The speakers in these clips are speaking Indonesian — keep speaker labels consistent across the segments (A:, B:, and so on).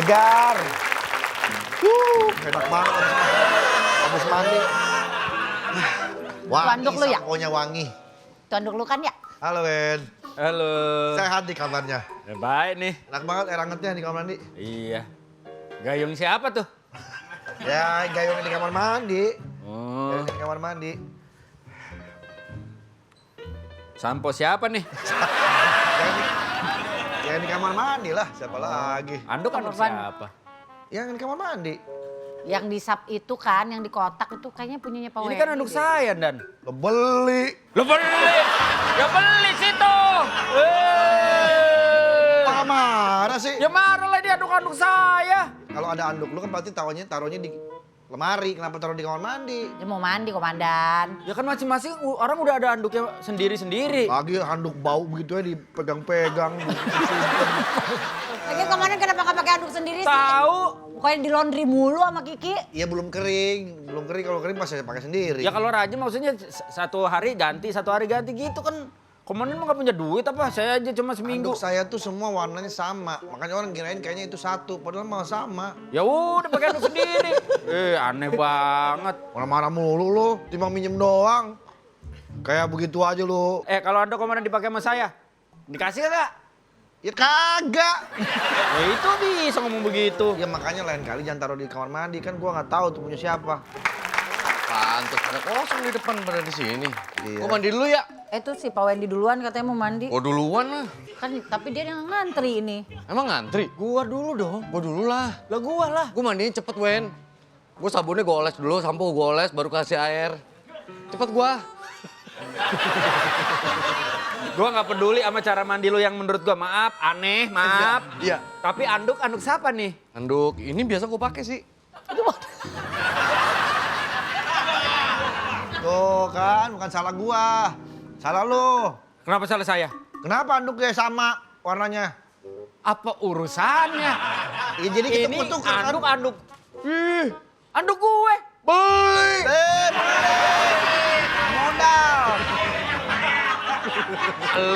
A: Segar. Enak banget habis mandi. Wangi,
B: Anduk lu ya?
A: samponya wangi.
B: Itu anduk lu kan ya?
A: Halo, Wen.
C: Halo.
A: Sehat nih kabarnya.
C: Ya, baik nih.
A: Enak banget air hangatnya di kamar mandi.
C: Iya. Gayung siapa tuh?
A: Ya, gayungnya di kamar mandi.
C: Oh.
A: Gayungnya di kamar mandi.
C: Sampo siapa nih?
A: Ya di kamar mandi lah, siapa lagi?
C: Anduk
B: Kamar
C: siapa?
A: Yang di kamar mandi.
B: Yang di sap itu kan, yang di kotak itu kayaknya punyanya Pak
C: Ini kan anduk saya, Dan.
A: Lo beli.
C: Lo beli! Ya beli situ!
A: Apa marah sih?
C: Ya marah lah dia anduk-anduk saya.
A: Kalau ada anduk lu kan berarti taruhnya di lemari. Kenapa taruh di kamar mandi?
B: Dia mau mandi, komandan.
C: Ya kan masing-masing orang udah ada anduknya sendiri-sendiri.
A: Lagi handuk bau begitu ya dipegang-pegang.
B: Lagi kemarin kenapa nggak pakai anduk sendiri sih?
C: Tahu.
B: Pokoknya di laundry mulu sama Kiki.
A: Iya belum kering. Belum kering, kalau kering pasti pakai sendiri.
C: Ya kalau rajin maksudnya satu hari ganti gitu kan. Komandan mah gak punya duit apa? Saya aja cuma seminggu.
A: Handuk saya tuh semua warnanya sama. Makanya orang kirain kayaknya itu satu. Padahal malah sama.
C: Ya udah pakai anduk sendiri. Aneh banget.
A: Marah-marah mulu lu. Timbang minjem doang. Kayak begitu aja lu.
C: Kalau anduk komandan dipakai sama saya, dikasih gak?
A: Ya kagak.
C: Ya itu bisa ngomong begitu.
A: Ya makanya lain kali jangan taruh di kamar mandi. Kan gua nggak tahu tuh punya siapa.
D: Pantes ada kosong di depan pada di sini.
A: Iya.
D: Gua mandi dulu ya.
B: Itu si Pak Wendy duluan katanya mau mandi.
D: Gua duluan lah.
B: Kan tapi dia yang ngantri ini.
D: Emang ngantri?
C: Gua dulu dong.
D: Gua dulu lah.
C: Lah gua lah.
D: Gua mandiin cepet, Wen. Gua sabunnya gua oles dulu, sampo gua oles, baru kasih air. Cepet gua.
C: Gua nggak peduli sama cara mandi lu yang menurut gua maaf, aneh, maaf.
D: Iya.
C: Tapi anduk siapa nih?
D: Handuk, ini biasa gua pakai sih.
A: Tuh kan, bukan salah gua. Salah lu.
C: Kenapa salah saya?
A: Kenapa anduknya sama warnanya?
C: Apa urusannya?
A: Ya jadi kita
C: Ini
A: tukar kan.
C: anduk. Ih, anduk gue.
A: Beli. Modal.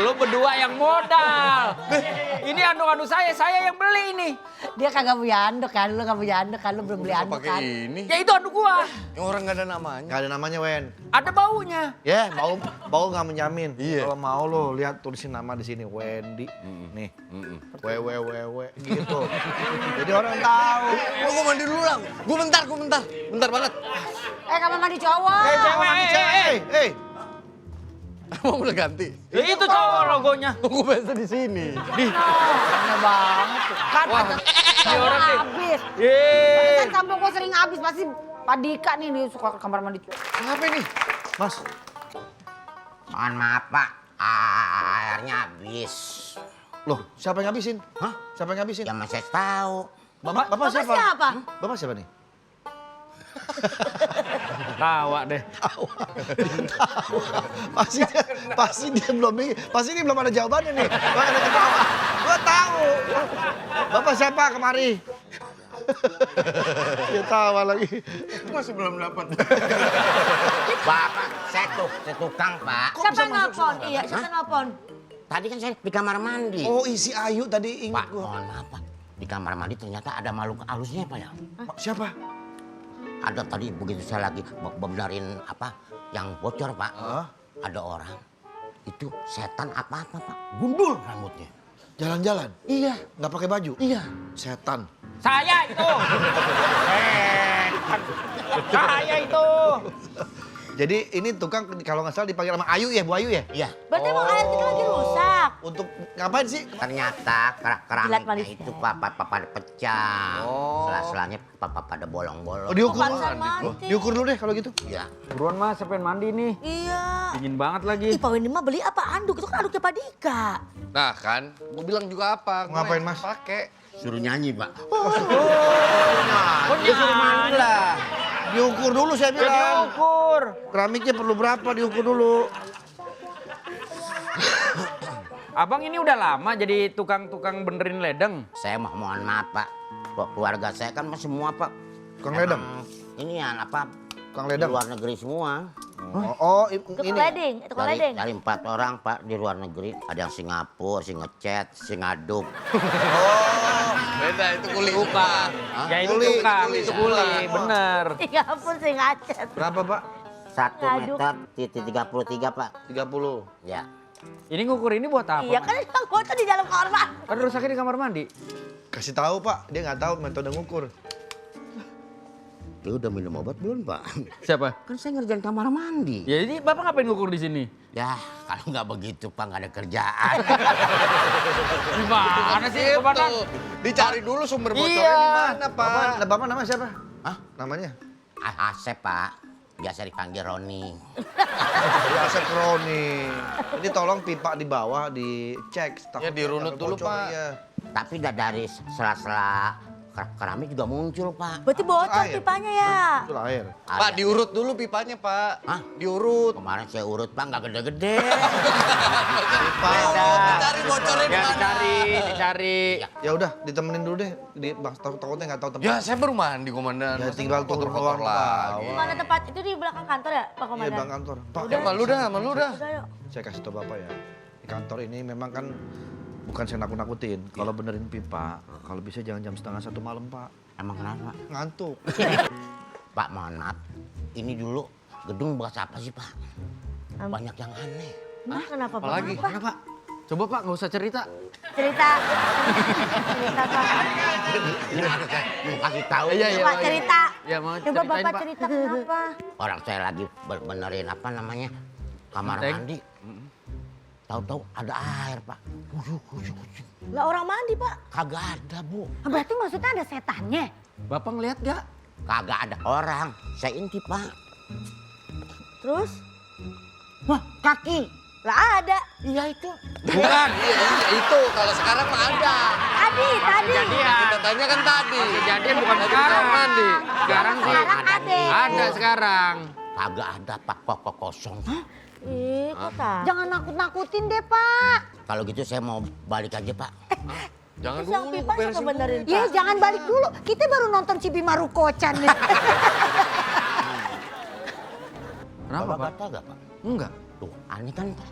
C: Lu berdua yang modal. Ini anduk saya yang beli ini.
B: Dia kagak punya anduk kan, lu gak punya anduk kan, lu belum beli anduk kan.
D: Pakai ini.
C: Ya itu anduk gua.
D: Yang orang nggak ada namanya.
A: Gak ada namanya, Wen.
C: Ada baunya.
A: Ya, bau nggak menjamin.
D: Iya.
A: Kalau mau lo lihat tulisin nama di sini Wendy. Nih. W gitu. Jadi orang tahu.
D: Gua mandi dulu lah. Gua bentar. Bentar banget.
B: Kamar mandi cowok.
A: Cewek, cewek.
D: Emang udah ganti?
C: Ya itu cowok logonya.
D: Gua biasa di sini.
B: Aneh banget tuh. Kan
C: Wah, ini orang nih.
B: habis.
C: Yeay.
B: Kan sampo gua sering habis, pasti Pak Dika nih dia suka ke kamar mandi.
A: Kenapa ini? Mas,
E: Mohon maaf Pak, airnya habis.
A: loh siapa yang ngabisin?
E: Hah?
A: Siapa yang ngabisin?
E: Ya masih tahu.
A: Bapak siapa?
B: siapa?
A: Bapak siapa nih?
C: Tawa deh.
A: Pasti dia belum pasti ini belum ada jawabannya nih. Bang ada ketawa. Gua tahu. Bapak siapa kemari? Dia tawa lagi.
D: Masih belum dapat.
E: Bapak, saya tukang Pak.
B: Siapa nelpon? Iya, siapa nelpon?
E: Tadi kan saya di kamar mandi.
A: Oh isi Ayu tadi ingat
E: Pak,
A: gua.
E: mohon maaf Pak. Di kamar mandi ternyata ada makhluk halusnya Pak ya.
A: Siapa?
E: Ada tadi begitu saya lagi benerin apa yang bocor Pak.
A: Hah?
E: Ada orang. Itu setan apa-apa Pak. Gundul rambutnya.
A: Jalan-jalan?
E: Iya.
A: Nggak pakai baju?
E: Iya.
A: Setan.
C: Saya itu. Saya itu.
A: Jadi ini tukang kalau nggak salah dipanggil sama Ayu ya, Bu Ayu ya?
E: Iya.
B: Berarti emang air kita lagi rusak.
A: Untuk ngapain sih?
E: Ternyata
B: Jilat
E: keramiknya
B: manisnya.
E: itu pada pecah. Sela-selanya pada bolong-bolong.
A: Oh, diukur dulu.
B: Pantesan mandi.
A: Diukur dulu deh kalau gitu.
E: Iya.
C: Buruan mas, saya pengen mandi nih.
B: Iya.
C: Dingin banget lagi.
B: Ih, Pak Wendy mah beli apa? Anduk, itu kan anduknya Pak Dika.
D: Nah kan, gua bilang juga apa? Gua
A: Ngapain,
D: yang
A: Mas?
D: Pakai.
E: Suruh nyanyi Pak.
C: Oh nyanyi.
A: Diukur dulu saya
C: Ya
A: bilang.
C: diukur.
A: Keramiknya perlu berapa diukur dulu.
C: Abang ini udah lama jadi tukang benerin ledeng.
E: Saya mohon maaf Pak. Keluarga saya kan semua Pak.
A: Tukang ledeng?
E: Emang ini ya apa
A: Tukang
E: Di
A: ledang.
E: luar negeri semua.
B: Tukang
A: Ini.
B: leding, tukang leding.
E: Dari 4 orang Pak di luar negeri. Ada yang Singapura, si ngechat, si ngaduk.
D: Beda itu kuli. Bukan.
C: Ya itu
A: Kuli,
C: tukang,
A: kuli,
C: itu kuli, bener.
B: Ya ampun sih ngacet.
A: Berapa, Pak?
E: 1
B: Ngaduk.
E: meter titik 33 Pak.
A: 30.
E: Ya.
C: Ini ngukur ini buat apa?
B: Iya
C: Mas?
B: kan yang foto di dalam kamar mandi.
C: Kan rusaknya di kamar mandi.
A: Kasih tahu, Pak. Dia nggak tahu metode ngukur.
E: Dia udah minum obat belum Pak?
C: Siapa?
E: Kan saya ngerjain kamar mandi.
C: Ya jadi Bapak ngapain ngukur di sini?
E: Ya kalau nggak begitu Pak nggak ada kerjaan.
C: Gimana sih, Komandan?
D: Dicari dulu sumber bocornya
C: Iya.
D: di mana, Pak.
A: Bapak namanya siapa?
E: Hah?
A: Namanya?
E: Asep Pak. Biasa dipanggil Roni.
A: Di Asep Roni. Ini tolong pipa di bawah dicek.
D: Ya, dirunut dulu,
A: bocor,
D: Pak.
A: Iya.
E: Tapi dari sela-sela keramik juga muncul Pak.
B: Berarti bocor
A: Air.
B: pipanya ya.
A: Itu air.
D: Pak, diurut dulu pipanya, Pak.
E: Hah?
D: Diurut.
E: Kemarin saya urut Pak nggak gede-gede.
D: Cari bocornya di
C: Ya
D: mana.
C: dicari.
A: Ya udah, ditemenin dulu deh. Takutnya nggak tahu tempat.
D: Ya, saya baru mandi, Komandan.
A: Ya,
D: Masa
A: tinggal turun
D: kotor-kotor
A: doang,
D: lagi.
B: Di mana tempat itu di belakang kantor ya, Pak
A: Iya,
B: Komandan?
A: bang kantor. Pak,
D: Ya, malu dah.
B: Udah yuk.
A: saya kasih tau Bapak ya. Di kantor ini memang kan bukan saya nakut-nakutin. Kalau benerin pipa, kalau bisa jangan jam 1:30 malam, Pak.
E: Emang kenapa?
A: Ngantuk.
E: Pak mohon maaf. Ini dulu gedung bekas apa sih Pak? Banyak yang aneh.
B: Hah, kenapa Pak?
D: Apalagi?
B: Apa?
C: Mana Pak? Coba Pak nggak usah cerita.
B: Cerita. Cerita Pak.
E: Ini harus saya mau kasih tahu.
C: Iya, iya.
B: Pak cerita.
C: Ya mau
B: Coba
C: ceritain
B: Bapak
C: Pak.
B: cerita kenapa?
E: Orang saya lagi benerin apa namanya kamar
C: Genteng.
E: mandi. Tahu-tahu ada air Pak. Kuyuk.
B: Lah orang mandi Pak.
E: Kagak ada Bu.
B: Berarti maksudnya ada setannya?
C: Bapak ngeliat gak?
E: Kagak ada orang. Saya intip Pak.
B: Terus?
E: Wah kaki.
B: Lah ada.
E: Iya itu.
C: Bukan.
D: Iya, itu. Kalau sekarang mah ada.
B: Tadi.
C: Kejadian.
D: Kita tanya kan tadi.
C: Kejadian bukan
D: Tadi
C: sekarang.
D: kamar mandi.
C: Sekarang sih.
B: Sekarang ada.
C: Ada sekarang.
E: Kagak ada Pak. Kok kosong.
B: Ih, kok tak? Jangan nakut-nakutin deh, Pak.
E: Kalau gitu saya mau balik aja Pak.
D: Jangan
B: Terus yang
D: dulu,
B: pipa siapa
D: beresin
B: benerin,
D: dulu.
B: Pak?
F: Iya, jangan balik dulu. Kita baru nonton Cibi Marukocan nih.
C: Kenapa
E: Bapak
C: Pak?
E: gatal gak Pak?
C: Enggak.
E: Tuh aneh kan Pak.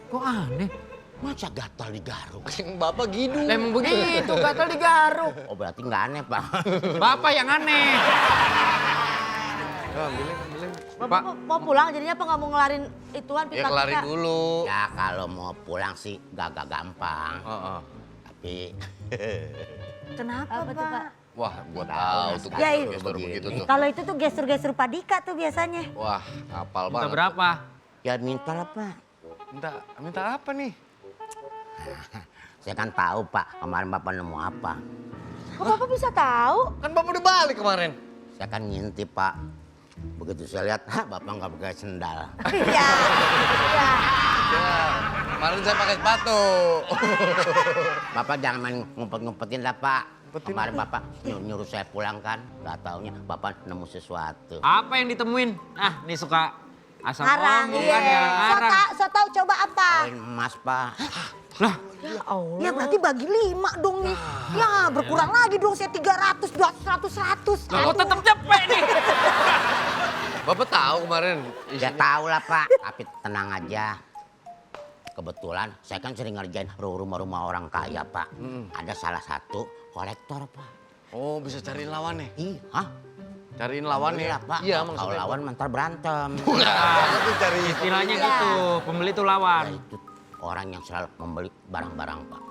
C: Kok aneh?
E: Masa gatal digaruk?
D: Bapak gitu.
C: Lah emang begitu, gatal digaruk.
E: Oh berarti nggak aneh Pak.
C: Bapak yang aneh.
B: Bapak mau pulang jadinya apa nggak mau ngelarin ituan
D: Ya
B: pipa
D: kelarin
B: kita?
D: dulu.
E: Ya kalau mau pulang sih gak gampang.
D: Heeh.
E: Tapi
F: Kenapa,
B: Apa tuh, Pak?
F: Pak?
D: Wah, gua tahu tuh.
F: Ya,
D: gestur begitu tuh.
F: Kalau itu tuh gestur-gestur Pak Dika tuh biasanya.
D: Wah, apal
C: Minta
D: banget.
C: berapa?
E: ya minta lah Pak.
D: Minta apa nih?
E: Saya kan tahu Pak kemarin Bapak nemu apa.
B: Kok Bapak bisa tahu?
D: Kan Bapak udah balik kemarin.
E: Saya kan ngintip Pak. Begitu saya lihat, Bapak nggak pakai sendal.
F: Iya. Iya.
D: Ya, kemarin saya pakai sepatu.
E: Bapak jangan main ngumpet-ngumpetin lah Pak. Kemarin Bapak nyuruh saya pulang kan. Gak taunya Bapak nemu sesuatu.
C: Apa yang ditemuin? Ah, nih suka asam
F: Arang,
C: lambung
F: iya.
C: kan ya, arang.
F: So tahu coba apa?
E: Koin emas Pak.
C: Lah,
B: Ya Allah.
F: Ya berarti bagi 5 dong nih. Ya berkurang lagi dong saya 300, 200, 100.
C: lo tetap cepet nih.
D: Bapak tahu kemarin
E: Ya
D: isinya.
E: tahu lah Pak. Tapi tenang aja. Kebetulan saya kan sering ngerjain rumah-rumah orang kaya Pak. Ada salah satu kolektor Pak.
D: Oh, bisa cariin lawannya.
E: Ih, hah?
D: Cariin lawannya.
E: Iya Pak.
D: Iya,
E: Kalau
D: maksudnya.
E: lawan mentar berantem.
D: Itu cari.
C: Istilahnya gitu, pembeli tuh lawan.
E: Ya, itu orang yang selalu membeli barang-barang Pak.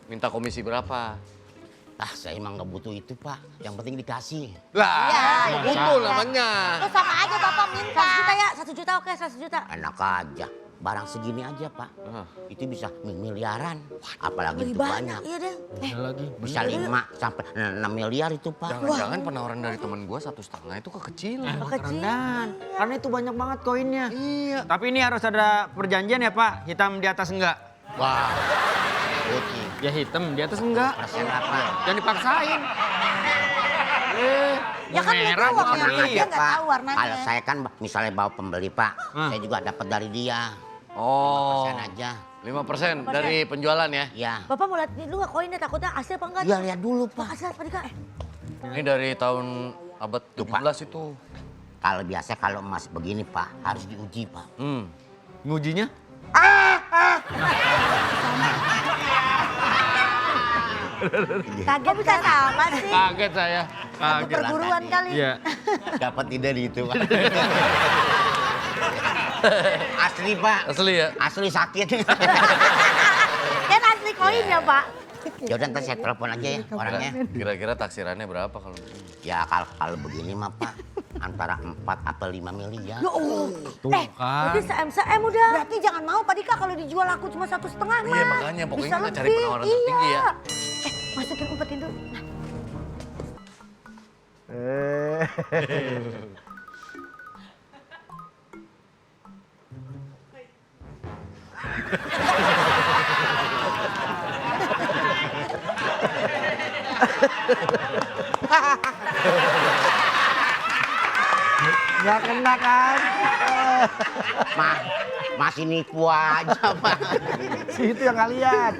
D: Minta komisi berapa?
E: Ah saya emang nggak butuh itu Pak. Yang penting dikasih.
D: Lah, itu namanya.
B: Terus sama aja Bapak minta. 1 juta ya, 1 juta oke 1 juta.
E: Enak aja. Barang segini aja Pak. Itu bisa miliaran. Apalagi
F: Lebih
E: itu banyak.
F: Iya deh.
C: Lagi.
E: Bisa 5 sampai 6 miliar itu Pak.
D: Jangan-jangan penawaran dari teman gua 1,5 itu kekecilan.
C: Kerendahan. Karena itu banyak banget koinnya.
D: Iya.
C: Tapi ini harus ada perjanjian ya Pak, hitam di atas enggak.
E: Wah. Putih.
C: Ya hitam di atas enggak.
E: Persen lah Pak.
C: Jangan dipaksain.
F: Ya kan dia
C: merah
F: doang
C: gua
F: yang
C: pernah
F: dia
C: lihat.
F: nggak tahu warnanya.
E: Kalau saya kan misalnya bawa pembeli Pak.
C: Hah.
E: Saya juga dapat dari dia.
D: Oh,
E: Persen aja.
D: 5% dari penjualan ya?
E: Ya.
B: Bapak mau lihat dulu nggak koinnya takutnya asli apa enggak?
E: Ya lihat dulu
B: Pak
E: Pak.
B: asli apa Dika?
D: Ini dari tahun abad 17 itu.
E: Kalau biasa kalau emas begini Pak, harus diuji Pak.
C: Ngujinya?
F: Kaget bisa sama sih.
C: Kaget saya.
F: Satu perguruan kali.
C: Iya.
E: Dapat ide di itu Pak. Asli Pak.
D: Asli ya?
E: Asli sakit.
F: Kan asli koin ya Pak.
E: Yaudah ntar saya telepon aja ya orangnya.
D: Kira-kira taksirannya berapa kalau
E: Ya kalau begini mah Pak, antara 4 atau 5 miliar.
F: Ya Allah.
C: Tuh kan.
F: Udah seem udah. Berarti jangan mau Pak Dika kalau dijual aku cuma 1,5 Mas.
D: Iya, makanya pokoknya
F: Bisa
D: kita cari
F: lebih,
D: penawaran tertinggi ya.
F: Masukin umpetin dulu. Nah,
A: Nggak kena kan?
E: Masih nipu aja Pak.
A: Si itu yang nggak lihat.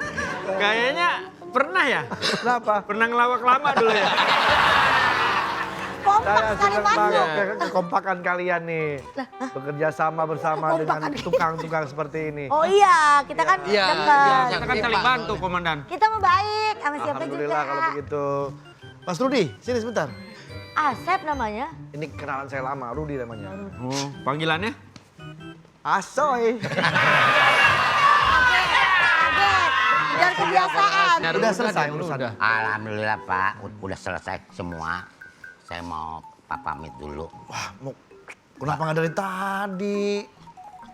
C: Kayaknya pernah ya?
A: Kenapa?
C: Pernah ngelawak lama dulu ya?
F: kompak
A: Saya
F: sekali
A: senang
F: Mas.
A: banget ya, kekompakan kalian nih. Bekerja sama bersama dengan
F: Kekompakan.
A: tukang-tukang seperti ini.
F: Oh iya, kita kan
D: Iya,
F: dekat.
C: Kita kan saling bantu, Komandan.
F: Kita mau baik sama siapa juga.
A: Alhamdulillah kalau begitu. Mas Rudi, sini sebentar.
F: Asep namanya.
A: Ini kenalan saya lama, Rudi namanya.
C: Oh, panggilannya?
A: Asoy.
F: Kaget. Biar kebiasaan.
A: Udah selesai urusan.
C: Udah.
E: Alhamdulillah Pak, udah selesai semua. Saya mau pamit dulu.
A: Wah, kenapa nggak dari tadi?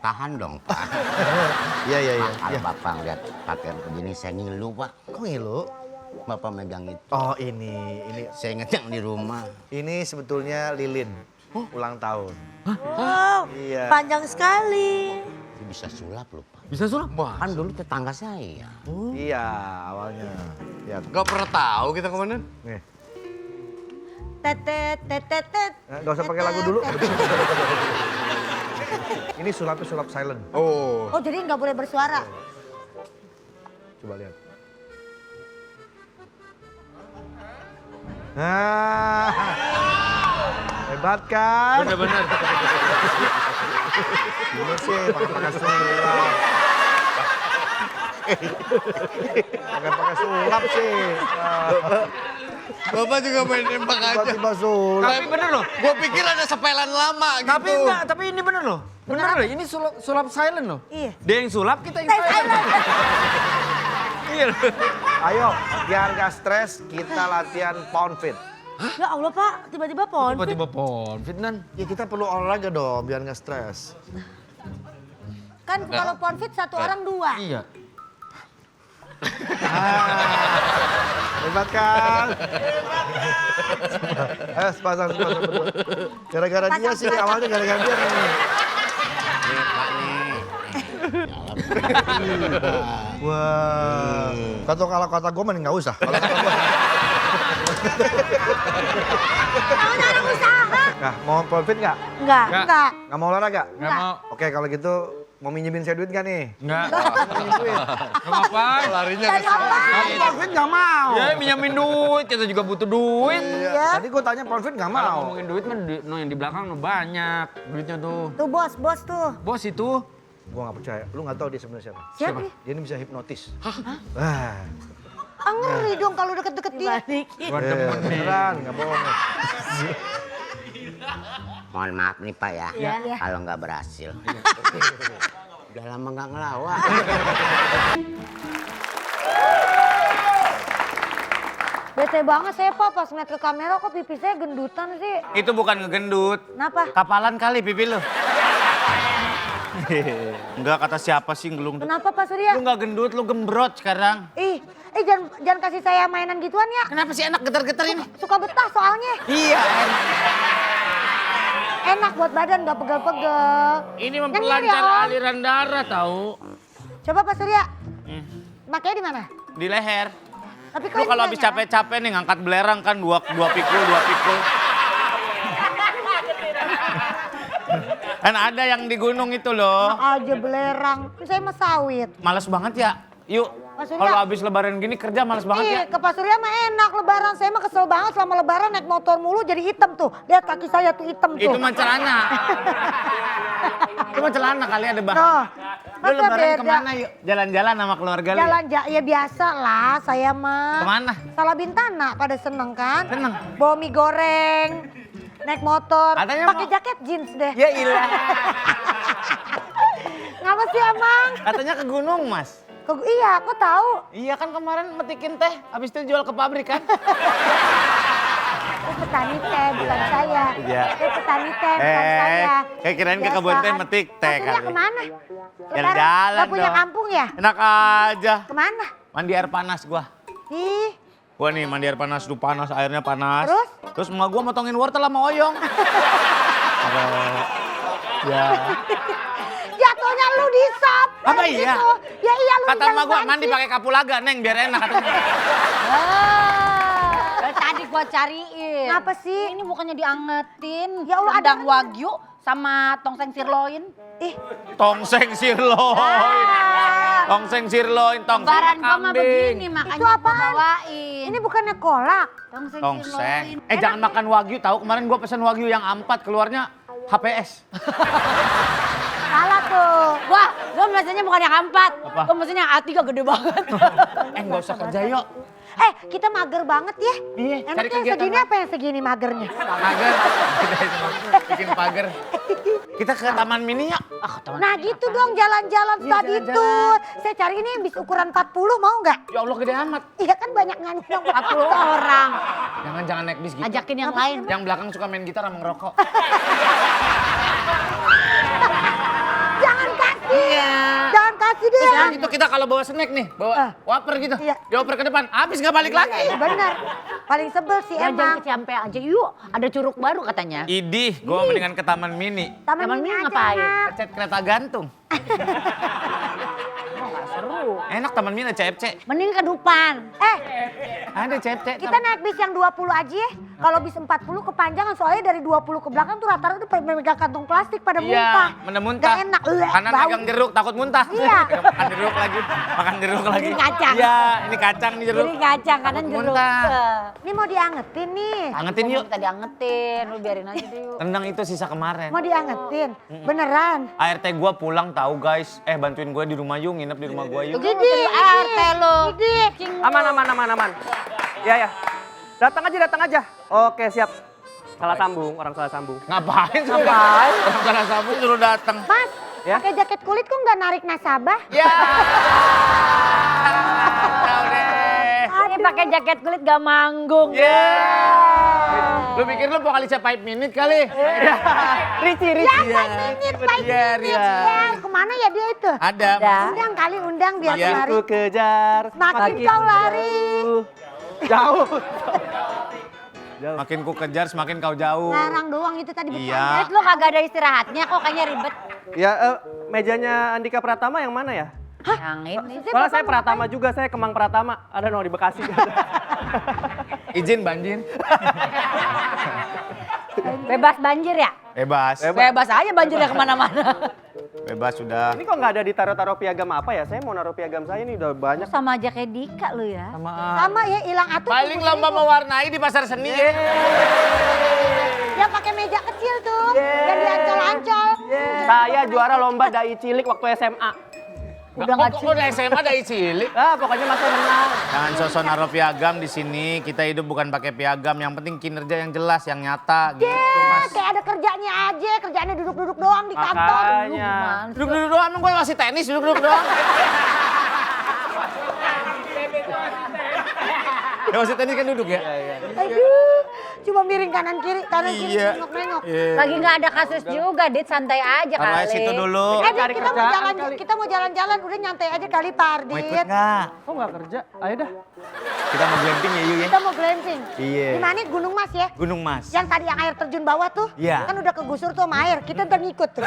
E: Tahan dong Pak.
A: Iya, iya, iya.
E: Kalau
A: Ya.
E: Bapak lihat pakaian begini saya ngilu Pak.
A: Kok ngilu?
E: Bapak megang itu.
A: Oh ini
E: Saya ingat yang di rumah.
A: ini sebetulnya lilin. Ulang tahun.
F: Wow,
A: Iya.
F: panjang sekali.
E: Itu bisa sulap loh Pak.
C: Bisa sulap?
E: Kan dulu tetangga saya.
A: Iya, awalnya. Ya,
D: Gak pernah tahu kita komandan.
A: nih.
F: Tetet, tetet, tet.
A: Nggak usah pakai lagu dulu. Ini sulapnya sulap silent.
D: Oh.
F: Oh jadi nggak boleh bersuara.
A: Coba lihat. Nah, hebat kan?
C: Bener-bener.
A: Ini sih pakai sulap. Pakai sulap sih.
D: Bapak juga main nembak aja.
A: Tiba-tiba sulap.
C: Tapi bener loh.
D: Gua pikir ada sepelan lama gitu.
C: Tapi enggak, tapi ini bener loh. Bener loh, ini sulap silent loh.
F: Iya.
C: Dia yang sulap, kita yang
F: Saya
C: silent. Iya loh.
A: Ayo, biar nggak stres, kita latihan pound fit.
F: Ya Allah Pak, tiba-tiba pon.
C: Tiba-tiba ponfit nan.
A: Ya kita perlu olahraga dong, biar nggak stres.
F: Kan kalau pon fit satu orang 2.
C: Iya.
A: Hebat kan? Sepasang berdua. Gara-gara dia sih, awalnya gara-gara dia nih.
E: Nih Pak nih.
A: Wah, kalau kata gue mending nggak usah. Kalau kata gue.
F: Maunya orang usaha.
A: Nah, mau profit nggak?
F: Enggak,
C: Nggak.
F: enggak.
A: Nggak mau olahraga?
C: Nggak mau.
A: Oke, kalau gitu mau minjemin saya duit nggak nih?
C: Enggak. Nggak ngapain.
D: Larinya
F: Dan
D: ke sana.
F: apa?
A: Profit nggak mau.
C: Ya minyamin duit, kita juga butuh duit.
F: Iya.
A: Tadi gue tanya profit nggak
C: Kalau
A: mau.
C: ngomongin duit mah no, yang di belakang no, banyak duitnya tuh.
F: Tuh bos tuh.
C: Bos itu.
A: Gue nggak percaya. Lu nggak tahu dia sebenarnya siapa?
F: Siapa?
A: Dia ini bisa hipnotis. Wah.
F: Ngeri dong kalau deket-deket dia.
C: Gua demen nih.
A: Beneran, nggak bohong.
E: Mohon maaf nih Pak ya.
F: Iya.
E: Kalau nggak berhasil. Udah lama nggak ngelawak.
F: Bete banget saya Pak pas ngeliat ke kamera kok pipi saya gendutan sih.
C: Itu bukan ngegendut.
F: Kenapa?
C: Kapalan kali pipi lu. Enggak kata siapa sih ngelung.
F: Kenapa Pak Surya?
C: Lu nggak gendut, lu gembrot sekarang.
F: Jangan kasih saya mainan gituan ya.
C: Kenapa sih anak getar-getar ini?
F: Suka betah soalnya.
C: Iya.
F: Enak buat badan gak pegel-pegel.
C: Ini
F: Yang
C: memperlancar
F: ini, Om.
C: aliran darah tahu.
F: Coba Pak Surya. Makanya di mana?
C: Di leher.
F: Tapi kok
C: Lu
F: ini
C: kalau
F: nggak
C: habis
F: nyala?
C: capek-capek nih ngangkat belerang kan dua pikul. Kan ada yang di gunung itu loh.
F: Aja belerang. Saya mah sawit.
C: Males banget ya. Yuk
F: Pak Surya.
C: Kalau habis lebaran gini kerja males banget ya.
F: Ke Pak Surya mah enak lebaran. Saya mah kesel banget selama lebaran naik motor mulu jadi hitam tuh. Lihat kaki saya tuh hitam tuh.
C: Itu mah celana. Itu mah celana kali ada bang.
F: Noh,
C: Lu
F: masa
C: lebaran
F: beda?
C: kemana yuk? Jalan-jalan sama keluarga lu?
F: Jalan ya biasa lah saya mah.
C: Kemana?
F: Salah Bintana pada seneng kan?
C: Seneng.
F: Bawa mie goreng, naik motor,
C: Katanya
F: pakai
C: mau-
F: jaket jeans deh.
C: Ya ilah.
F: Ngapa sih emang?
C: Katanya ke gunung mas.
F: Iya, aku tahu.
C: Iya kan kemarin metikin teh, habis itu jual ke pabrik kan?
F: Itu petani teh, bukan saya.
C: Iya.
F: Itu petani teh, bukan saya.
C: kayak kirain ke kebun teh metik teh
F: Maksudnya
C: kali.
F: kemana?
C: Jalan-jalan
F: Gak punya
C: dong.
F: kampung ya?
C: Enak aja.
F: Kemana?
C: Mandi air panas gua.
F: Ih,
C: Gua nih mandi air panas, tuh panas, airnya panas.
F: Terus?
C: Terus emak gua motongin wortel sama oyong. Ya.
F: jatuhnya lu disop.
C: Apa iya?
F: Gitu. Ya iya lu
C: Kata emak gua mandi pakai kapulaga, Neng, biar enak katanya.
B: Dari tadi gua cariin.
F: Ngapa sih?
B: Ini bukannya diangetin.
F: Ya Allah, ada
B: rendang wagyu sama tongseng sirloin.
F: Ih,
C: Tongseng sirloin. Tongseng sirloin, tongseng
B: Lebaran gua mah
C: kambing.
B: begini makanya
F: itu
B: gua
F: apaan?
B: bawain.
F: Ini bukannya kolak.
B: Tongseng
C: Tongseng.
B: sirloin.
C: Jangan makan wagyu, tahu kemarin gua pesen wagyu yang A4 keluarnya HPS.
F: Salah tuh.
B: Gua biasanya bukan yang A4.
C: Apa?
B: Gua mesin yang A3 gede banget.
C: Nggak usah kerja yuk.
F: Kita mager banget ya.
C: Iya, cari
F: Enaknya yang
C: kegiatan
F: segini
C: lain.
F: apa yang segini magernya?
C: Pagar. Bikin pagar. Kita ke Taman Mini yuk.
F: Nah gitu dong jalan-jalan tadi tuh. Saya cari ini yang bis ukuran 40 mau nggak?
C: Ya Allah gede amat.
F: Iya kan banyak nganyi yang
B: 40 orang.
C: Jangan naik bis gitu.
B: Ajakin yang lain.
C: Yang belakang suka main gitar sama ngerokok.
F: Jangan kasih.
B: Iya.
F: Jangan kasih deh.
C: Terus gitu kita kalau bawa snack nih, bawa wafer gitu.
F: Iya.
C: Dioper ke depan, habis nggak balik lagi.
F: Bener. Paling sebel sih
B: Jangan
F: emang.
B: ke Ciampea aja yuk. Ada curug baru katanya.
C: Idih, gua mendingan ke Taman Mini.
F: Taman
B: Taman
F: Mini
B: Mini
F: aja
B: ngapain?
F: enak.
C: Cet kereta gantung.
B: Seru.
C: Enak Taman Mini CFC.
B: Mending ke Dupan.
C: Ada CFC.
F: Kita naik bis yang 20 aja ya. Kalau bis 40 kepanjangan soalnya dari 20 ke belakang tuh rata-rata udah memegang kantong plastik pada muntah.
C: Iya, muntah.
F: Gak enak.
C: Karena
F: bau.
C: megang jeruk takut muntah.
F: Iya.
C: Makan jeruk lagi. Makan jeruk lagi.
B: Ini kacang.
C: Iya, ini kacang nih jeruk.
B: Ini kacang kanan jeruk.
C: Muntah.
F: Ini mau diangetin nih.
C: Angetin yuk.
B: Kita diangetin. Lu biarin aja deh yuk.
C: Rendang itu sisa kemarin.
F: Mau diangetin. Beneran.
C: ART gua pulang tahu guys. Bantuin gua di rumah yuk, nginep di rumah gua yuk.
F: Gidi,
B: RT lo.
F: Gidi.
G: Aman. Ya. Datang aja. Oke, siap. Salah sambung, orang salah sambung.
C: Ngapain suruh? Orang salah sambung suruh datang.
F: Mas,
G: Ya?
F: pakai jaket kulit kok nggak narik nasabah?
C: Ya. Tahu deh.
B: Ini pakai jaket kulit gak manggung.
C: Ya. Lu pikir lu vokalisnya 5 Minute kali?
G: Ricci.
F: Ya, 5 menit, 5
C: Iya,
F: menit.
C: Ria.
F: Ya, kemana ya dia itu?
C: Ada.
F: Undang kali, undang biar
C: Iya.
F: kemari.
G: Ku kejar.
F: Makin kau lari.
G: Jauh.
C: Makin ku kejar semakin kau jauh.
F: Larang doang itu tadi
C: Iya.
B: Terus lu kagak ada istirahatnya kok kayaknya ribet.
G: Ya, mejanya Andika Pratama yang mana ya?
B: Yang ini.
G: Soalnya saya Pratama juga, saya Kemang Pratama. Ada di Bekasi.
C: Izin banjir.
B: Bebas banjir ya?
C: Bebas.
B: Bebas aja banjirnya kemana-mana.
C: Bebas sudah.
G: Ini kok nggak ada ditaruh-taruh piagam apa ya? Saya mau naruh piagam saya ini udah banyak.
B: Sama aja kayak Dika lu ya.
F: Sama ya, hilang atuh.
C: Paling lomba mewarnai di pasar seni ya.
F: Yang pakai meja kecil tuh. Yang diancol-ancol.
G: Saya juara lomba dai cilik waktu SMA.
B: Udah nggak
C: Kok udah SMA dari cilik?
G: Pokoknya masa menang.
C: Jangan sosok naruh piagam di sini. Kita hidup bukan pakai piagam. Yang penting kinerja yang jelas, yang nyata gitu, Mas.
F: Kayak ada kerjanya aja. Kerjaannya duduk-duduk doang di kantor.
G: Makanya.
C: Duduk-duduk doang, emang gue masih tenis duduk-duduk doang. Ya masih tenis kan duduk ya?
F: Aduh, cuma miring kanan kiri
C: Iya.
F: nengok-nengok.
B: Lagi nggak ada kasus juga, Dit, santai aja
C: Taruh
B: kali.
C: aja situ dulu.
F: Dit,
G: Cari
F: kita mau
G: kerjaan
F: jalan,
G: kali.
F: kita mau jalan-jalan, udah nyantai aja kali Pak
C: Mau ikut
F: Ardit.
C: nggak?
G: Kok nggak kerja? Ayo dah.
C: Kita mau glamping ya Yu ya?
F: Kita mau glamping.
C: Iya.
F: Di mana Gunung Mas ya?
C: Gunung Mas.
F: Yang tadi yang air terjun bawah tuh,
C: Iya.
F: kan udah kegusur tuh sama air. Kita ntar ngikut tuh.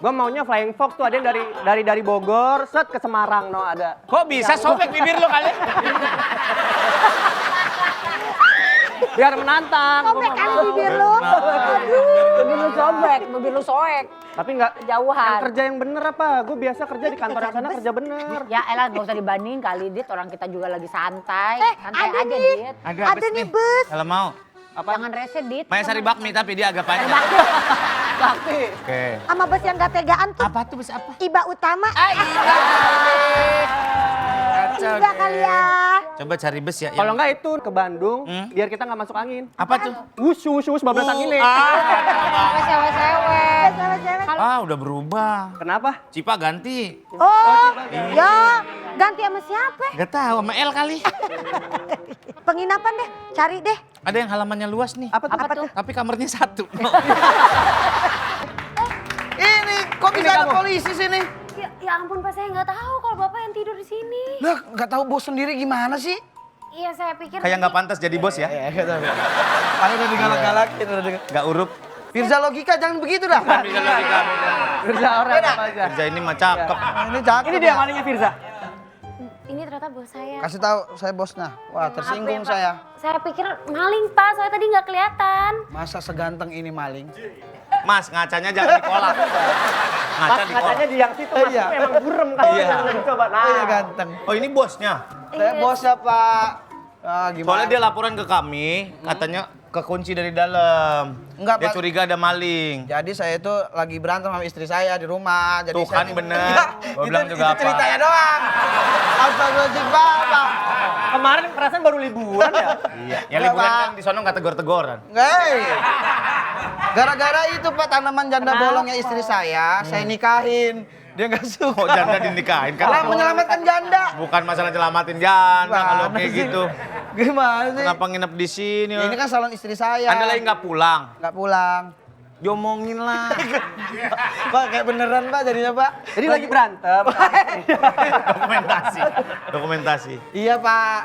G: Gua maunya Flying Fox tuh ada yang dari Bogor, set ke Semarang no ada.
C: Kok bisa sobek bibir lo kali?
G: Biar menantang.
F: Sobek kan bibir lu.
B: Bibir lu sobek, bibir lu soek.
G: Tapi enggak
B: Jauhan.
G: yang kerja yang bener apa? Gue biasa kerja di kantor yang sana kerja bener.
B: Ya elah gak usah dibandingin kali Dit, orang kita juga lagi santai. Santai
F: ada
B: aja
F: nih.
B: Dit.
F: Ada nih bus.
C: Kalau mau.
B: Jangan rese Dit.
C: Maya Sari Bakmi tapi dia agak panjang.
G: Bakti.
C: Oke.
F: Sama bus yang gak tegaan tuh.
C: Apa tuh bus apa?
F: Iba Utama.
C: Kacau
F: Iba
C: deh.
F: kali ya.
C: Coba cari bus ya.
G: Kalau enggak itu ke Bandung,
C: Hmm?
G: biar kita nggak masuk angin.
C: Apa tuh?
G: Wush, bablasan ini.
B: Sewe-sewe.
F: Cewek-cewek.
C: Ah, udah berubah.
G: Kenapa?
C: Cipa ganti.
F: Oh, ya. Ganti sama siapa?
C: Gak tahu, sama L kali.
F: Penginapan deh, cari deh.
C: Ada yang halamannya luas nih.
G: Apa tuh?
B: Apa tuh?
C: Tapi kamarnya satu.
A: Ini kok bisa ada polisi sini?
H: Ya ampun Pak, saya nggak tahu kalau Bapak yang tidur di sini.
A: Lah, nggak tahu bos sendiri gimana sih?
H: Iya, saya pikir
C: Kayak nggak pantas jadi bos ya.
A: Iya, nggak tahu. Paling udah digalak-galakin, udah
C: Nggak urup.
A: Firza Logika jangan begitu dah.
C: Bisa logika, beda.
G: Firza orang apa aja.
C: Kerja ini mah cakep.
A: Ini cakep.
G: Ini dia
A: ya.
G: malingnya Firza.
H: ini ternyata bos saya.
A: Kasih tahu saya bosnya. Wah,
H: Maaf
A: tersinggung
H: ya, Pak.
A: saya.
H: Saya pikir maling Pak, saya tadi nggak kelihatan.
A: Masa seganteng ini maling?
C: Mas, ngacanya jangan dikolak. Ngaca
G: Pas
C: dikolak.
G: katanya di yang situ Mas,
A: Iya.
G: memang burem kan.
C: Iya.
G: Coba. Nah.
A: Oh iya ganteng.
C: Oh ini bosnya.
A: Saya bosnya Pak. Ah, gimana?
C: Soalnya dia laporan ke kami, katanya kekunci dari dalam.
A: Enggak,
C: Dia
A: Pak.
C: curiga ada maling.
A: Jadi saya itu lagi berantem sama istri saya di rumah. Jadi
C: Tuh kan
A: saya...
C: bener.
A: Iya,
C: Gua bilang juga
A: itu
C: apa.
A: ceritanya doang. Astagfirullahaladzim Pak.
G: Kemarin perasaan baru liburan ya.
C: Iya. Ya
A: Enggak,
C: liburan
A: Pak.
C: kan di sono nggak tegor-tegoran.
A: Hei. Gara-gara itu Pak tanaman janda bolongnya istri saya nikahin. Dia nggak suka.
C: Kok janda dinikahin?
A: Lah
C: Kan
A: menyelamatkan janda.
C: bukan masalah nyelamatin janda kalau
A: Gimana
C: kayak
A: sih?
C: gitu.
A: Gimana sih?
C: Kenapa nginep di sini?
A: Ya, ini kan salon istri saya.
C: Anda lagi nggak pulang?
A: Nggak pulang.
C: Diomongin lah.
A: Pak kayak beneran Pak jadinya Pak.
G: Jadi lagi berantem.
C: Dokumentasi. Dokumentasi.
A: Iya Pak.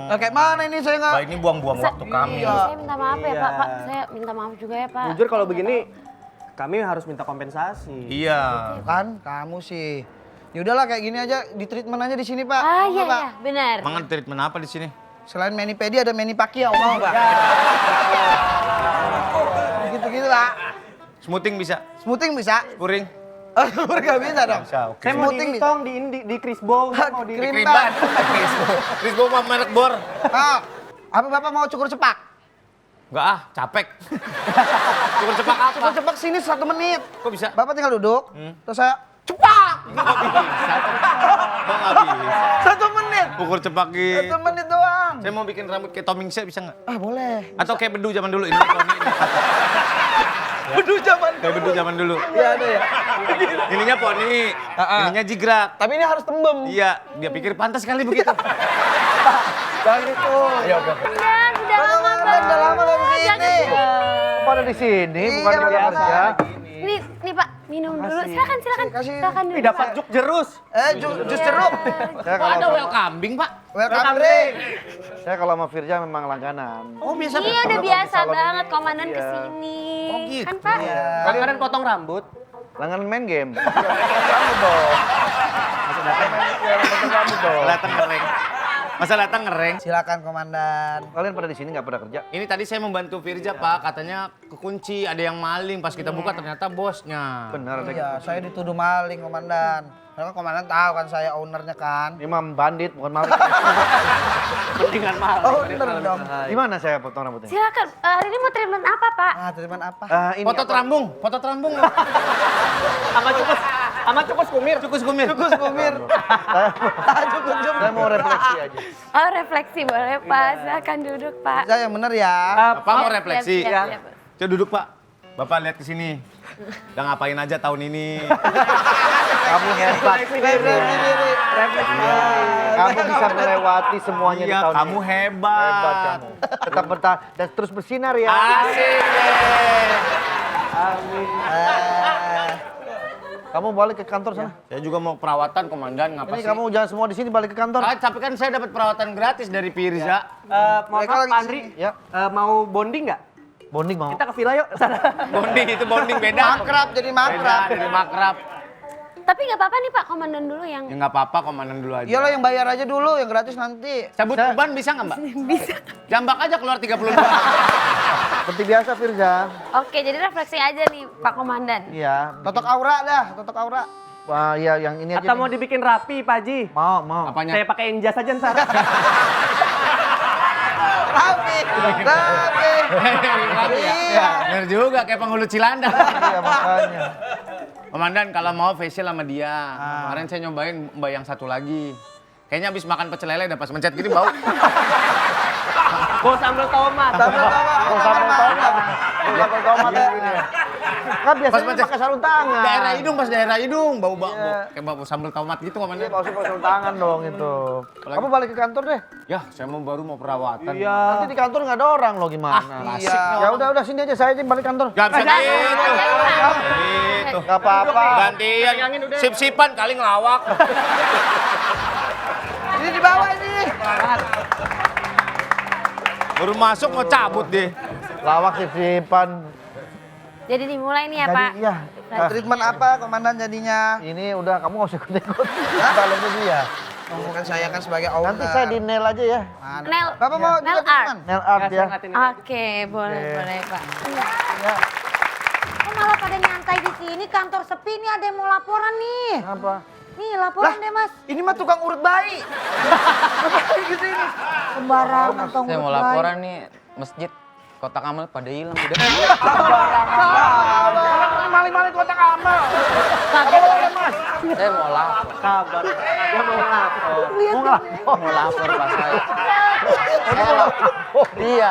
A: Lah kayak mana ini saya nggak.
C: Pak ini buang-buang waktu kami.
H: Saya minta maaf ya
G: Iya.
H: Pak. Pak, saya minta maaf juga ya Pak.
G: Jujur kalau begini, kami harus minta kompensasi.
C: Iya.
A: Kan kamu sih. Ya udahlah kayak gini aja di treatment aja di sini Pak.
H: Ah
A: Mau
H: iya
A: nggak, Pak?
H: iya, benar.
C: Emang treatment apa di sini?
A: Selain mani pedi ada mani Pacquiao mau Pak. Gitu-gitu Pak.
C: Smoothing bisa?
A: Smoothing bisa?
C: Puring?
A: Nggak bisa dong.
C: Bisa, oke.
G: Saya mau
A: Smoothing
G: di
A: bisa.
G: tong di Chris Bow, saya mau di
A: Krim
C: Kriban.
A: Pak.
C: Krisbo mah merek bor.
A: Ah, apa Bapak mau cukur cepak?
C: Enggak ah, capek. Cukur cepak apa?
A: Cukur cepak sini 1 menit.
C: Kok bisa?
A: Bapak tinggal duduk, terus saya cepak.
C: Kok bisa? Kok nggak bisa?
A: 1 menit.
C: Ukur cepak gitu.
A: 1 menit doang.
C: Saya mau bikin rambut kayak Toming Set bisa nggak?
A: Ah boleh.
C: Atau kayak bedu zaman dulu ini. Tony ini.
A: Aduh zaman.
C: Kayak bedu zaman dulu.
A: Ya ada ya.
C: Ininya poni, ininya jigrak.
A: Tapi ini harus tembem.
C: Iya, dia pikir pantas kali begitu.
A: Jangan itu. Ya oke.
H: Udah lama Pak.
A: Udah lama lagi
H: Jangan
A: ini.
H: sedih.
A: Pada di sini, bukan di kerja.
H: Nih Pak, minum dulu. Silakan.
A: Kasih.
H: Silakan dulu.
G: Ih, dapat
H: Pak.
G: juk jerus.
A: Jus jeruk.
C: Kok ada well kambing, Pak?
A: Welcome drink.
I: Saya kalau sama Firja memang langganan.
C: Oh, biasa.
H: Iya udah biasa banget komandan kesini.
C: Oh, gitu.
H: Kan Pak?
G: Kalian potong rambut.
I: Langganan main game.
C: Datang ngereng. Masa datang ngereng?
A: Silakan komandan.
I: Kalian pada di sini nggak pada kerja?
C: Ini tadi saya membantu Firja, Pak. Katanya kekunci, ada yang maling. Pas kita buka ternyata bosnya.
I: Benar ada
A: Iya,
I: gitu.
A: saya dituduh maling komandan. Karena komandan tahu kan saya ownernya kan.
I: Imam bandit bukan maling.
G: Mendingan malam.
A: Oh bener dong.
I: Di mana saya potong rambutnya?
H: Silakan. Hari ini mau treatment apa Pak?
A: Ah, treatment apa?
I: Ini
C: Foto
I: apa?
C: terambung, foto terambung.
G: Sama cukus kumir.
C: Cukus kumir.
A: Cukus kumir. Cukus kumir.
I: Saya mau refleksi aja.
H: Oh refleksi boleh Pak. Silakan duduk Pak.
A: Saya yang bener ya.
C: Bapak mau refleksi?
H: Siap, siap.
C: Coba duduk, Pak. Bapak lihat ke sini. Udah ngapain aja tahun ini?
I: Kamu hebat.
A: Refleksi diri.
I: Kamu bisa melewati semuanya di
C: Iya,
I: tahun
C: kamu
I: ini.
C: hebat.
I: Hebat kamu. Tetap bertahan dan terus bersinar ya.
C: Asik.
I: Kamu balik ke kantor sana.
C: Saya juga mau perawatan, Komandan. Ngapa
I: Ini
C: sih?
I: kamu jangan semua di sini balik ke kantor.
C: Ah, tapi kan saya dapat perawatan gratis dari Firza.
G: Mohon
A: Mereka
G: maaf
A: lagi
G: Pak Andri.
I: Ya,
G: Mau bonding nggak?
I: bonding mau.
G: Kita ke villa yuk. Sana.
C: Bonding itu bonding beda.
A: Makrab jadi
C: Beda,
A: makrab.
C: jadi makrab.
H: Tapi nggak apa-apa nih Pak, komandan dulu yang...
C: Ya nggak apa-apa, komandan dulu aja.
A: Iyalah yang bayar aja dulu, yang gratis nanti.
C: Cabut beban bisa nggak, Mbak?
H: Bisa.
C: Jambak aja keluar 32.
I: Seperti biasa Firza.
H: Oke, jadi refleksi aja nih Pak Komandan.
I: Iya.
A: Totok aura dah, totok aura.
I: Wah, iya yang ini aja.
G: Atau mau
I: nih.
G: dibikin rapi, Pak Haji?
I: Mau.
C: Apanya?
G: Saya pakein jas aja ntar.
A: Rapi. Iya.
C: Bener juga, kayak penghulu Cilandak.
I: Iya, makanya.
C: Komandan, kalau mau facial sama dia. Kemarin saya nyobain mbak yang satu lagi. Kayaknya abis makan pecel lele udah pas mencet gini bau.
G: Bawa sambal tomat.
A: Sambal tomat.
I: Kan biasanya pakai sarung tangan.
C: Pas daerah hidung, bau kayak bau sambal tomat gitu,
I: Iya,
C: komandan.
I: pakai sarung tangan dong itu. Kamu balik ke kantor deh.
C: Ya, saya baru mau perawatan.
G: Iya.
I: Nanti di kantor nggak ada orang loh gimana.
A: Iya.
I: Ya udah sini aja saya aja balik kantor.
C: Gak bisa gitu. Gitu.
I: Nggak apa-apa.
C: Gantian, sip-sipan kali ngelawak.
A: Ini di bawah ini.
C: Baru masuk mau cabut deh.
I: Lawak sip-sipan.
H: Jadi dimulai nih ya
I: Jadi,
H: Pak.
I: iya.
A: Treatment apa komandan jadinya?
I: Ini udah kamu nggak usah ikut-ikut. Dalamnya dia.
A: Bukan saya kan sebagai owner.
I: Nanti saya di nail aja ya.
H: Nail,
A: Bapak mau
H: nail
A: juga
H: art.
A: treatment?
I: Nail art ya.
H: Oke, boleh Pak.
F: Kok malah pada nyantai di sini, kantor sepi nih, ada yang mau laporan nih.
I: Apa?
F: Nih laporan deh Mas.
A: Ini mah tukang urut bayi. Gitu ini.
F: Sembarangan tong
D: Saya mau
F: urut bayi.
D: laporan nih, masjid kotak amal pada hilang udah.
I: Maling-maling kotak amal.
D: Saya mau lapor.
G: Kabar. Dia mau lapor.
D: Mau lapor pas saya. Iya.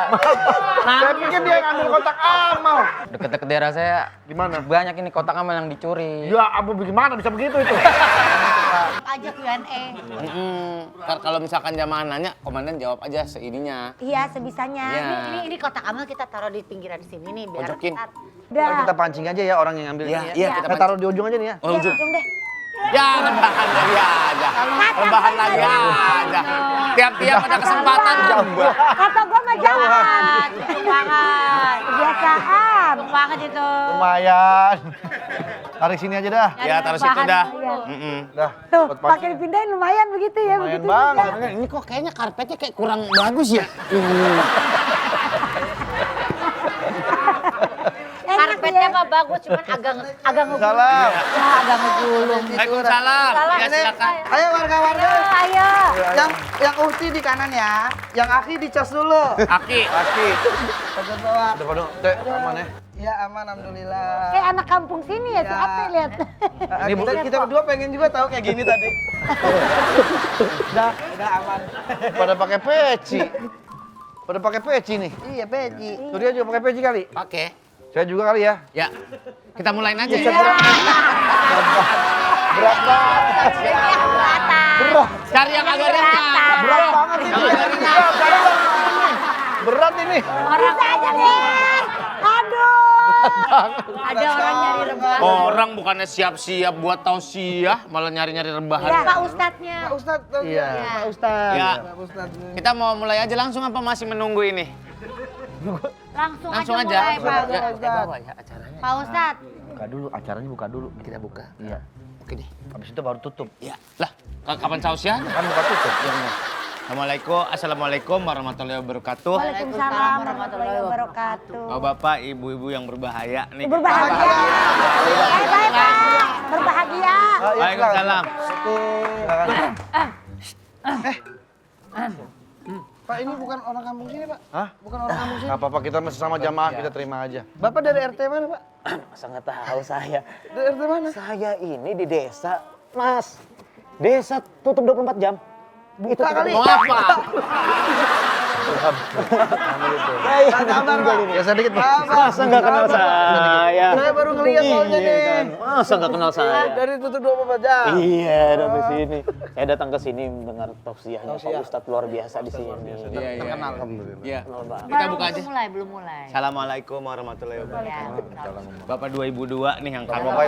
I: Saya pikir dia yang ambil kotak amal.
D: Deket-deket daerah saya
I: Gimana?
D: banyak ini kotak amal yang dicuri.
I: Ya ampun gimana bisa begitu itu?
B: Ajak Q&A.
C: Kalau misalkan jamaah nanya, komandan jawab aja seininya.
F: Iya, sebisanya.
C: Iya.
B: Ini kotak amal kita taruh di pinggiran sini nih biar
C: Pojokin.
B: ntar.
I: Ntar kita pancing aja ya orang yang ambil
C: Iya,
I: ini ya.
C: iya, kita
I: Kita taruh di ujung aja nih ya.
C: Oh, ujung.
F: Ujung deh.
C: Ya, rebahan lagi aja. Rebahan lagi aja. Tiap-tiap ada kesempatan.
F: Kata gua mah jangan.
B: Untung banget.
F: Kebiasaan.
B: Untung banget itu.
I: Lumayan. Tarik sini aja dah.
C: Ya, taruh situ dah.
F: Iya.
I: Dah.
F: Tuh,
I: buat pancing.
F: pakai dipindahin lumayan begitu ya.
I: Lumayan
F: begitu
I: banget.
F: juga.
C: Ini kok kayaknya karpetnya kayak kurang bagus ya?
F: Enak
B: Karpetnya
F: ya.
B: mah bagus, cuman agak ngegulung.
I: Salam.
B: Ya, agak ngegulung.
C: Waalaikumsalam. Ya, silakan.
A: Ayo warga-warga.
F: Ayo.
A: Yang Uhti di kanan ya. Yang Aki dicas dulu.
C: Aki.
A: Pegang bawah.
I: Depan dong. Teh, aman ya.
A: Ya aman alhamdulillah.
F: Kayak anak kampung sini ya, si
A: Ya.
F: Ate lihat.
A: Ini kita berdua pengen juga tahu kayak gini tadi. Udah aman.
I: Pada pakai peci. Pada pakai peci nih.
A: Iya, Peci.
I: Surya juga pakai peci kali.
C: Pakai.
I: Saya juga kali ya.
C: Ya, kita mulain aja
I: Iya,
C: ya.
I: Berat banget. Berat.
C: Cari yang agak ringan.
I: Berat banget ini. Berat ini.
B: Orang
F: Aja nih. Aduh.
B: ada orang nyari rebahan.
C: Orang bukannya siap-siap buat tausiah, malah nyari-nyari rebahan.
F: Ya.
B: Pak Ustadznya.
A: Pak Ustadz.
I: Iya.
A: Pak Ustadz.
C: Ya.
A: Pak Ustadz.
C: Kita mau mulai aja langsung apa masih menunggu ini?
B: Langsung
C: aja.
B: mulai Pak.
C: Ya, bawa ya acaranya.
B: Pak Ustadz.
I: Buka dulu, acaranya buka dulu.
C: Kita buka.
I: Iya.
C: Oke deh.
I: Habis itu baru tutup.
C: Ya. Lah, kapan tausiah?
I: Kan buka tutup.
C: Assalamualaikum warahmatullahi wabarakatuh.
F: Waalaikumsalam warahmatullahi wabarakatuh.
C: Bapak, ibu-ibu yang berbahaya nih.
F: Berbahagia. Bye Pak. Berbahagia.
C: Waalaikumsalam.
A: Pak ini bukan orang kampung sini, Pak.
I: Hah?
A: Bukan orang kampung sini.
I: Gak apa-apa, kita masih sama jamaah, kita terima aja.
A: Bapak dari RT mana, Pak?
J: Masa nggak tahu saya.
A: Dari RT mana?
J: Saya ini di desa, Mas. Desa tutup 24 jam. Itu
A: kali.
C: Mau apa?
A: Sabar, Pak.
I: Ya sedikit, Pak.
J: Masa nggak kenal saya?
A: Saya baru ngeliat soalnya nih.
J: Kan? Masa nggak kenal saya?
A: Dari tutup 24 jam.
J: Iya, dari sini. Saya datang ke sini mendengar tausiahnya Pak Ustadz luar biasa di sini.
C: Iya,
A: Terkenal.
C: Iya.
J: Kenal banget.
C: Kita buka aja.
B: Belum mulai.
C: Assalamualaikum warahmatullahi wabarakatuh. Bapak 2 ibu 2 nih yang kamu.
A: Bapak,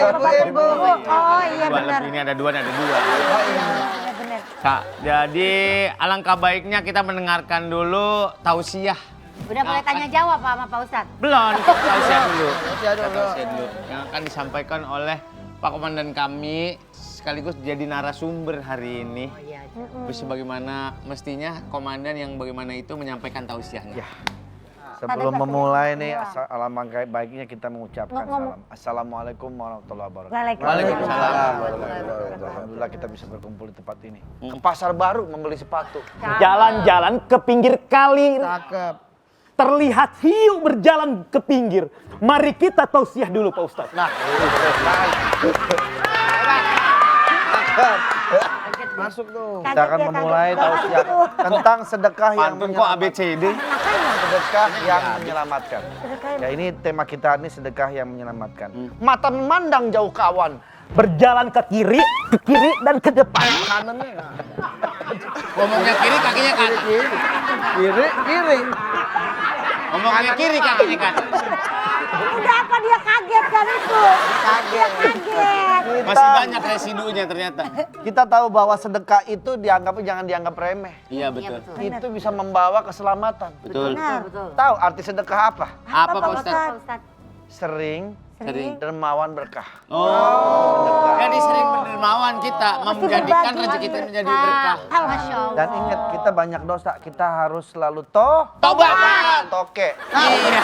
A: ibu-ibu.
F: Oh iya
C: Dua
F: benar.
C: lebih, ini ada 2 dan ada 2.
F: Iya benar.
C: Jadi alangkah baiknya kita mendengarkan dulu tausiah.
B: Udah boleh tanya jawab Pak sama Pak Ustadz.
C: Belum, tausiah dulu.
A: Tausiah dulu.
C: Tausiah dulu. Yang akan disampaikan oleh Pak Komandan kami sekaligus jadi narasumber hari ini. Sebagaimana mestinya komandan yang bagaimana itu menyampaikan tausiahnya.
A: Ya. Sebelum memulai nih, alangkah baiknya kita mengucapkan salam. Assalamualaikum warahmatullahi wabarakatuh.
C: Waalaikumsalam.
A: Alhamdulillah kita bisa berkumpul di tempat ini. Ke pasar baru membeli sepatu.
J: Jalan-jalan ke pinggir kali.
A: Cakep.
J: Terlihat hiu berjalan ke pinggir. Mari kita tausiah dulu Pak Ustadz.
A: Nah, masuk tuh. Kita akan memulai tausiah tentang sedekah yang
C: Pantun kok ABCD?
A: sedekah yang menyelamatkan. Ya ini tema kita ini sedekah yang menyelamatkan. Mata memandang jauh kawan.
J: Berjalan ke kiri, dan ke depan.
A: Kanannya.
C: Ngomongnya kiri, kakinya kanan.
A: Kiri.
C: Ngomongnya kiri, kakinya kanan.
F: Udah apa dia kaget kan itu? Dia kaget.
C: Masih banyak residunya ternyata.
A: Kita tahu bahwa sedekah itu jangan dianggap remeh.
C: Iya betul.
A: Itu bisa membawa keselamatan.
C: Betul.
A: Tahu arti sedekah apa?
C: Apa Pak Ustadz?
A: Sering
C: Sering.
A: dermawan berkah.
C: Oh. Jadi sering berdermawan kita menjadikan rezeki kita menjadi berkah.
B: Masya Allah.
A: Dan ingat kita banyak dosa, kita harus selalu tobat. Toke.
C: Iya.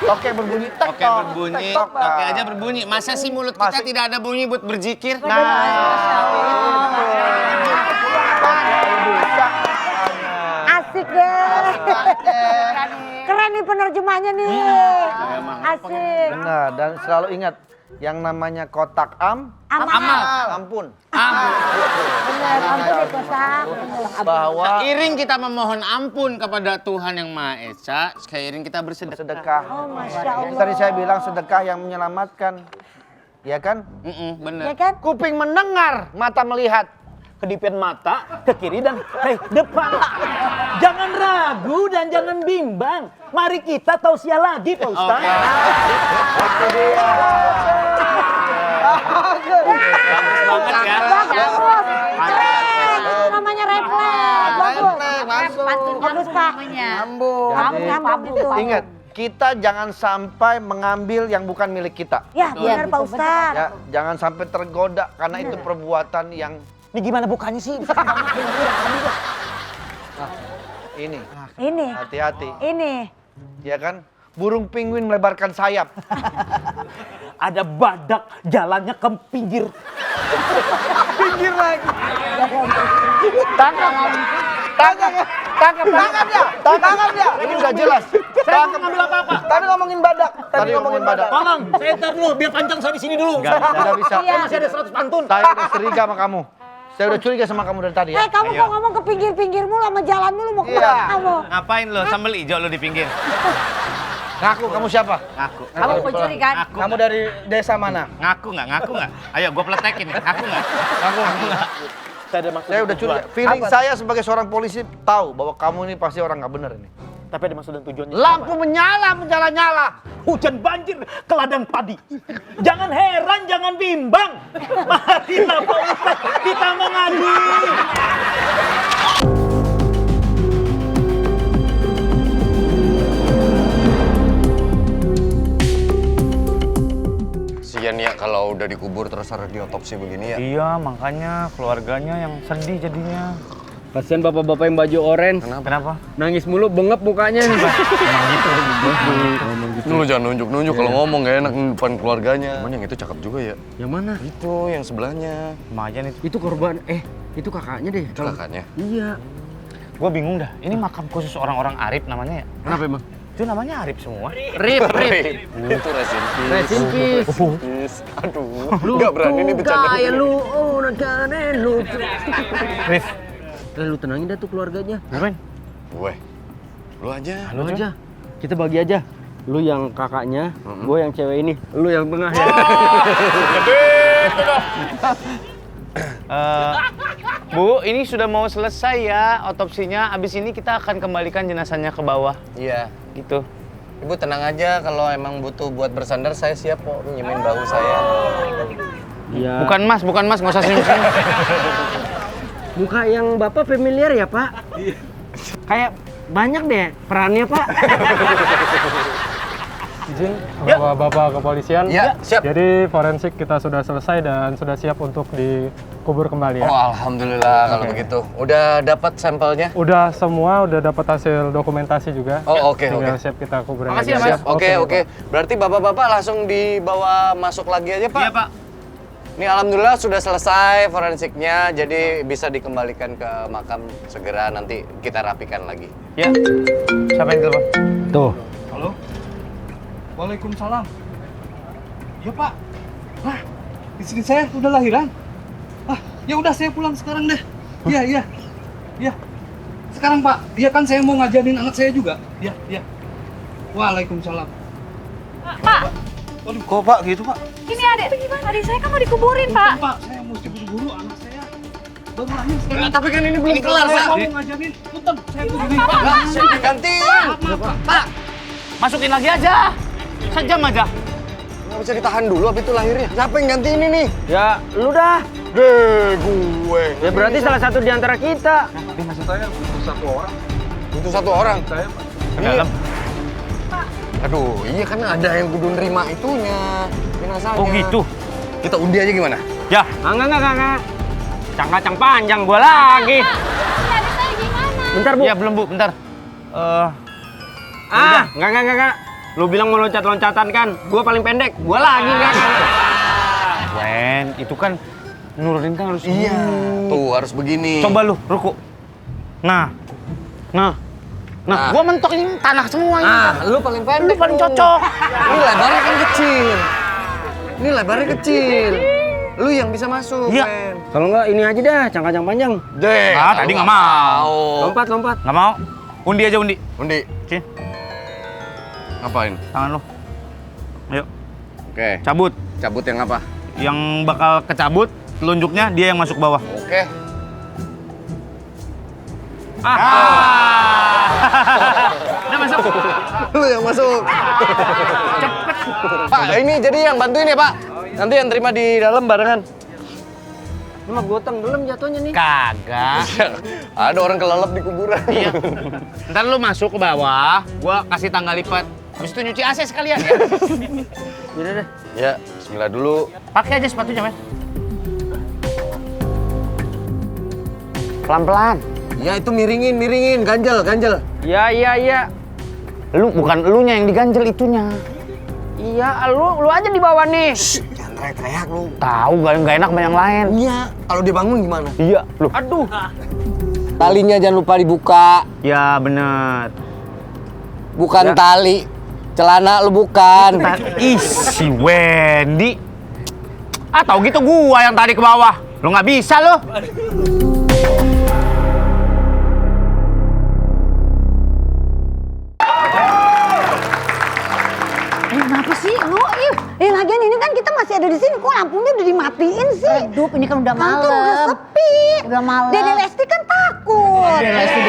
A: Toke berbunyi tek
C: Oke berbunyi, oke aja berbunyi. Masa sih mulut kita tidak ada bunyi buat berzikir?
F: Asik deh. Keren nih penerjemahnya nih. Asik.
A: Benar, dan selalu ingat yang namanya kotak ampun.
F: Bener, ampun ya kosak.
A: Bahwa
C: Seiring kita memohon ampun kepada Tuhan Yang Maha Esa, seiring kita bersedekah.
A: sedekah.
F: Oh, Masya Allah.
A: Tadi saya bilang sedekah yang menyelamatkan. Ya kan?
C: Bener.
F: Ya kan?
A: Kuping mendengar, mata melihat.
J: Kedipin mata, ke kiri dan ke depan. Jangan ragu dan jangan bimbang. Mari kita tausiah lagi Pak Ustadz.
C: Bagus banget ya.
F: Bagus. Keren. Namanya refleks. Bagus. Bagus Pak. Nyambung itu.
A: Ingat, kita jangan sampai mengambil yang bukan milik kita.
F: Ya benar Pak Ustadz.
A: Ya, jangan sampai tergoda karena itu perbuatan yang
J: Ini gimana bukannya sih?
A: ini.
F: Ini.
A: Hati-hati.
F: Ini.
A: Ya kan? Burung penguin melebarkan sayap.
J: Ada badak jalannya ke pinggir.
A: Pinggir lagi. Tangkap dia. Ini udah jelas.
J: Saya nggak ngambil apa-apa.
A: Tadi ngomongin badak. Tadi ngomongin badak.
J: Tolong, saya ntar dulu biar panjang saya di sini dulu.
A: Tidak bisa.
F: Iya.
J: Masih ada 100 pantun.
A: Saya udah curiga sama kamu. Saya udah curiga sama kamu dari tadi ya.
F: Kamu kok ngomong ke pinggir-pinggir mulu sama jalan mulu mau
A: Iya.
F: kemana kamu?
C: Ngapain lo sambal hijau lo di pinggir?
A: Ngaku, kamu siapa?
C: Ngaku.
B: Kamu pencuri kan?
C: Ngaku.
A: Kamu dari desa mana?
C: Ngaku nggak? Ayo gue pletekin nih. Ngaku nggak?
J: Saya ada maksud
A: Saya udah curiga. Feeling saya sebagai seorang polisi tahu bahwa kamu ini pasti orang nggak benar ini.
J: Tapi ada maksud dan tujuannya.
A: Lampu menyala.
J: Hujan banjir ke ladang padi. Jangan heran, jangan bimbang. Marilah Pak Ustadz, kita mengadu.
D: Sian ya kalau udah dikubur terus harus diotopsi begini ya.
C: Iya, makanya keluarganya yang sedih jadinya.
G: Kasian bapak-bapak yang baju orange.
C: Kenapa?
G: Nangis mulu, bengep mukanya nih.
D: Lu jangan nunjuk-nunjuk kalau ngomong gak enak di depan keluarganya. Cuman yang itu cakep juga ya.
G: Yang mana?
D: Itu yang sebelahnya.
C: Lumayan itu.
G: Itu korban, itu kakaknya deh.
D: Itu kakaknya.
G: Iya.
C: Gue bingung dah. Ini makam khusus orang-orang Arif namanya ya?
G: Kenapa emang?
C: Itu namanya Arif semua.
G: Rip.
D: Itu resin.
G: Resin
D: Peace. Aduh, nggak berani nih bercanda.
G: Kayak lu, nakane lu.
C: Rif.
G: Lu tenangin dah tuh keluarganya.
C: Ngapain?
D: Gue. Lu aja.
G: Lu aja. Kita bagi aja. Lu yang kakaknya, gue yang cewek ini. Lu yang tengah ya.
C: Bu, ini sudah mau selesai ya otopsinya. Abis ini kita akan kembalikan jenazahnya ke bawah.
D: Iya.
C: Gitu.
D: Ibu tenang aja, kalau emang butuh buat bersandar saya siap kok minjemin bahu saya.
G: Iya.
C: Bukan mas, nggak usah senyum-senyum.
G: Muka yang bapak familiar ya pak? Kayak banyak deh perannya pak.
K: izin Bapak kepolisian.
D: Ya, siap.
K: Jadi forensik kita sudah selesai dan sudah siap untuk dikubur kembali ya.
D: Oh, alhamdulillah kalau begitu. Udah dapat sampelnya?
K: Udah semua, udah dapat hasil dokumentasi juga.
D: Oh, oke.
K: Tinggal siap kita kuburin
C: Makasih
K: aja.
C: ya, Mas.
D: Oke. Berarti bapak-bapak langsung dibawa masuk lagi aja, Pak?
C: Iya, Pak.
D: Ini alhamdulillah sudah selesai forensiknya, jadi bisa dikembalikan ke makam segera, nanti kita rapikan lagi.
C: Ya. Siapa yang telepon?
K: Tuh.
L: Halo? Waalaikumsalam. Ya Pak. Nah, istri saya udah lahiran. Ah, ya udah saya pulang sekarang deh. Iya. Sekarang Pak, iya kan saya mau ngajarin anak saya juga. Iya. Waalaikumsalam.
H: Pak,
L: Waduh, kok Pak gitu Pak?
H: ini adik saya kan mau dikuburin, Pak.
L: Pak, saya mesti buru-buru anak saya. Baru lahir sekarang.
D: Tapi kan ini belum kelar,
L: Saya
D: Pak.
L: mau ngajarin. Punten, saya begini.
D: Lah, saya gantiin.
C: Pak, masukin lagi aja. Sejam aja.
D: Nggak bisa ditahan dulu abis itu lahirnya. Siapa yang ganti ini nih?
G: Ya, lu dah.
D: Gue.
G: Ya berarti salah satu di antara kita.
L: Maksud saya butuh satu orang.
D: Butuh satu orang.
L: Saya Pak.
C: Ke dalam.
D: Aduh, iya kan ada yang kudu nerima itunya, jenazahnya.
C: Oh gitu.
D: Kita undi aja gimana?
C: Ya.
G: Enggak. Cang-cang panjang gua lagi.
H: Ini adik saya gimana?
G: Bentar, Bu.
C: Ya belum, Bu, bentar.
G: Enggak. Lu bilang mau loncat-loncatan kan? Gua paling pendek. Gua lagi kan.
C: Wen, itu kan nurunin kan harus.
D: Iya. Tuh, harus begini.
C: Coba lu, ruku. Nah, gua mentok ini tanah semua ini.
D: Lu paling pendek.
C: Lu paling cocok.
D: Ini lebarnya kan kecil. Lu yang bisa masuk,
C: Iya.
D: Men.
G: Kalau enggak ini aja dah, cang-cang panjang.
D: Deh.
C: Tadi nggak mau.
G: Lompat.
C: Nggak mau. Undi aja, undi.
D: Undi.
C: Sini,
D: Ngapain?
C: tangan lu. Ayo,
D: Oke.
C: cabut.
D: Cabut yang apa?
C: Yang bakal kecabut, telunjuknya dia yang masuk bawah.
D: Oke.
C: Udah masuk.
D: Lu yang masuk. Cepet. Pak, ini jadi yang bantuin ya, Pak? Nanti yang terima di dalam barengan.
G: Lu mah gotong belum jatuhnya nih.
C: Kagak.
D: Ada orang kelelep di kuburan.
C: Iya. Ntar lu masuk ke bawah, gua kasih tangga lipat. Habis itu nyuci AC sekalian ya.
G: Udah deh.
D: Ya, bismillah dulu.
C: Pakai aja sepatunya, Mas.
G: Pelan-pelan.
D: Ya, itu miringin, ganjel.
G: Iya.
C: Lu bukan elunya yang diganjel itunya.
G: Iya, lu aja di bawah nih.
D: Jangan teriak-teriak lu.
C: Tahu gak enak sama yang lain.
D: Iya, kalau dia bangun gimana?
C: Iya, lu.
G: Aduh.
D: Talinya jangan lupa dibuka.
C: Ya bener.
D: Bukan tali. Celana lu bukan.
C: Ih, si Wendy. Tahu gitu gua yang tadi ke bawah. Lu nggak bisa lu.
F: Kenapa sih lu? Lagian ini kan kita masih ada di sini, kok lampunya udah dimatiin sih?
B: Redup, ini kan udah malam.
F: Kantor udah sepi.
B: Udah malam.
F: Dede Lesti kan takut.
B: Dede Lesti.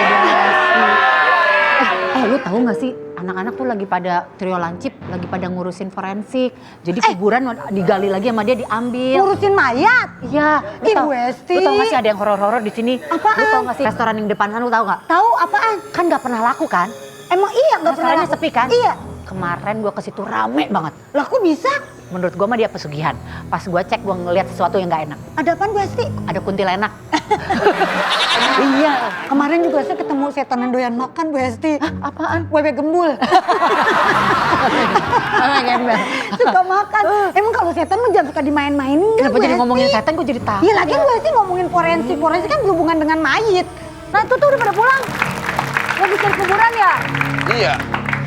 B: Lu tahu nggak sih? Anak-anak tuh lagi pada trio lancip, lagi pada ngurusin forensik. Jadi kuburan digali lagi sama dia diambil.
F: Ngurusin mayat?
B: Iya.
F: Ibu Esti.
B: Lu tau gak sih ada yang horor-horor di sini?
F: Apaan?
B: Lu tau gak sih restoran yang depan sana lu tau gak?
F: Tahu apaan?
B: Kan nggak pernah laku kan?
F: Emang iya nggak pernah
B: Restorannya
F: laku?
B: sepi kan?
F: Iya.
B: Kemarin gua ke situ rame banget.
F: Lah kok bisa?
B: Menurut gua mah dia pesugihan. Pas gua cek gua ngeliat sesuatu yang nggak enak.
F: Ada apaan Bu Esti?
B: Ada kuntilanak.
F: Iya, kemarin juga saya ketemu setan yang doyan makan Bu Esti.
B: Apaan?
F: Wewe gembul. Suka makan. Emang kalau setan mah jangan suka dimain-mainin.
B: Kenapa jadi ngomongin setan gua jadi takut.
F: Iya lagi Bu Esti ngomongin forensik. Forensik kan berhubungan dengan mayit. Nah itu tuh udah pada pulang. Lagi cari kuburan ya?
D: Iya.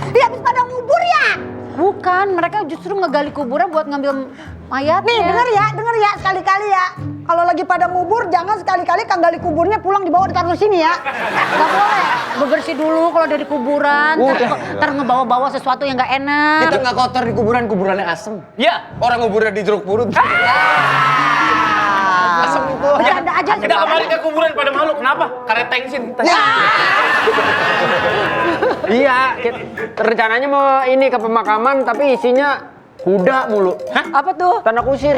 F: Dia habis pada ngubur ya?
B: Bukan, mereka justru ngegali kuburan buat ngambil mayatnya.
F: Nih denger ya sekali-kali ya. Kalau lagi pada ngubur jangan sekali-kali kang gali kuburnya pulang dibawa ditaruh sini ya. Gak boleh.
B: Bebersih dulu kalau dari kuburan. Ntar ngebawa-bawa sesuatu yang gak enak.
D: Kita nggak kotor di kuburannya asem.
C: Ya.
D: Orang kuburannya di jeruk purut. Asem itu.
F: Bercanda aja sih.
C: Kita kembali ke kuburan pada malu. Kenapa? Karena tensin.
G: Iya, rencananya mau ini ke pemakaman tapi isinya kuda mulu.
F: Apa tuh?
G: Tanah kusir.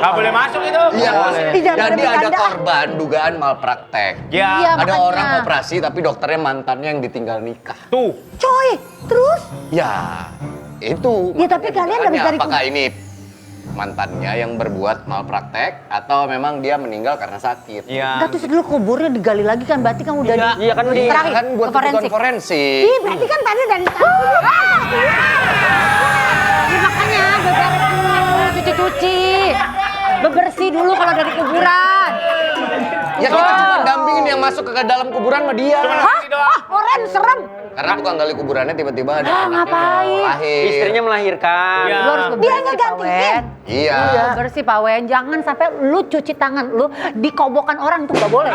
C: Nggak boleh masuk itu.
D: Iya.
F: Tidak
D: Jadi
F: boleh
D: ada
F: bercanda.
D: korban dugaan malpraktek.
C: Ya.
B: Iya,
D: Ada
B: makanya.
D: orang operasi tapi dokternya mantannya yang ditinggal nikah.
C: Tuh.
F: Coy, terus?
D: Ya, itu.
F: Ya, tapi kalian
D: makanya
F: dari
D: apakah ini mantannya yang berbuat malpraktek atau memang dia meninggal karena sakit?
C: Iya.
B: Enggak, terus dulu kuburnya digali lagi kan, berarti kan udah
G: Iya kan udah.
B: Terakhir,
D: Kan buat
B: ke
D: kebutuhan forensik.
F: Ih, berarti kan tadi dari
B: Ya, makanya beberes dulu, cuci-cuci. Bebersih dulu kalau dari kuburan.
D: Ya kita cuma dampingin yang masuk ke dalam kuburan sama dia.
F: Hah? Oren serem.
D: Karena tukang gali kuburannya tiba-tiba ada
B: Ah,
D: anaknya
B: ngapain?
D: mau lahir.
G: Istrinya melahirkan.
C: Iya.
B: Lu harus
F: Dia
B: bebersih, Pak
F: ngegantiin.
B: Wen.
D: Iya.
B: Bersih Pak Wen, jangan sampai lu cuci tangan lu di kobokan orang tuh gak boleh.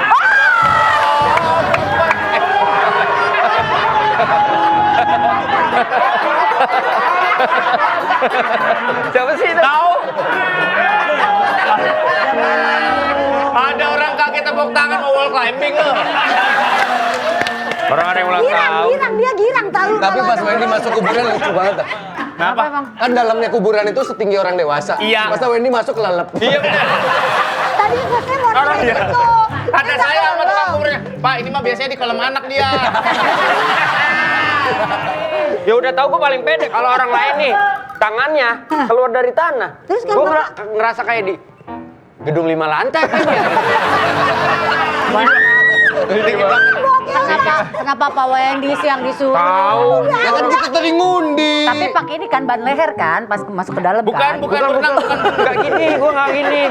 G: Siapa sih itu?
C: Tahu? Ada orang kaget tepuk tangan mau wall climbing loh.
G: Orang ada yang ulang tahun.
F: Dia girang tahu.
D: Tapi
F: kalau
D: pas
F: ada
D: Wendy
F: orang.
D: masuk kuburan lucu banget. dah.
C: Kenapa?
D: Kan dalamnya kuburan itu setinggi orang dewasa.
C: Iya.
D: Masa Wendy masuk kelelep.
C: Iya benar.
F: Tadi saya mau nanya
C: Iya.
F: itu.
C: Ada saya sama tukang kuburnya. Pak, ini mah biasanya di kolam anak dia.
G: Ya udah tahu gue paling pede kalau orang lain nih tangannya keluar dari tanah.
F: Terus
G: Gue ngerasa kayak di gedung 5 lantai kan ya.
B: Kenapa Pak Wendy sih yang disuruh?
G: Tahu.
D: Ya kan kita tadi ngundi.
B: Tapi pakai ini kan ban leher kan, pas masuk ke dalam
C: Bukan,
B: kan?
C: bukan berenang, bukan.
G: Enggak gini, gue enggak gini.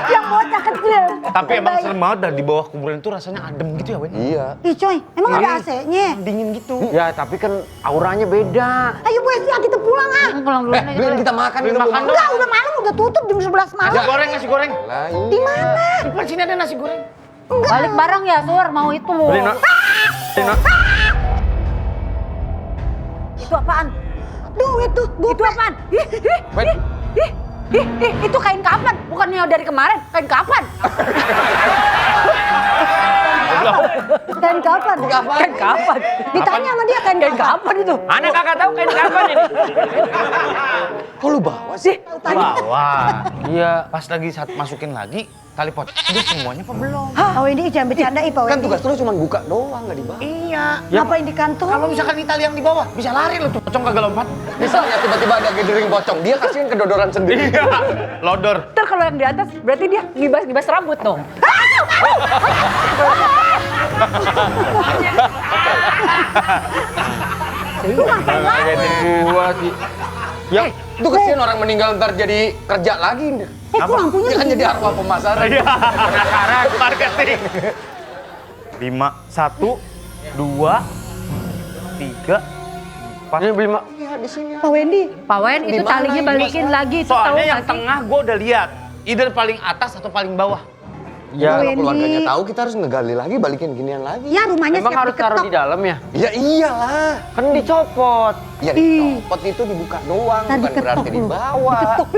F: Yang bocah kecil.
C: Tapi emang serem banget dah di bawah kuburan itu rasanya adem gitu ya, Wen?
D: Iya.
F: Ih coy, emang ada AC-nya?
C: Dingin gitu.
G: Ya tapi kan auranya beda.
F: Ayo Bu Esti, kita pulang ah.
B: Pulang dulu aja.
D: Beliin kita makan
C: Beliin
D: dulu.
C: makan dong.
F: Enggak, udah malam, udah tutup jam 11 malam.
C: Nasi goreng, nasi goreng.
D: Lah,
F: Di mana?
C: Di depan sini ada nasi goreng.
B: Balik bareng ya, Sur, mau itu.
G: Beli nak. Beli nak.
B: Itu apaan?
F: Duh, itu
B: Apaan? Itu kain kapan? Bukannya dari kemarin, kain kapan?
F: kain kapan?
B: Kain kapan?
F: Ditanya sama dia kain
B: Kapan itu?
G: Anak kagak tahu kain kapan ini.
D: kok lu bawa sih?
C: Bawa.
G: Iya.
C: Pas lagi saat masukin lagi, tali pocong udah semuanya apa belum?
F: Pak Wendy jangan bercanda Pak
D: Kan
F: Wendy.
D: tugas lu cuma buka doang, nggak dibawa.
C: Iya.
F: Ngapain di kantor?
C: Kalau misalkan di tali yang di bawah, bisa lari loh tuh pocong kagak lompat.
D: Misalnya tiba-tiba ada gathering pocong, dia kasihin kedodoran sendiri.
C: Iya. Lodor.
B: Ntar kalau yang di atas, berarti dia ngibas-ngibas rambut dong.
G: Gua sih.
D: Ya, itu kasihin orang meninggal ntar jadi kerja lagi.
F: Kok lampunya
D: Dia kan jadi arwah pemasaran.
C: Iya. Penasaran marketing. 5, 1, 2, 3, 4.
G: Ini beli mak.
F: Pak Wendy.
B: Pak Wen, itu talinya balikin lagi. Itu tahu
C: Soalnya yang
B: nggak sih?
C: tengah gue udah lihat. Either paling atas atau paling bawah.
D: Ya, kalau
F: Wendy.
D: keluarganya tahu kita harus ngegali lagi, balikin ginian lagi.
F: Ya rumahnya
G: Emang
F: siap
G: harus taruh
F: diketok.
G: di dalam ya?
D: Ya iyalah.
G: Kan dicopot.
D: Ya dicopot itu dibuka doang,
F: Tadi
D: bukan berarti
F: ketok lu.
D: dibawa.
F: Diketok.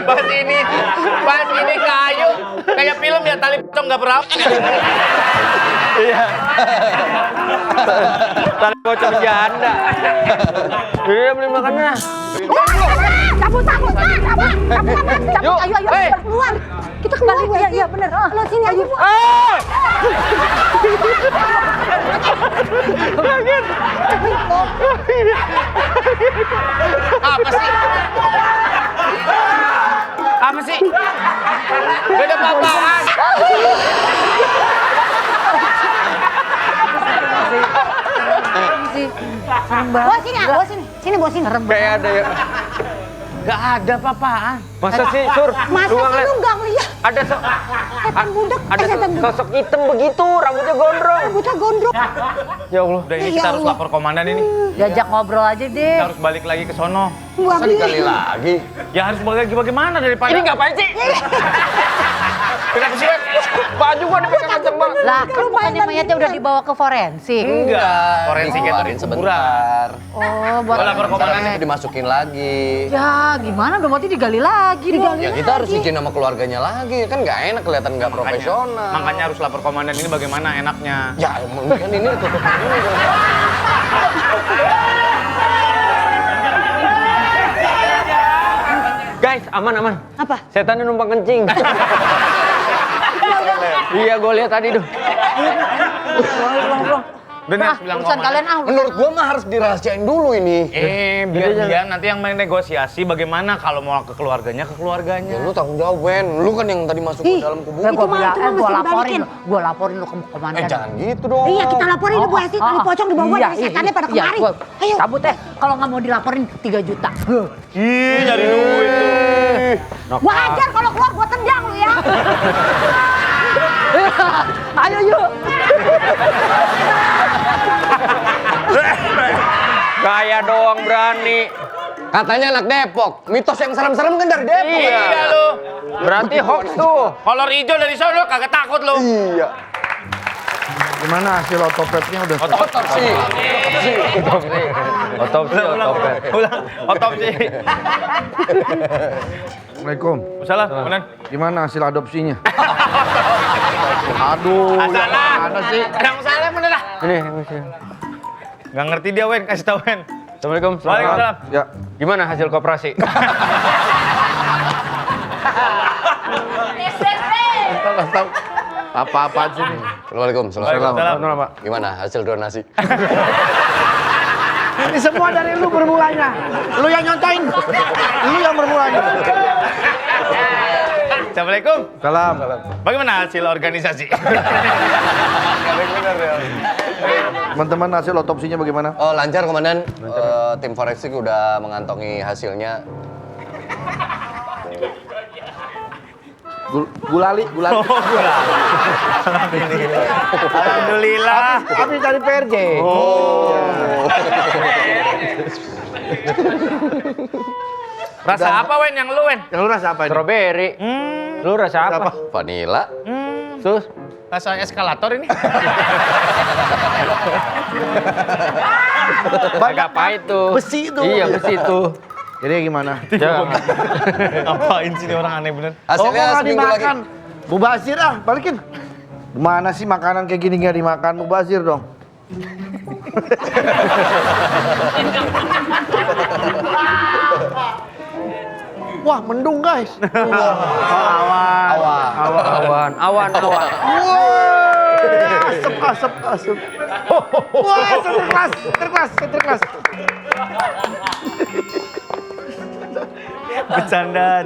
C: Pas ini kayu, kayak film ya tali pocong nggak berapa.
G: Iya. Tali pocong janda. Iya beli makannya.
F: Cabut.
B: Yuk, ayo,
F: Kita keluar. Kita keluar.
B: Iya, bener.
F: Lo sini aja Bu.
C: Apa sih? Apa sih? Beda apa-apaan.
F: Bawa sini, bawa sini. Sini, bawa sini.
G: Kayak ada ya.
C: Gak ada apa-apaan.
G: Masa sih, Sur?
F: Masa
G: Lu
F: sih
G: ngeliat-
F: lu nggak ngeliat?
G: Ada
F: Setan budak.
G: ada
F: Setan budak.
G: sosok hitam begitu, rambutnya gondrong.
F: Rambutnya gondrong.
G: Ya Allah.
C: Udah ini
F: Ya
C: kita harus
F: Allah.
C: lapor komandan ini.
B: Diajak ngobrol aja deh.
C: Kita harus balik lagi ke sono.
D: Masa digali lagi?
C: Ya harus balik lagi bagaimana daripada...
G: Ini ngapain sih?
C: Kenapa sih, Wek?
G: Baju gua dipegang kenceng banget.
B: Lah, kan bukannya mayatnya udah dibawa ke forensik?
C: Enggak. Forensiknya
D: Dikeluarin
C: tuh
D: sebentar.
B: Oh, buat
C: Gua lapor komandan
D: Nanti dimasukin lagi.
B: Ya, gimana? Udah mati digali lagi dong.
D: Ya kita harus izin sama keluarganya lagi, kan nggak enak kelihatan nggak profesional.
C: Makanya harus lapor komandan ini bagaimana enaknya.
D: Ya mungkin ini tutup dulu. Aman.
F: Apa?
D: Setannya numpang kencing. Iya, gue lihat tadi tuh.
C: Benar,
B: Urusan kalian
D: Menurut gua mah harus dirahasiain dulu ini.
C: biar dia nanti yang menegosiasi bagaimana kalau mau ke keluarganya.
D: Ya lu tanggung jawab, Wen. Lu kan yang tadi masuk ke dalam kuburan.
B: Gue laporin lu ke komandan.
D: Jangan gitu dong.
F: Iya, kita laporin Bu Esi, kali pocong di bawah dari setannya pada kemari. Ayo.
B: Cabut kalau nggak mau dilaporin 3 juta.
C: Ih, nyari duit tuh.
F: Wajar kalau keluar gua tendang lu ya.
B: Ayo yuk.
D: Gaya doang berani. Katanya anak Depok. Mitos yang serem-serem kan dari Depok.
C: Iya lu.
D: Berarti hoax tuh.
C: Kolor hijau dari sono kagak takut lu.
D: Iya.
A: Gimana hasil otopetnya udah?
D: Otopsi.
C: Otopsi.
A: Assalamualaikum.
C: Salah, Komandan.
A: Gimana hasil adopsinya? Aduh,
C: Salah.
A: mana sih?
C: Yang salah bener dah.
D: Ini.
C: Nggak ngerti dia, Wen. Kasih tau, Wen.
D: Assalamualaikum.
C: Waalaikumsalam.
A: Ya,
D: Gimana hasil koperasi?
A: tahu apa-apa sih nih.
D: Assalamualaikum.
C: Waalaikumsalam.
D: Pak. Gimana hasil donasi?
A: Ini semua dari lu bermulanya. Lu yang nyontoin. Lu yang bermulanya.
C: Assalamualaikum.
A: Salam.
C: Bagaimana hasil organisasi?
A: Teman-teman hasil otopsinya bagaimana?
D: Oh, lancar, Komandan. Tim forensik udah mengantongi hasilnya.
A: Gulali.
C: Alhamdulillah.
A: Habis dari PRJ.
C: Rasa apa, Wen? Yang lu, Wen?
A: Yang lu rasa apa ini?
D: Strawberry. Lu rasa apa? Vanilla. Terus?
C: Rasa eskalator ini.
D: Agak pahit tuh.
A: Besi itu.
D: Iya, besi tuh.
A: Jadi gimana?
C: Ngapain sih ini orang aneh bener?
D: Hasilnya
A: nggak
D: seminggu lagi.
A: dimakan? Mubazir balikin. Gimana sih makanan kayak gini nggak dimakan? Mubazir dong. Wah, mendung guys.
D: Awan.
A: Asap. Wah, terkelas.
C: Bercanda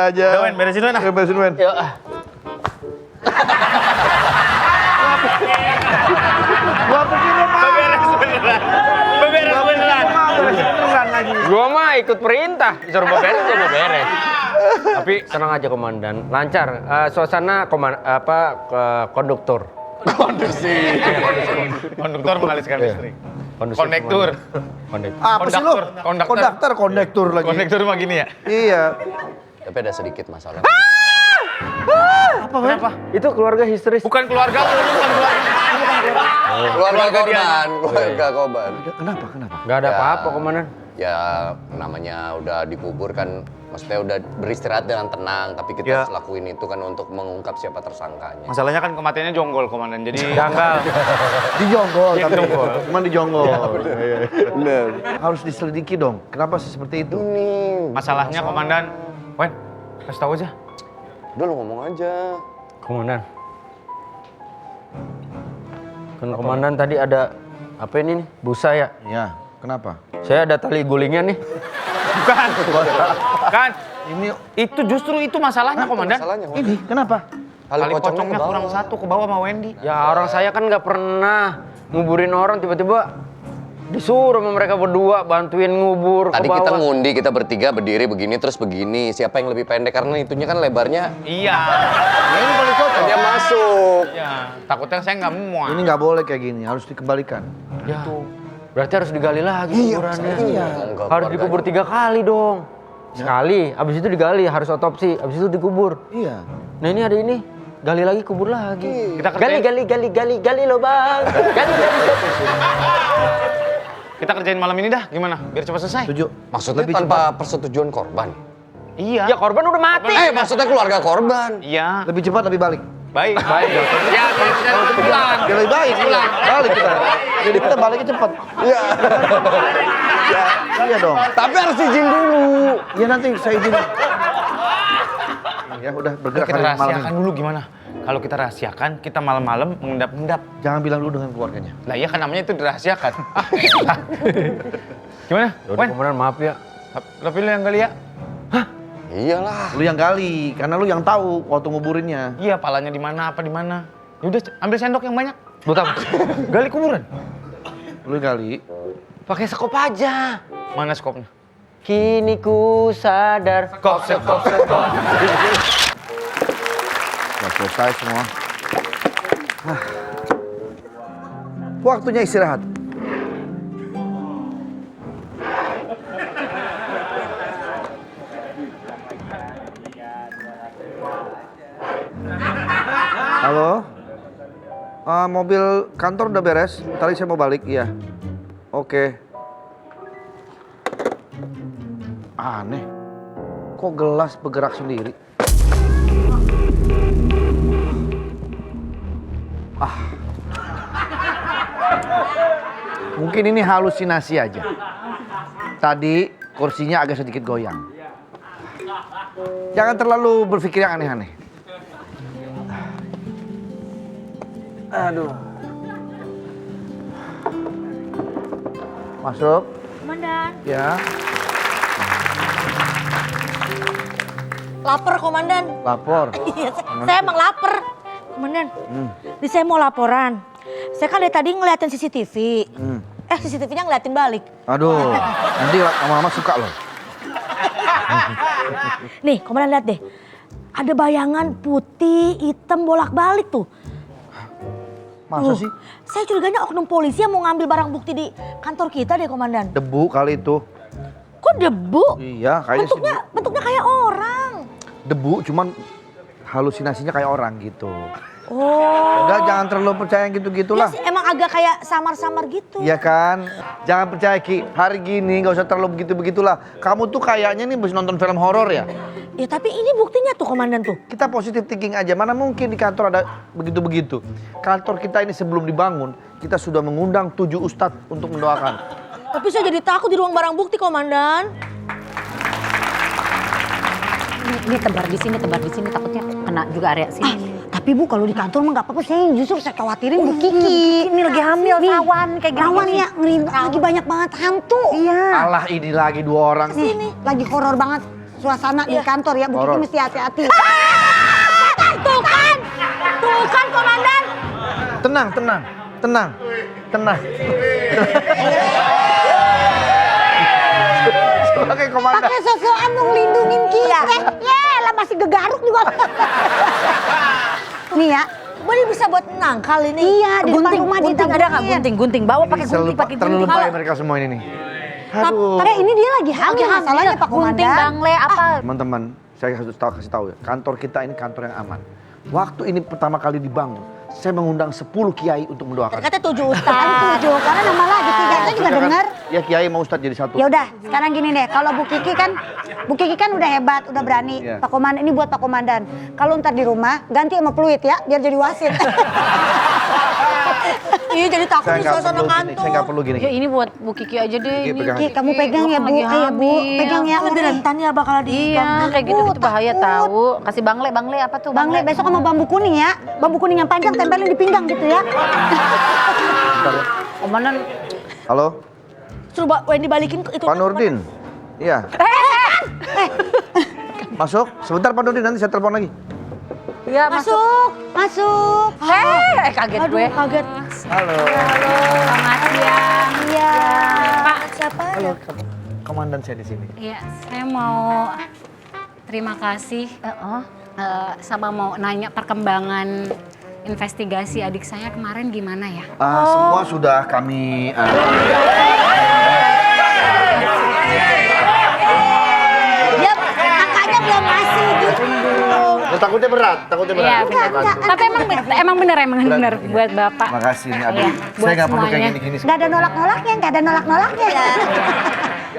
C: aja. Udah, Wen, beresin, Wen.
A: Beresin, Wen.
D: Yuk.
A: Gua pikir lu mau.
C: Beberes beneran.
A: Beneran lagi.
D: Gua mah ikut perintah, disuruh beberes ya beberes. Tapi tenang aja, Komandan, lancar. Suasana konduktor.
C: Konduktor mengaliskan listrik. Kondektur.
A: Apa sih lu? Kondektur lagi.
C: Kondektur mah gini ya?
A: Iya.
D: Tapi ada sedikit masalah.
C: Kenapa?
D: Itu keluarga histeris.
C: Bukan keluarga lu, bukan keluarga.
D: Keluarga korban. Keluarga korban.
A: Kenapa?
D: Gak ada apa-apa, Komandan. Ya namanya udah dikubur kan, maksudnya udah beristirahat dengan tenang, tapi kita harus lakuin itu kan untuk mengungkap siapa tersangkanya.
C: Masalahnya kan kematiannya jonggol, Komandan. Jadi
A: Dijonggol tapi. Cuman dijonggol.
D: Bener.
A: Harus diselidiki dong. Kenapa sih seperti itu?
C: masalahnya, Komandan. Wen, kasih tahu aja.
D: Udah lu ngomong aja.
M: Komandan. Kan Komandan tadi ada apa ini nih? Busa ya?
A: Iya. Kenapa?
M: Saya ada tali gulingnya nih.
C: Bukan. Itu justru itu masalahnya, Komandan.
A: Ini kenapa?
C: Tali pocongnya kurang satu ke bawah sama Wendy.
M: Ya orang saya kan nggak pernah nguburin orang, tiba-tiba disuruh sama mereka berdua bantuin ngubur
D: Tadi
M: ke bawah.
D: kita ngundi, kita bertiga berdiri begini terus begini. Siapa yang lebih pendek karena itunya kan lebarnya.
C: Iya.
A: Ini paling cocok.
D: Dia masuk.
C: Iya. Takutnya saya nggak muat.
A: Ini nggak boleh kayak gini. Harus dikembalikan.
M: Ya. Berarti harus digali lagi kuburannya.
D: Iya.
M: Harus dikubur 3 kali dong. Sekali, habis itu digali, harus otopsi, habis itu dikubur.
A: Iya.
M: Nah ini ada ini, gali lagi, kubur lagi.
C: Kita kerjain.
M: Gali loh bang. Gali.
C: Kita kerjain malam ini dah, gimana? Biar cepat selesai.
A: Setuju.
D: Maksudnya tanpa persetujuan korban.
C: Iya.
M: Ya korban udah mati.
D: Maksudnya keluarga korban.
C: Iya.
A: Lebih cepat lebih balik.
C: Baik. Ya, kita pulang.
A: Ya lebih baik. Balik kita. Jadi kita baliknya cepet. Iya. Ya, iya dong.
D: Tapi harus izin dulu.
A: Ya nanti saya izin. Ya udah bergerak
C: Kita
A: hari malam
C: rahasiakan
A: ini.
C: dulu gimana? Kalau kita rahasiakan, kita malam-malam mengendap-endap.
A: Jangan bilang dulu dengan keluarganya.
C: Lah iya kan namanya itu dirahasiakan. Gimana?
M: Yaudah komandan maaf ya.
C: Tapi lu yang kali ya?
D: Iyalah.
A: Lu yang gali, karena lu yang tahu waktu nguburinnya.
C: Iya, palanya di mana, apa di mana. Yaudah, ambil sendok yang banyak. Buat apa? Gali kuburan.
A: Lu yang gali.
M: Pakai sekop aja.
C: Mana skopnya?
M: Kini ku sadar.
C: Skop.
A: Udah selesai semua. Waktunya istirahat. Halo? Mobil kantor udah beres. Tadi saya mau balik, iya. Oke. Aneh. Kok gelas bergerak sendiri? Mungkin ini halusinasi aja. Tadi kursinya agak sedikit goyang. Jangan terlalu berpikir yang aneh-aneh. Aduh. Masuk.
H: Komandan.
A: Ya.
F: Lapar, Komandan.
A: Lapor.
F: Iya, saya emang lapar. Komandan, ini saya mau laporan. Saya kan dari tadi ngeliatin CCTV. CCTV-nya ngeliatin balik.
A: Aduh, nanti lama-lama suka loh.
F: Nih, Komandan lihat deh. Ada bayangan putih, hitam, bolak-balik tuh.
A: Masa sih?
F: Saya curiganya oknum polisi yang mau ngambil barang bukti di kantor kita deh, Komandan.
A: Debu kali itu.
F: Kok debu?
A: Iya, kayaknya sih.
F: Bentuknya kayak orang.
A: Debu, cuman halusinasinya kayak orang gitu.
F: Oh.
A: Udah jangan terlalu percaya yang gitu-gitulah.
F: Iya sih, emang agak kayak samar-samar gitu.
A: Iya kan? Jangan percaya Ki, hari gini nggak usah terlalu begitu-begitulah. Kamu tuh kayaknya nih bisa nonton film horor ya?
F: Ya tapi ini buktinya tuh, Komandan tuh.
A: Kita positif thinking aja, mana mungkin di kantor ada begitu-begitu. Kantor kita ini sebelum dibangun, kita sudah mengundang 7 ustadz untuk mendoakan.
F: Tapi saya jadi takut di ruang barang bukti, Komandan.
B: Ini tebar di sini takutnya kena juga area sini.
F: Tapi Bu, kalau di kantor mah nggak apa-apa. Saya khawatirin Bu Kiki. Ini lagi hamil, rawan kayak gini. Rawan ya, lagi banyak banget hantu. Iya.
A: Allah, ini lagi 2 orang.
F: Sini, lagi horor banget suasana di kantor ya. Bu Kiki mesti hati-hati. Tuh kan, Komandan.
A: Tenang. Oke, Komandan.
F: Pakai sosokan mau ngelindungin kita. Lah masih gegaruk juga. Nih ya, boleh bisa buat nangkal ini. Iya, di depan rumah
B: Gunting ada nggak gunting? Bawa pakai gunting, pakai
A: Terlalu
B: gunting.
A: lebay mereka semua ini nih. Aduh.
F: Tapi ini dia lagi hamil masalahnya Pak Komandan.
B: Gunting, bangle, apa?
A: Teman-teman, saya harus kasih tahu ya, kantor kita ini kantor yang aman. Waktu ini pertama kali dibangun, saya mengundang 10 kiai untuk mendoakan.
F: Ternyata 7 ustaz. 7, karena nama lagi 3 saya juga dengar.
A: Ya kiai mau ustaz jadi 1.
F: Ya udah, sekarang gini deh, kalau Bu Kiki kan udah hebat, udah berani.
A: Iya.
F: Pak Komandan, ini buat Pak Komandan. Kalau ntar di rumah, ganti sama Pluit ya, biar jadi wasit. Iya, jadi takut di suasana kantor.
A: Saya nggak perlu gini.
B: Ya ini buat Bu Kiki aja deh.
A: Kiki, pegang.
F: Kiki, kamu pegang ya Bu, ayo Bu, pegang ya. Lebih rentan ya bakal di.
B: Iya, kayak gitu bahaya tahu. Kasih bangle apa tuh?
F: Bangle besok sama bambu kuning ya. Bambu kuning yang panjang tempelin di pinggang gitu ya.
B: Komandan.
A: Halo,
F: Suruh Wendy balikin itu.
A: Pak Nurdin. Iya. Masuk, sebentar Pak Nurdin, nanti saya telepon lagi.
B: Iya,
F: Masuk.
B: Kaget
F: Aduh,
B: gue.
F: kaget.
A: Halo.
B: Selamat siang.
F: Iya. Pak, siapa?
A: Halo, komandan saya di sini.
N: Iya, saya mau terima kasih sama mau nanya perkembangan investigasi adik saya kemarin gimana ya?
A: Semua sudah kami
F: Ya, kakaknya belum ngasih gitu.
A: takutnya berat.
N: Iya, benar. Tapi emang bener buat Bapak.
A: Makasih nih, aduh.
N: Iya,
A: Saya
N: buat
A: nggak perlu kayak
N: semuanya.
A: gini-gini.
F: Nggak ada nolak-nolaknya ya.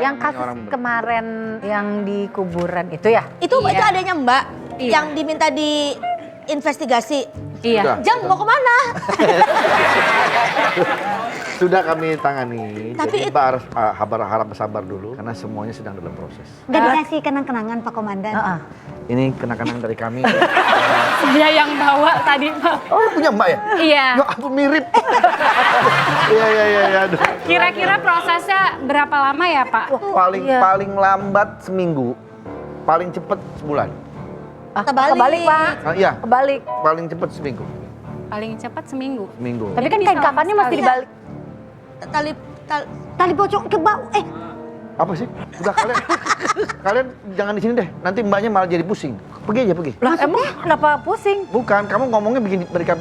B: Yang kasus kemarin yang di kuburan itu ya?
F: Itu adanya Mbak
N: Iya.
F: yang diminta di investigasi.
N: Iya.
F: Jang mau kemana?
I: Sudah kami tangani.
F: Tapi
I: Jadi Mbak harap bersabar dulu karena semuanya sedang dalam proses.
B: Udah dikasih kenang-kenangan Pak Komandan.
I: Ini kenang-kenang dari kami.
N: Dia yang bawa tadi, Pak.
I: Oh, punya Mbak ya?
N: Iya.
I: Ya ampun mirip. Iya. Aduh.
N: Kira-kira prosesnya berapa lama ya, Pak?
I: Paling lambat seminggu, paling cepat sebulan.
F: Kebalik, Pak.
I: Iya.
F: Kebalik.
I: Paling cepat seminggu.
N: Paling cepat seminggu.
I: Seminggu.
B: Tapi kan kain kafannya masih dibalik.
F: Tali pocong ke bawah.
I: Apa sih? Udah kalian jangan di sini deh. Nanti mbaknya malah jadi pusing. Pergi aja pergi.
F: Lah emang kenapa pusing?
I: Bukan, kamu ngomongnya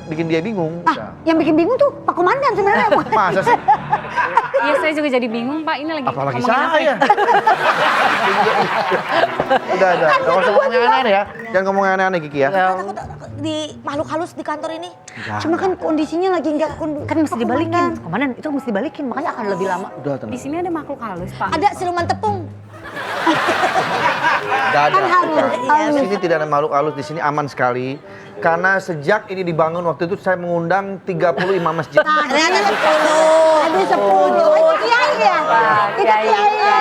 I: bikin dia bingung. Udah.
B: Yang bikin bingung tuh Pak Komandan sebenarnya.
I: Masa sih?
N: Iya, saya juga jadi bingung, Pak. Ini lagi
I: Apalagi
N: ngomongin apa ya?
I: saya. Udah. Gak usah ngomong yang aneh-aneh ya. Jangan ngomong yang aneh-aneh Kiki ya.
F: Takut di makhluk halus di kantor ini.
B: Cuma kan kondisinya lagi nggak kan mesti dibalikin. Komandan itu mesti dibalikin, makanya akan lebih lama.
I: Udah tenang.
N: Di sini ada makhluk halus, Pak.
F: Ada siluman tepung.
I: Gak ada.
B: Kan halus.
I: Di sini tidak ada makhluk halus, di sini aman sekali. Karena sejak ini dibangun waktu itu saya mengundang 30 imam masjid.
F: Nah, ternyata 10.
B: Ada 10. Itu kiai ya? Itu kiai ya.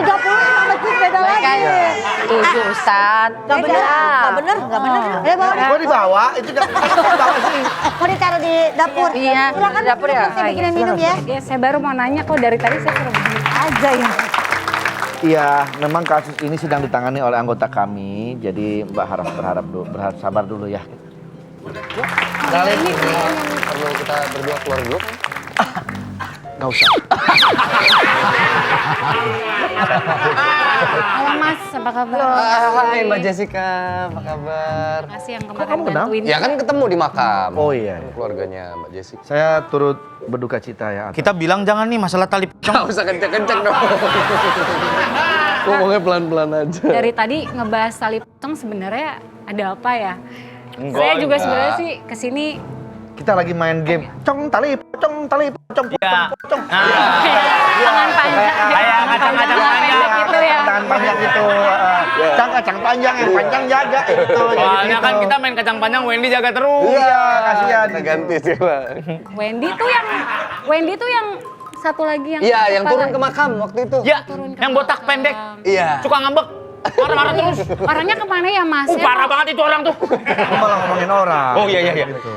B: 30 imam masjid beda lagi.
F: Tujuh Ustaz. Gak bener.
B: Ya bawa.
I: Gua dibawa, itu bawa sini.
B: Mau ditaruh di dapur.
F: Iya,
B: Silakan
F: di dapur ya?
B: Saya bikinin minum ya.
N: Ya, saya baru mau nanya kok dari tadi saya suruh begini aja ya.
I: Iya, memang kasus ini sedang ditangani oleh anggota kami. Jadi Mbak berharap sabar dulu ya.
D: Kalian perlu kita berdua keluar dulu?
I: Gak usah.
N: Halo Mas, apa kabar?
D: Hai Mbak Jessica, apa kabar?
N: Makasih yang
I: Kok
N: kemarin
I: kamu kenal?
N: bantuin.
D: Ya kan ketemu di makam.
I: Oh iya.
D: Keluarganya Mbak Jessica.
I: Saya turut berduka cita ya.
C: Kita bilang jangan nih masalah tali pocong.
D: Gak usah kenceng-kenceng dong. Ngomongnya pelan-pelan aja.
N: Dari tadi ngebahas tali pocong sebenarnya ada apa ya?
D: Enggak,
N: Saya juga
D: enggak.
N: sebenarnya sih kesini
I: Kita lagi main game. Cong tali, pocong.
N: tangan panjang.
C: Kayak kacang-kacang panjang.
N: Itu ya.
I: Tangan panjang itu. Kacang panjang, yang panjang jaga itu.
C: Soalnya kan kita main kacang panjang, Wendy jaga terus.
I: Iya, kasihan.
D: Kita ganti sih Bang.
N: Wendy tuh yang satu lagi yang
D: Iya, yang
N: kepala.
D: turun ke makam waktu itu.
C: Ya,
N: Turun ke
C: yang botak
N: makam.
C: pendek.
D: Iya.
C: Suka ngambek. Marah-marah terus.
N: Orangnya kemana ya Mas? Ya,
C: Parah banget itu orang tuh.
I: Aku malah ngomongin orang.
C: Oh iya.
I: Gitu.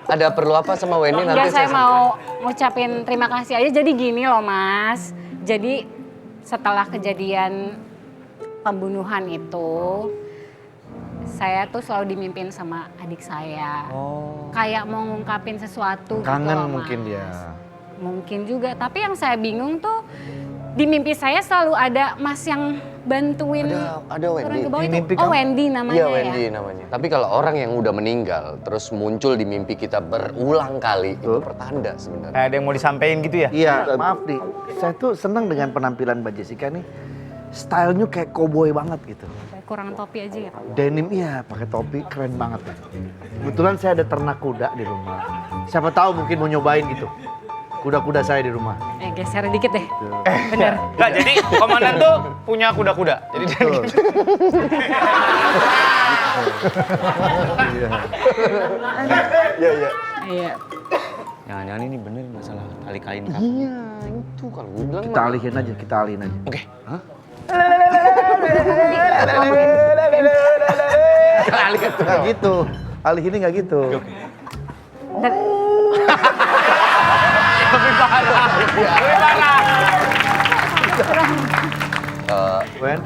D: Ada perlu apa sama Wendy nanti?
N: Enggak, saya mau ngucapin terima kasih aja. Jadi gini loh Mas. Jadi setelah kejadian pembunuhan itu, saya tuh selalu dimimpin sama adik saya. Kayak mau ngungkapin sesuatu gitu
I: Kangen
N: loh, Mas.
I: mungkin dia.
N: Mungkin juga, tapi yang saya bingung tuh di mimpi saya selalu ada Mas yang bantuin
D: Ada
N: turun
D: Wendy.
N: ke bawah
I: Di
N: itu.
I: mimpi
N: Oh
I: kamu?
N: Wendy namanya
D: Iya
N: ya.
D: Wendy namanya. Tapi kalau orang yang udah meninggal terus muncul di mimpi kita berulang kali itu pertanda sebenarnya.
C: Ada yang mau disampaikan gitu ya?
I: Iya, maaf Di. Saya tuh senang dengan penampilan Mbak Jessica nih. Stylenya kayak cowboy banget gitu.
N: Kurang topi aja ya Pak.
I: Denim iya, pakai topi keren banget. Kebetulan saya ada ternak kuda di rumah. Siapa tahu mungkin mau nyobain gitu. Kuda-kuda saya di rumah.
N: Geser dikit deh. Bener.
C: Nah, jadi komandan tuh punya kuda-kuda. Jadi
I: Betul.
N: Iya.
C: jangan-jangan ini bener masalah tali kain kamu.
D: Iya, itu kalau gue bilang
I: Kita alihin aja, kita alihin aja.
C: Oke.
I: Nggak gitu. Alihinnya nggak gitu.
C: Lebih parah.
I: Wen,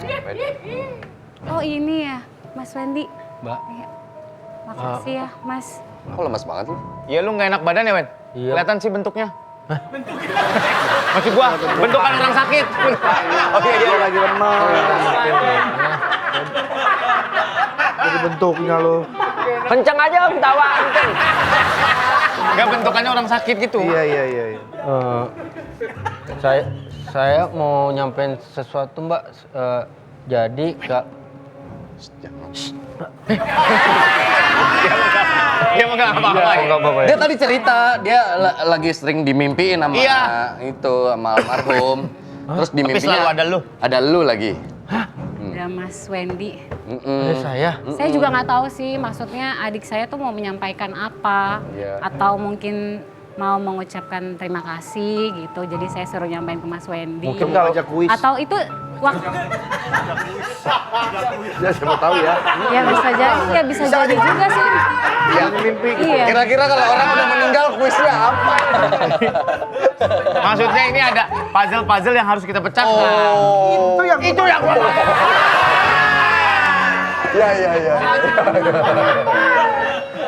N: Oh ini ya Mas Wendy.
C: Mbak.
N: Iya. Makasih ya Mas.
D: kok lemas banget lu?
C: Ya lu nggak enak badan ya, Wen? Iya. Kelihatan sih bentuknya. Maksud gua, bentukan orang sakit.
I: Oke, dia lagi lemah. Jadi bentuknya lo.
M: Kenceng aja om, tawa kenceng.
C: Enggak, bentukannya orang sakit gitu.
I: Iya.
M: Saya mau nyampein sesuatu Mbak. Jadi Kak.
C: Dia mah nggak apa-apa.
D: Dia tadi cerita, dia lagi sering dimimpiin sama
C: Iya.
D: itu sama almarhum. Terus di
C: Tapi
D: mimpinya
C: selalu ada lu.
D: Ada lu lagi.
N: Ya ada Mas Wendy.
M: Ada saya.
N: Saya juga nggak tahu sih, maksudnya adik saya tuh mau menyampaikan apa, atau mungkin mau mengucapkan terima kasih gitu. Jadi saya suruh nyampein ke Mas Wendy.
I: Mungkin mau ajak kuis.
N: Atau itu waktu
I: Ya siapa tahu ya.
N: ya bisa jadi juga sih.
I: Yang mimpi.
N: Iya.
D: Kira-kira kalau orang udah meninggal kuisnya apa?
C: Maksudnya ini ada puzzle-puzzle yang harus kita pecahkan.
D: Oh.
C: Itu yang
D: Ya.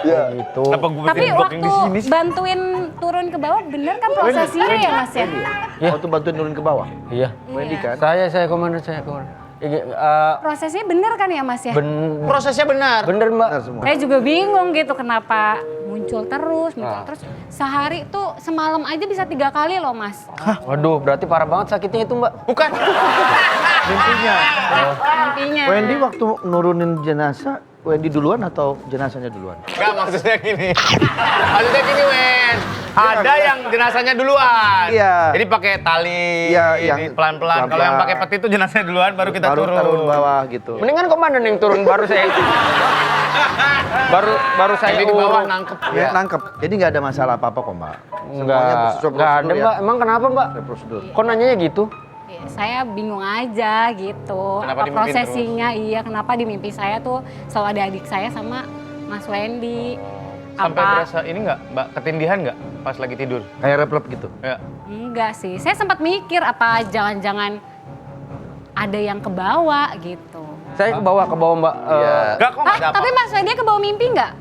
D: Ya.
M: Gitu.
N: Tapi waktu bantuin turun ke bawah bener kan prosesinya ya Mas ya?
I: Ya. Waktu bantuin turun ke bawah.
M: Iya.
I: Wendy kan.
M: Saya komandan.
N: Prosesnya bener kan ya Mas ya?
C: prosesnya benar.
M: Bener Mbak.
I: Benar semua.
N: Saya juga bingung gitu kenapa muncul terus. Sehari tuh semalam aja bisa 3 kali loh Mas.
M: Waduh, berarti parah banget sakitnya itu Mbak.
C: Bukan.
I: Mimpinya.
N: Intinya.
I: Wendy waktu nurunin jenazah, Wendy duluan atau jenazahnya duluan?
C: Enggak, maksudnya gini. Maksudnya gini, Wen. Ada yang jenazahnya duluan.
I: Iya.
C: Jadi pakai tali,
I: Iya,
C: ini
I: yang
C: pelan-pelan. Kalau yang pakai peti itu jenazahnya duluan, baru kita turun.
I: Turun bawah gitu.
M: Mendingan komandan yang turun baru saya. baru saya
C: di bawah nangkep.
I: Ya, nangkep. Jadi nggak ada masalah apa-apa kok, Mbak.
M: Enggak ada Mbak. Emang kenapa Mbak?
I: Prosedur.
M: Kok nanyanya gitu?
N: Ya, saya bingung aja gitu.
C: Kenapa
N: apa
C: dimimpin
N: prosesinya? Iya, kenapa di mimpi saya tuh selalu ada adik saya sama Mas Wendy.
C: Sampai
N: Apa?
C: berasa ini nggak, Mbak, ketindihan nggak pas lagi tidur?
I: Kayak replep gitu.
C: Ya.
N: Enggak sih. Saya sempat mikir apa jangan-jangan ada yang kebawa gitu.
M: Saya ke bawah Mbak.
C: Enggak kok nggak ada
N: Tapi Mas Wendy kebawa mimpi nggak?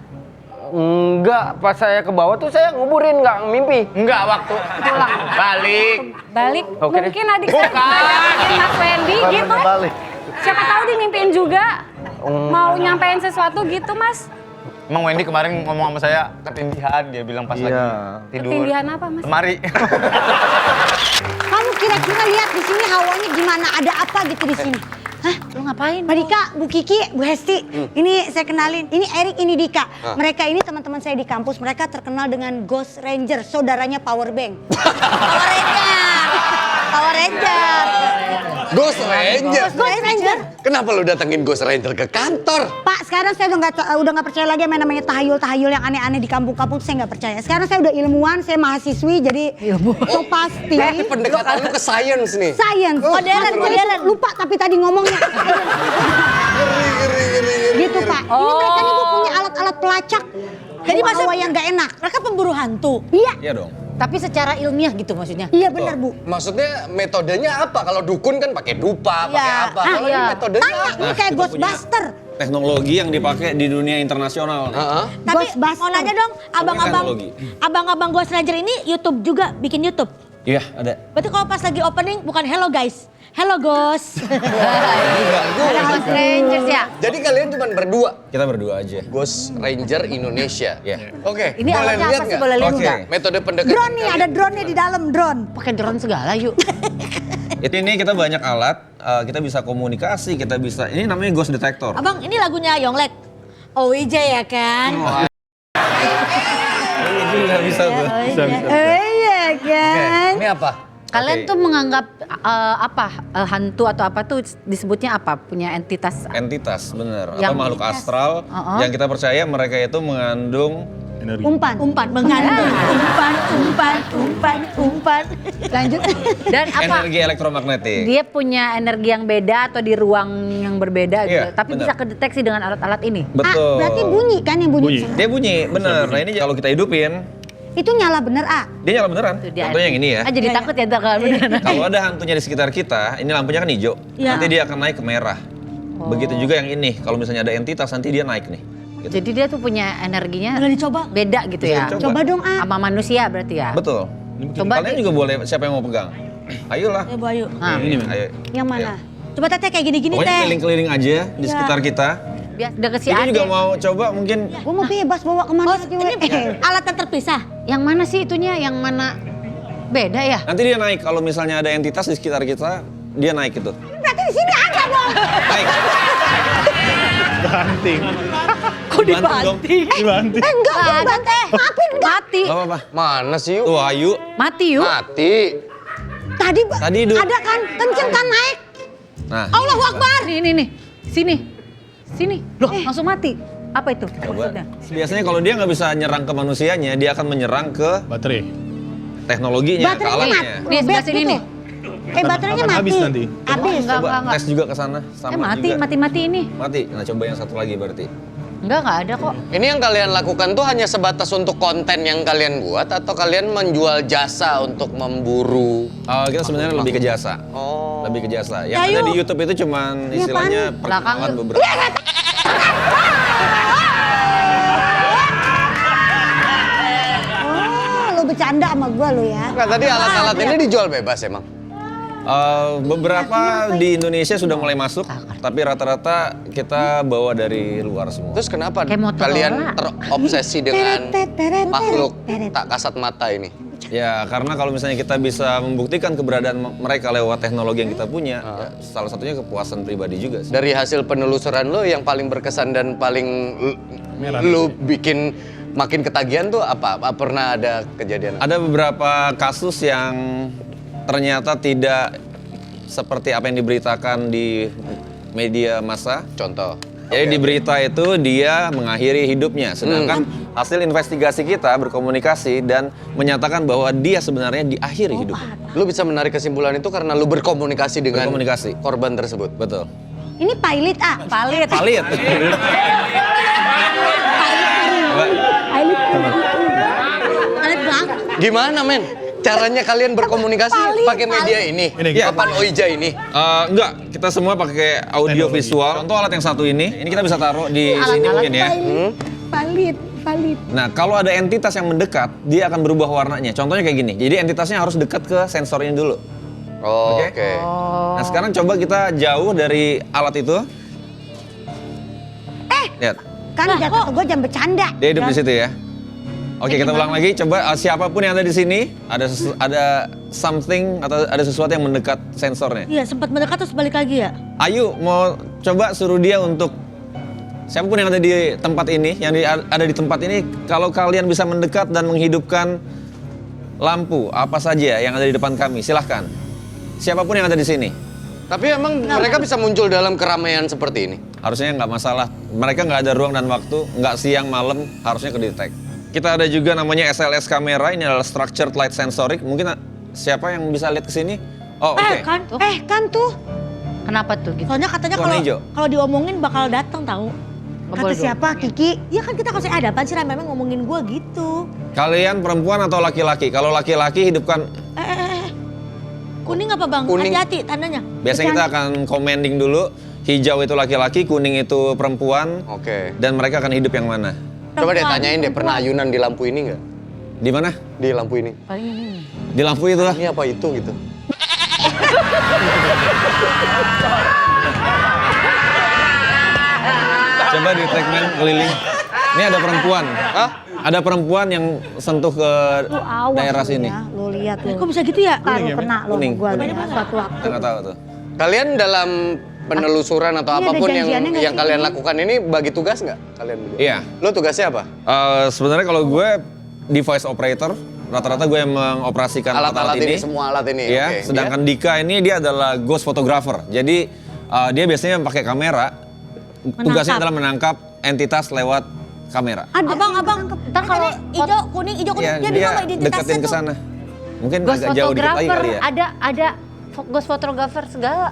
M: Enggak, pas saya ke bawah tuh saya nguburin, nggak mimpi.
C: Enggak, waktu pulang balik.
M: Oke deh.
N: Mungkin adik saya nyampein Mas Wendy gitu.
I: Balik.
N: Siapa tahu dimimpiin juga. Mau nyampein sesuatu gitu Mas.
C: Emang Wendy kemarin ngomong sama saya ketindihan, dia bilang pas lagi tidur.
N: Ketindihan apa Mas?
C: Lemari.
F: Kamu kira-kira lihat di sini hawanya gimana? Ada apa gitu di sini? Hah?
B: Lu ngapain?
F: Mbak Dika, Bu Kiki, Bu Hesti, ini saya kenalin. Ini Erik, ini Dika. Mereka ini teman-teman saya di kampus. Mereka terkenal dengan Ghost Ranger, saudaranya Power Bank. Power Ranger.
D: Ghost Ranger.
F: Ghost Ranger.
D: Kenapa lu datengin Ghost Ranger ke kantor?
F: Pak, sekarang saya udah nggak percaya lagi sama namanya tahayul yang aneh-aneh di kampung-kampung. Saya nggak percaya. Sekarang saya udah ilmuwan, saya mahasiswi, jadi so pasti.
D: Berarti pendekatan lu ke science nih.
F: Science, modern. Lupa tapi tadi ngomongnya. Gitu Pak. Ini mereka nih Bu, punya alat-alat pelacak. Jadi masa yang nggak enak. Mereka pemburu hantu. Iya.
D: Iya dong.
B: Tapi secara ilmiah gitu maksudnya?
F: Iya benar Bu.
D: Maksudnya metodenya apa? Kalau dukun kan pakai dupa, pakai apa? Kalau ini metodenya
F: Tanya,
D: apa?
F: ini kayak Ghostbuster.
O: Teknologi yang dipakai di dunia internasional.
F: Tapi mau nanya dong, abang-abang Ghost Ranger ini YouTube juga, bikin YouTube.
O: Iya, ada.
F: Berarti kalau pas lagi opening bukan hello guys, hello Ghost.
D: Ada
F: Ghost Rangers ya.
D: Jadi kalian cuma berdua?
O: Kita berdua aja.
D: Ghost Ranger Indonesia.
O: Iya.
D: Oke,
F: Ini
D: boleh
F: alatnya
D: lihat
F: apa sih?
D: nggak?
F: Boleh lihat
O: Oke.
F: nggak?
D: Metode pendekatan
F: Drone nih, ada drone-nya di dalam, drone.
B: Pakai drone segala yuk.
O: Ini kita banyak alat, kita bisa komunikasi, kita bisa, ini namanya ghost detector.
F: Abang, ini lagunya Yonglek. OWJ ya kan?
O: Ini nggak bisa tuh.
F: Iya kan?
D: Ini apa?
B: Kalian tuh menganggap hantu atau apa tuh disebutnya apa? Punya entitas?
O: Entitas, bener.
B: Yang
O: Atau makhluk astral yang kita percaya mereka itu mengandung
F: Umpan, mengandung. Umpan. Lanjut.
B: Dan apa?
O: energi elektromagnetik.
B: Dia punya energi yang beda atau di ruang yang berbeda gitu.
O: Iya,
B: Tapi
O: benar.
B: bisa kedeteksi dengan alat-alat ini.
O: Betul.
F: Berarti bunyi kan yang bunyi?
O: Dia bunyi, bener. Nah ini kalau kita hidupin,
F: Itu nyala bener,
O: dia nyala beneran. Contohnya yang ini ya.
B: Jadi takut ya kalau beneran.
O: Kalau ada hantunya di sekitar kita, ini lampunya kan hijau.
F: Iya.
O: Nanti dia akan naik ke merah. Begitu juga yang ini. Kalau misalnya ada entitas, nanti dia naik nih. Gitu.
B: Jadi dia tuh punya energinya
F: Boleh dicoba?
B: beda gitu ya.
O: Bisa dicoba.
F: Coba dong, Ah.
B: Sama manusia berarti ya.
O: Betul.
B: Coba
O: Kalian juga boleh, siapa yang mau pegang? Ayolah.
F: Ya, Bu Ayu.
B: Nah,
O: Ini, ayo.
F: Yang mana? Coba Teteh kayak gini-gini,
O: Pokoknya
F: Teh.
O: keliling-keliling aja di
F: Iya.
O: sekitar kita.
B: biar deket si
O: Kita
B: Ade.
O: juga mau coba mungkin.
F: Gue mau bebas bawa kemana aja. Alat yang terpisah.
B: Yang mana sih itunya? Yang mana beda ya?
O: Nanti dia naik. Kalau misalnya ada entitas di sekitar kita, dia naik gitu.
F: Berarti di sini ada dong.
O: Naik.
I: Banting.
F: Kok dibanting?
I: Dibanting.
F: Enggak, Teh. Maafin enggak.
B: Mati.
O: Gak apa-apa.
D: Mana sih yuk?
O: Tuh Ayu.
B: Mati yuk.
D: Mati.
F: Tadi
O: Tadi hidup.
F: ada kan, kenceng kan naik.
O: Nah.
F: Allahu Akbar.
B: Ini nih. Sini. Loh, langsung mati. Apa itu maksudnya?
O: Biasanya kalau dia nggak bisa nyerang ke manusianya, dia akan menyerang ke
K: baterai,
O: teknologinya, ke
F: Baterainya
O: alatnya.
F: mati.
B: Nih, sebelah sini nih.
F: Baterainya mati.
K: habis nanti.
F: Habis.
O: Coba tes juga ke sana, sama juga.
B: Mati ini.
O: Mati. Nah, coba yang satu lagi berarti.
B: Enggak ada kok.
D: Ini yang kalian lakukan tuh hanya sebatas untuk konten yang kalian buat atau kalian menjual jasa untuk memburu?
O: Kita sebenarnya lebih ke jasa.
D: Oh.
O: Lebih ke jasa. Yang ada di YouTube itu cuman istilahnya perkenalan beberapa.
F: Lo bercanda sama gua lo ya.
D: Nggak, tadi alat-alat ini dijual bebas emang?
O: Beberapa di Indonesia sudah mulai masuk, tapi rata-rata kita bawa dari luar semua.
D: Terus kenapa kalian terobsesi dengan makhluk tak kasat mata ini?
O: Ya, karena kalau misalnya kita bisa membuktikan keberadaan mereka lewat teknologi yang kita punya, ya, salah satunya kepuasan pribadi juga sih.
D: Dari hasil penelusuran lo yang paling berkesan dan paling lo bikin makin ketagihan tuh apa? Pernah ada kejadian?
O: Ada beberapa kasus yang ternyata tidak seperti apa yang diberitakan di media massa.
D: Contoh?
O: Jadi di berita itu dia mengakhiri hidupnya, sedangkan hasil investigasi kita berkomunikasi dan menyatakan bahwa dia sebenarnya diakhiri hidupnya.
D: Lu bisa menarik kesimpulan itu karena lu berkomunikasi dengan korban tersebut?
O: Betul.
F: Ini pilot
B: Palit.
O: Palit.
F: Palit banget.
D: Gimana men? Caranya kalian berkomunikasi pakai media ini? Papan Oija ini?
O: Enggak, kita semua pakai audio visual. Contoh alat yang satu ini kita bisa taruh di sini mungkin ya.
F: Palit.
O: Nah, kalau ada entitas yang mendekat, dia akan berubah warnanya. Contohnya kayak gini. Jadi entitasnya harus dekat ke sensor ini dulu. Oke. Nah, sekarang coba kita jauh dari alat itu. Lihat.
F: Kan jatuh gue jangan bercanda.
O: Dia hidup di situ ya. Oke, kita ulang lagi. Coba siapapun yang ada di sini, ada something atau ada sesuatu yang mendekat sensornya.
F: Iya, sempat mendekat terus balik lagi ya.
O: Ayu mau coba suruh dia untuk siapapun yang ada di tempat ini, ada di tempat ini, kalau kalian bisa mendekat dan menghidupkan lampu apa saja yang ada di depan kami, silahkan. Siapapun yang ada di sini.
D: Tapi emang mereka bisa muncul dalam keramaian seperti ini?
O: Harusnya nggak masalah. Mereka nggak ada ruang dan waktu, nggak siang malam, harusnya kedetek. Kita ada juga namanya SLS kamera, ini adalah Structured Light Sensoric. Mungkin siapa yang bisa lihat ke sini? Oh, oke.
F: Kan tuh.
B: Kenapa tuh gitu?
F: Soalnya katanya
O: Warna hijau.
F: kalau diomongin bakal datang tahu. Kata siapa? Kiki. Iya kan kita kalau ada apaan sih memang ngomongin gua gitu.
O: Kalian perempuan atau laki-laki? Kalau laki-laki hidupkan.
F: Kuning apa bang?
O: Kuning.
F: Hati-hati tandanya.
O: Biasanya kita akan commanding dulu. Hijau itu laki-laki, kuning itu perempuan.
D: Oke.
O: Dan mereka akan hidup yang mana?
D: Coba deh tanyain deh, pernah ayunan di lampu ini nggak?
O: Di mana?
D: Di lampu ini.
B: Paling ini.
O: Di lampu itu lah.
D: Ini apa itu gitu?
O: Coba di segmen keliling. Ini ada perempuan. Ada perempuan yang sentuh ke daerah sini.
F: Lo lihat lo. Kok bisa gitu ya? Kalau kena lo
O: Kuning.
F: gua suatu waktu.
O: Kita nggak tahu tuh.
D: Kalian dalam penelusuran atau
F: Ini ada
D: apapun
F: janjiannya nggak
D: yang
F: sih?
D: kalian lakukan ini bagi tugas nggak kalian berdua?
O: Iya.
D: Lo tugasnya apa?
O: Sebenarnya kalau gue device operator, rata-rata gue yang mengoperasikan
D: Alat-alat
O: alat
D: ini, semua alat ini.
O: Iya.
D: Oke.
O: Sedangkan Dika ini dia adalah ghost photographer. Jadi dia biasanya pakai kamera. Tugasnya adalah menangkap entitas lewat kamera.
F: Abang. Ntar kalau hijau, kuning.
O: Iya,
F: Dia
O: dia
F: bingung identitasnya
O: deketin ke
F: tuh.
O: sana. Mungkin
B: Ghost
O: agak jauh dikit lagi
B: photographer,
O: kali ya.
B: ada ghost photographer segala.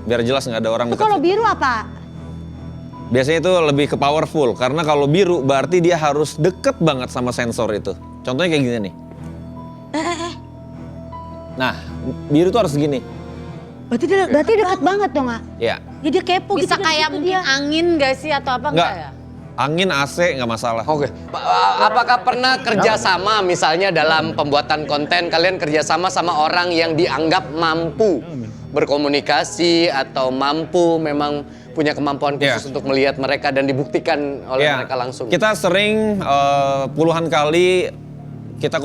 O: Biar jelas nggak ada orang
F: Itu
O: dekat.
F: kalau biru apa?
O: Biasanya itu lebih ke powerful, karena kalau biru berarti dia harus deket banget sama sensor itu. Contohnya kayak gini nih. Nah, biru tuh harus segini.
F: Berarti dekat banget dong, ah.
O: Ya,
F: Ya dia kepo
B: Bisa
F: gitu.
B: kayak mungkin angin gak sih atau apa
O: Nggak.
B: enggak ya?
O: angin AC nggak masalah.
D: Oke. Apakah pernah kerjasama misalnya dalam pembuatan konten kalian kerjasama sama orang yang dianggap mampu berkomunikasi atau mampu memang punya kemampuan khusus untuk melihat mereka dan dibuktikan oleh mereka langsung?
O: Kita sering puluhan kali kita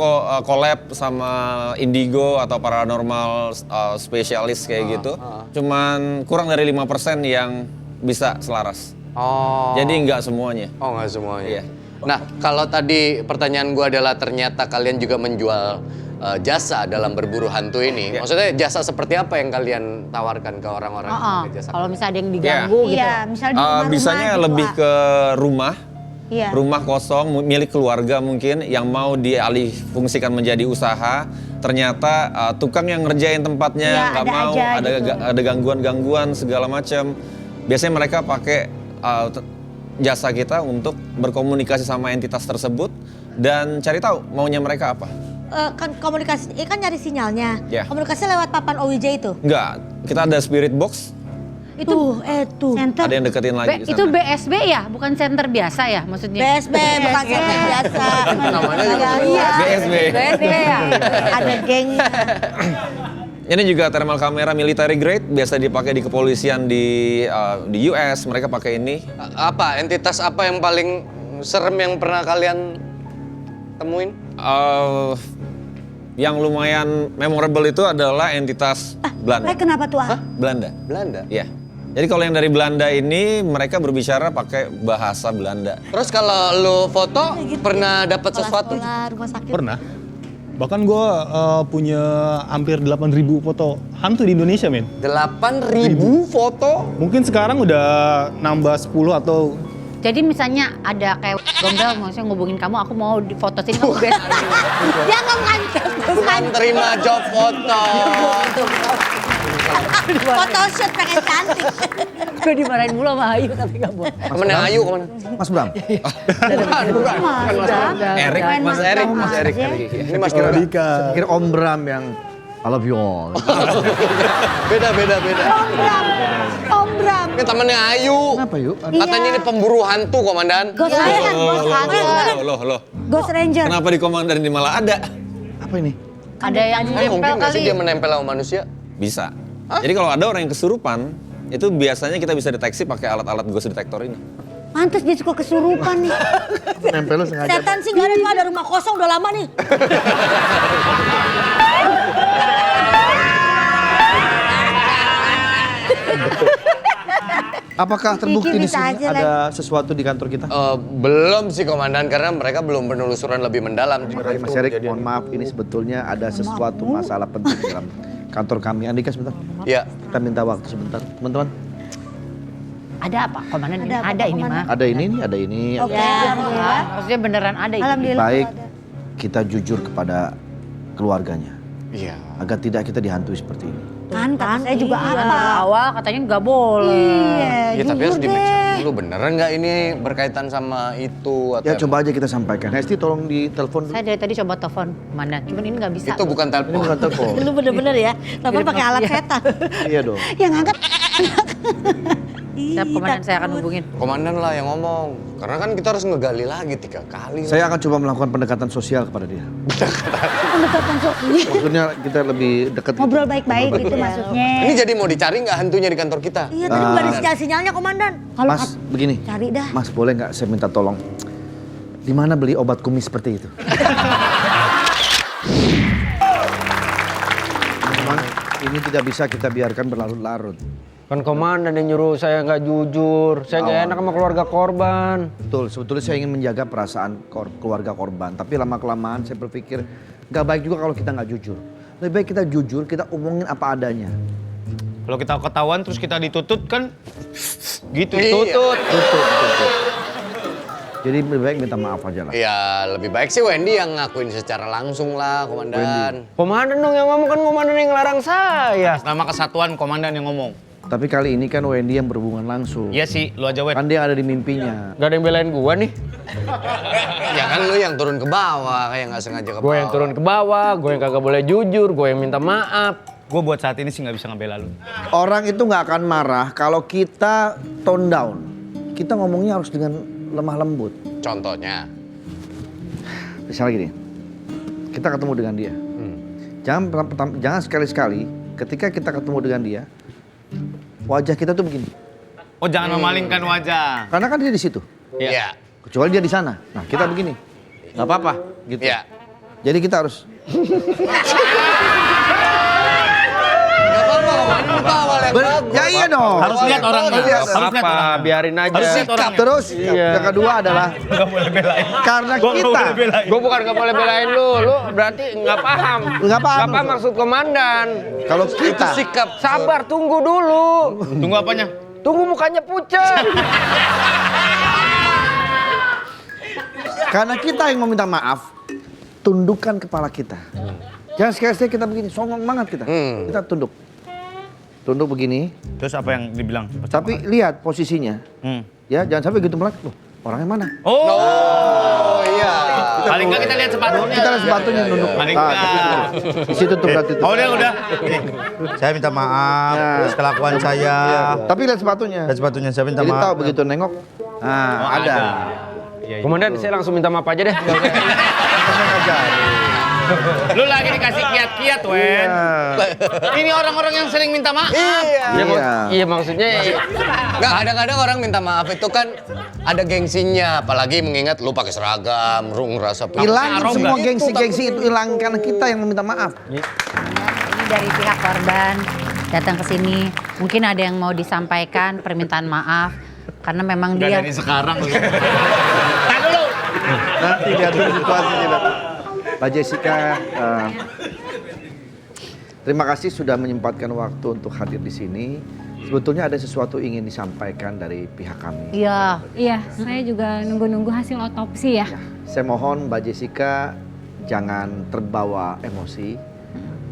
O: collab sama Indigo atau paranormal spesialis kayak gitu. Cuman kurang dari 5% yang bisa selaras.
D: Oh.
O: Jadi nggak semuanya.
D: Oh, nggak semuanya.
O: Iya.
D: Nah, kalau tadi pertanyaan gua adalah ternyata kalian juga menjual jasa dalam berburu hantu ini. Maksudnya jasa seperti apa yang kalian tawarkan ke orang-orang yang pakai jasa?
B: Kalau misalnya ada yang diganggu gitu.
F: Iya, misalnya di rumah-rumah
O: Bisanya
F: gitu,
O: lebih
F: Wak.
O: ke rumah.
F: Iya.
O: Rumah kosong milik keluarga mungkin yang mau dialih fungsikan menjadi usaha. Ternyata tukang yang ngerjain tempatnya
F: Iya,
O: nggak
F: ada
O: mau,
F: aja gitu.
O: ada gangguan-gangguan segala macam. Biasanya mereka pakai jasa kita untuk berkomunikasi sama entitas tersebut dan cari tahu maunya mereka apa.
F: Kan komunikasi, kan nyari sinyalnya.
O: Ya.
F: Komunikasi lewat papan OWJ itu.
O: Enggak, kita ada spirit box.
F: Itu center.
O: Ada yang deketin lagi di sana.
B: Itu BSB ya, bukan center biasa ya maksudnya?
F: BSB bukan center biasa.
O: Namanya juga
F: Iya.
O: BSB.
F: BSB ya. Ada gengnya.
O: Ini juga thermal kamera military grade, biasa dipakai di kepolisian di US, mereka pakai ini.
D: Apa entitas apa yang paling serem yang pernah kalian temuin?
O: Yang lumayan memorable itu adalah entitas Belanda.
F: Kenapa tuh?
O: Belanda.
D: Belanda?
O: Iya. Jadi kalau yang dari Belanda ini mereka berbicara pakai bahasa Belanda.
D: Terus kalau lo foto pernah dapat sesuatu?
F: Rumah sakit.
P: Pernah. Bahkan gue punya hampir 8.000 foto hantu di Indonesia, men.
D: 8.000 foto?
P: Mungkin sekarang udah nambah 10 atau...
B: Jadi misalnya ada kayak gombel maksudnya ngubungin kamu, aku mau di foto sini kamu best.
F: Dia
D: Bukan terima job foto.
F: Photoshoot pengen cantik.
B: Gue dimarahin mulu sama Ayu tapi gak boleh.
D: Kemana Ayu kemana?
I: Mas Bram.
O: Erik, Mas Erik.
D: Ini Mas Kira.
I: Saya pikir Om Bram yang I love you all.
D: Beda.
F: Om Bram.
D: Ini temennya Ayu.
I: Kenapa yuk?
D: Katanya ini pemburu hantu, Komandan.
F: Ghost Ranger.
O: Loh.
F: Ghost Ranger.
O: Kenapa di komandan ini malah ada?
I: Apa ini?
B: Ada yang
D: Mungkin
B: nempel
D: nggak sih
B: kali.
D: dia menempel sama manusia?
O: Bisa. Jadi kalau ada orang yang kesurupan, itu biasanya kita bisa deteksi pakai alat-alat ghost detector ini.
F: Pantes dia suka kesurupan nih.
I: Nempel lu sengaja.
F: Setan sih gak ada, cuma ada rumah kosong udah lama nih.
I: Apakah terbukti di
F: bisa
I: sini
F: aja,
I: ada sesuatu di kantor kita?
D: Belum sih, Komandan, karena mereka belum penelusuran lebih mendalam.
I: Mas Erik, mohon maaf, ini sebetulnya ada sesuatu masalah penting dalam kantor kami. Andika sebentar.
D: Iya.
I: Kita minta waktu sebentar. Teman-teman,
B: Ada apa? Komandan ini
F: Ada apa,
B: ada ini
F: Komandan?
B: mah.
I: ada ini nih, ada ini.
F: Oke,
B: Ya,
F: alhamdulillah.
B: maksudnya beneran ada itu.
F: Alhamdulillah.
I: Baik, kita jujur kepada keluarganya.
D: Iya.
I: Agar tidak kita dihantui seperti ini.
F: Kan, kata saya juga
B: Iya,
F: apa?
B: awal katanya nggak boleh.
F: Iya,
D: Ya tapi harus
F: jujur
D: di-make
F: deh.
D: dulu, beneran nggak ini berkaitan sama itu? Atau
I: Ya coba aja kita sampaikan. Hesti tolong ditelepon dulu.
B: Saya dari tadi coba telepon Komandan, cuman ini nggak bisa.
D: Itu bukan
I: Ini
D: telepon.
I: bukan telepon.
F: Lu bener-bener ya, telepon pakai alat setan.
I: Iya dong.
F: Yang angkat.
B: Siap Komandan, saya akan hubungin.
D: Komandan lah yang ngomong. Karena kan kita harus ngegali lagi 3 kali.
I: Saya akan coba melakukan pendekatan sosial kepada dia.
F: Pendekatan sosial.
I: Maksudnya kita lebih dekat.
F: Ngobrol baik-baik gitu maksudnya.
D: Ini jadi mau dicari nggak hantunya di kantor kita?
F: Iya, tadi nggak ada sinyal-sinyalnya, Komandan. Kalau
I: Mas, begini.
F: cari dah.
I: Mas, boleh nggak saya minta tolong? Di mana beli obat kumis seperti itu? Memang ini tidak bisa kita biarkan berlarut-larut.
M: Kan Komandan yang nyuruh saya nggak jujur. Saya nggak enak sama keluarga korban.
I: Betul, sebetulnya saya ingin menjaga perasaan keluarga korban. Tapi lama-kelamaan saya berpikir nggak baik juga kalau kita nggak jujur. Lebih baik kita jujur, kita omongin apa adanya.
C: Kalau kita ketahuan terus kita ditutut kan gitu
D: Iya.
C: ditutut.
I: Betul. Jadi lebih baik minta maaf aja lah.
D: Ya lebih baik sih Wendy yang ngakuin secara langsung lah, Komandan.
M: Komandan dong yang ngomong, kan Komandan yang ngelarang saya.
C: Nama kesatuan komandan yang ngomong.
I: Tapi kali ini kan Wendy yang berhubungan langsung.
C: Iya sih, lu aja Wen.
I: Kan dia ada di mimpinya.
M: Gak ada yang belain gua nih.
D: Ya kan lu yang turun ke bawah, kayak nggak sengaja ke bawah.
M: Gue yang turun ke bawah, gue yang kagak boleh jujur, gue yang minta maaf.
C: Gue buat saat ini sih nggak bisa ngebela lu.
I: Orang itu nggak akan marah kalau kita tone down. Kita ngomongnya harus dengan lemah lembut.
D: Contohnya?
I: Misalnya gini, kita ketemu dengan dia. Jangan sekali-sekali ketika kita ketemu dengan dia, wajah kita tuh begini.
C: Oh jangan memalingkan wajah.
I: Karena kan dia di situ.
D: Iya.
I: Kecuali dia di sana. Nah kita begini, nggak apa-apa gitu.
D: Iya.
I: Jadi kita harus
D: Gak
I: Ya iya dong.
J: Harus lihat orangnya.
I: Harus lihat
M: Apa, biarin aja.
J: Harus lihat orangnya.
I: Terus
M: Iya.
I: yang kedua adalah
J: Gak boleh belain.
I: karena
J: Gua nggak
I: kita
J: boleh belain.
M: Gue bukan gak boleh belain lu berarti nggak paham.
I: Nggak paham.
M: maksud komandan.
I: kalau
M: Itu
I: kita
M: sikap, sabar, tunggu dulu.
C: Tunggu apanya?
M: Tunggu mukanya pucat.
I: karena kita yang meminta maaf, tundukkan kepala kita. Jangan sekali-sekali kita begini, songong banget kita. Kita tunduk. Tunduk begini.
J: Terus apa yang dibilang?
I: Tapi lihat posisinya. Ya, jangan sampai gitu melek. Loh, orangnya mana?
C: Oh iya. Paling nggak kita lihat sepatunya.
I: Kita lihat sepatunya nunduk.
C: Paling
I: Ah,
C: nggak.
I: di situ tuh berarti tuh.
J: Oh udah. Saya minta maaf atas kelakuan saya.
I: Tapi lihat sepatunya.
J: Dan sepatunya saya minta
I: Jadi
J: maaf.
I: tahu begitu nengok. Nah, ada.
M: Komandan, saya langsung minta maaf aja deh.
C: Lu lagi dikasih kiat-kiat, Wen. Ini orang-orang yang sering minta maaf.
M: Iya maksudnya.
D: Nggak, kadang-kadang orang minta maaf itu kan ada gengsinya, apalagi mengingat lu pakai seragam, lu ngerasa
I: Hilang semua gengsi-gengsi itu hilang karena kita yang meminta maaf.
B: Ini dari pihak korban datang ke sini. Mungkin ada yang mau disampaikan permintaan maaf karena memang
C: Nggak
B: dia
C: dari sekarang.
I: Nanti lihat dulu situasinya. Mbak Jessica, terima kasih sudah menyempatkan waktu untuk hadir di sini. Sebetulnya ada sesuatu ingin disampaikan dari pihak kami.
N: Iya, saya juga nunggu-nunggu hasil otopsi ya.
I: Saya mohon Mbak Jessica jangan terbawa emosi.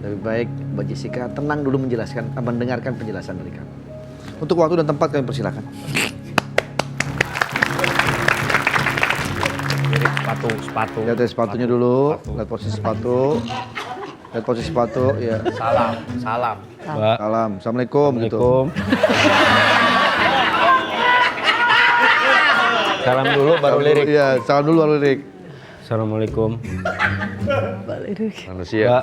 I: Lebih baik Mbak Jessica tenang dulu mendengarkan penjelasan dari kami. Untuk waktu dan tempat kami persilakan.
J: Sepatu.
I: Lihat sepatunya dulu, lihat posisi sepatu. Lihat posisi sepatu, ya.
J: Salam.
I: Salam. Assalamualaikum. Gitu.
M: Salam dulu baru lirik.
I: Iya, salam dulu baru lirik.
M: Assalamualaikum.
O: Manusia.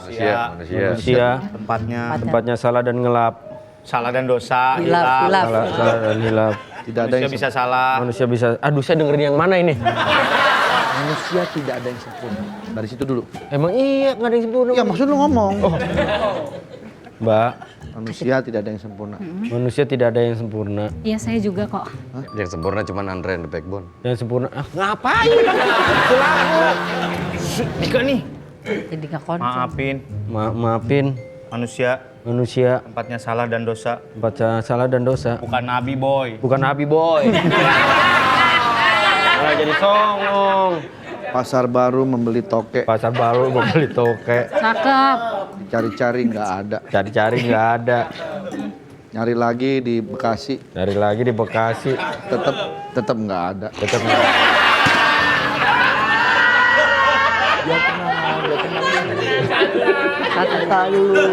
M: Tempatnya salah dan ngelap.
J: Salah dan dosa.
B: Hilaf.
M: Salah dan hilaf.
I: Tidak ada
J: Manusia
I: yang
J: bisa salah.
M: Manusia bisa. Aduh, saya dengerin yang mana ini?
I: manusia tidak ada yang sempurna. Dari situ dulu.
M: Emang iya nggak ada yang sempurna?
I: Ya maksud lu ngomong.
M: Mbak.
I: Manusia tidak ada yang sempurna.
M: Manusia tidak ada yang sempurna.
N: Iya saya juga kok.
D: Yang sempurna cuma Andre and the Backbone.
M: Yang sempurna, ngapain? Selalu.
J: Dika nih.
B: Jadi nggak konsen.
J: Maafin.
M: Maafin. Manusia.
J: Tempatnya salah dan dosa.
M: Tempatnya salah dan dosa.
J: Bukan nabi boy.
M: Bukan nabi boy. Malah jadi songong.
I: Pasar baru membeli toke.
M: Pasar baru membeli toke.
N: Cakep.
I: Cari-cari nggak ada.
M: Cari-cari nggak ada.
I: Nyari lagi di Bekasi.
M: Nyari lagi di Bekasi.
I: Tetap nggak ada.
M: Tetap nggak ada.
I: Ya tenang, ya tenang. Kata dulu.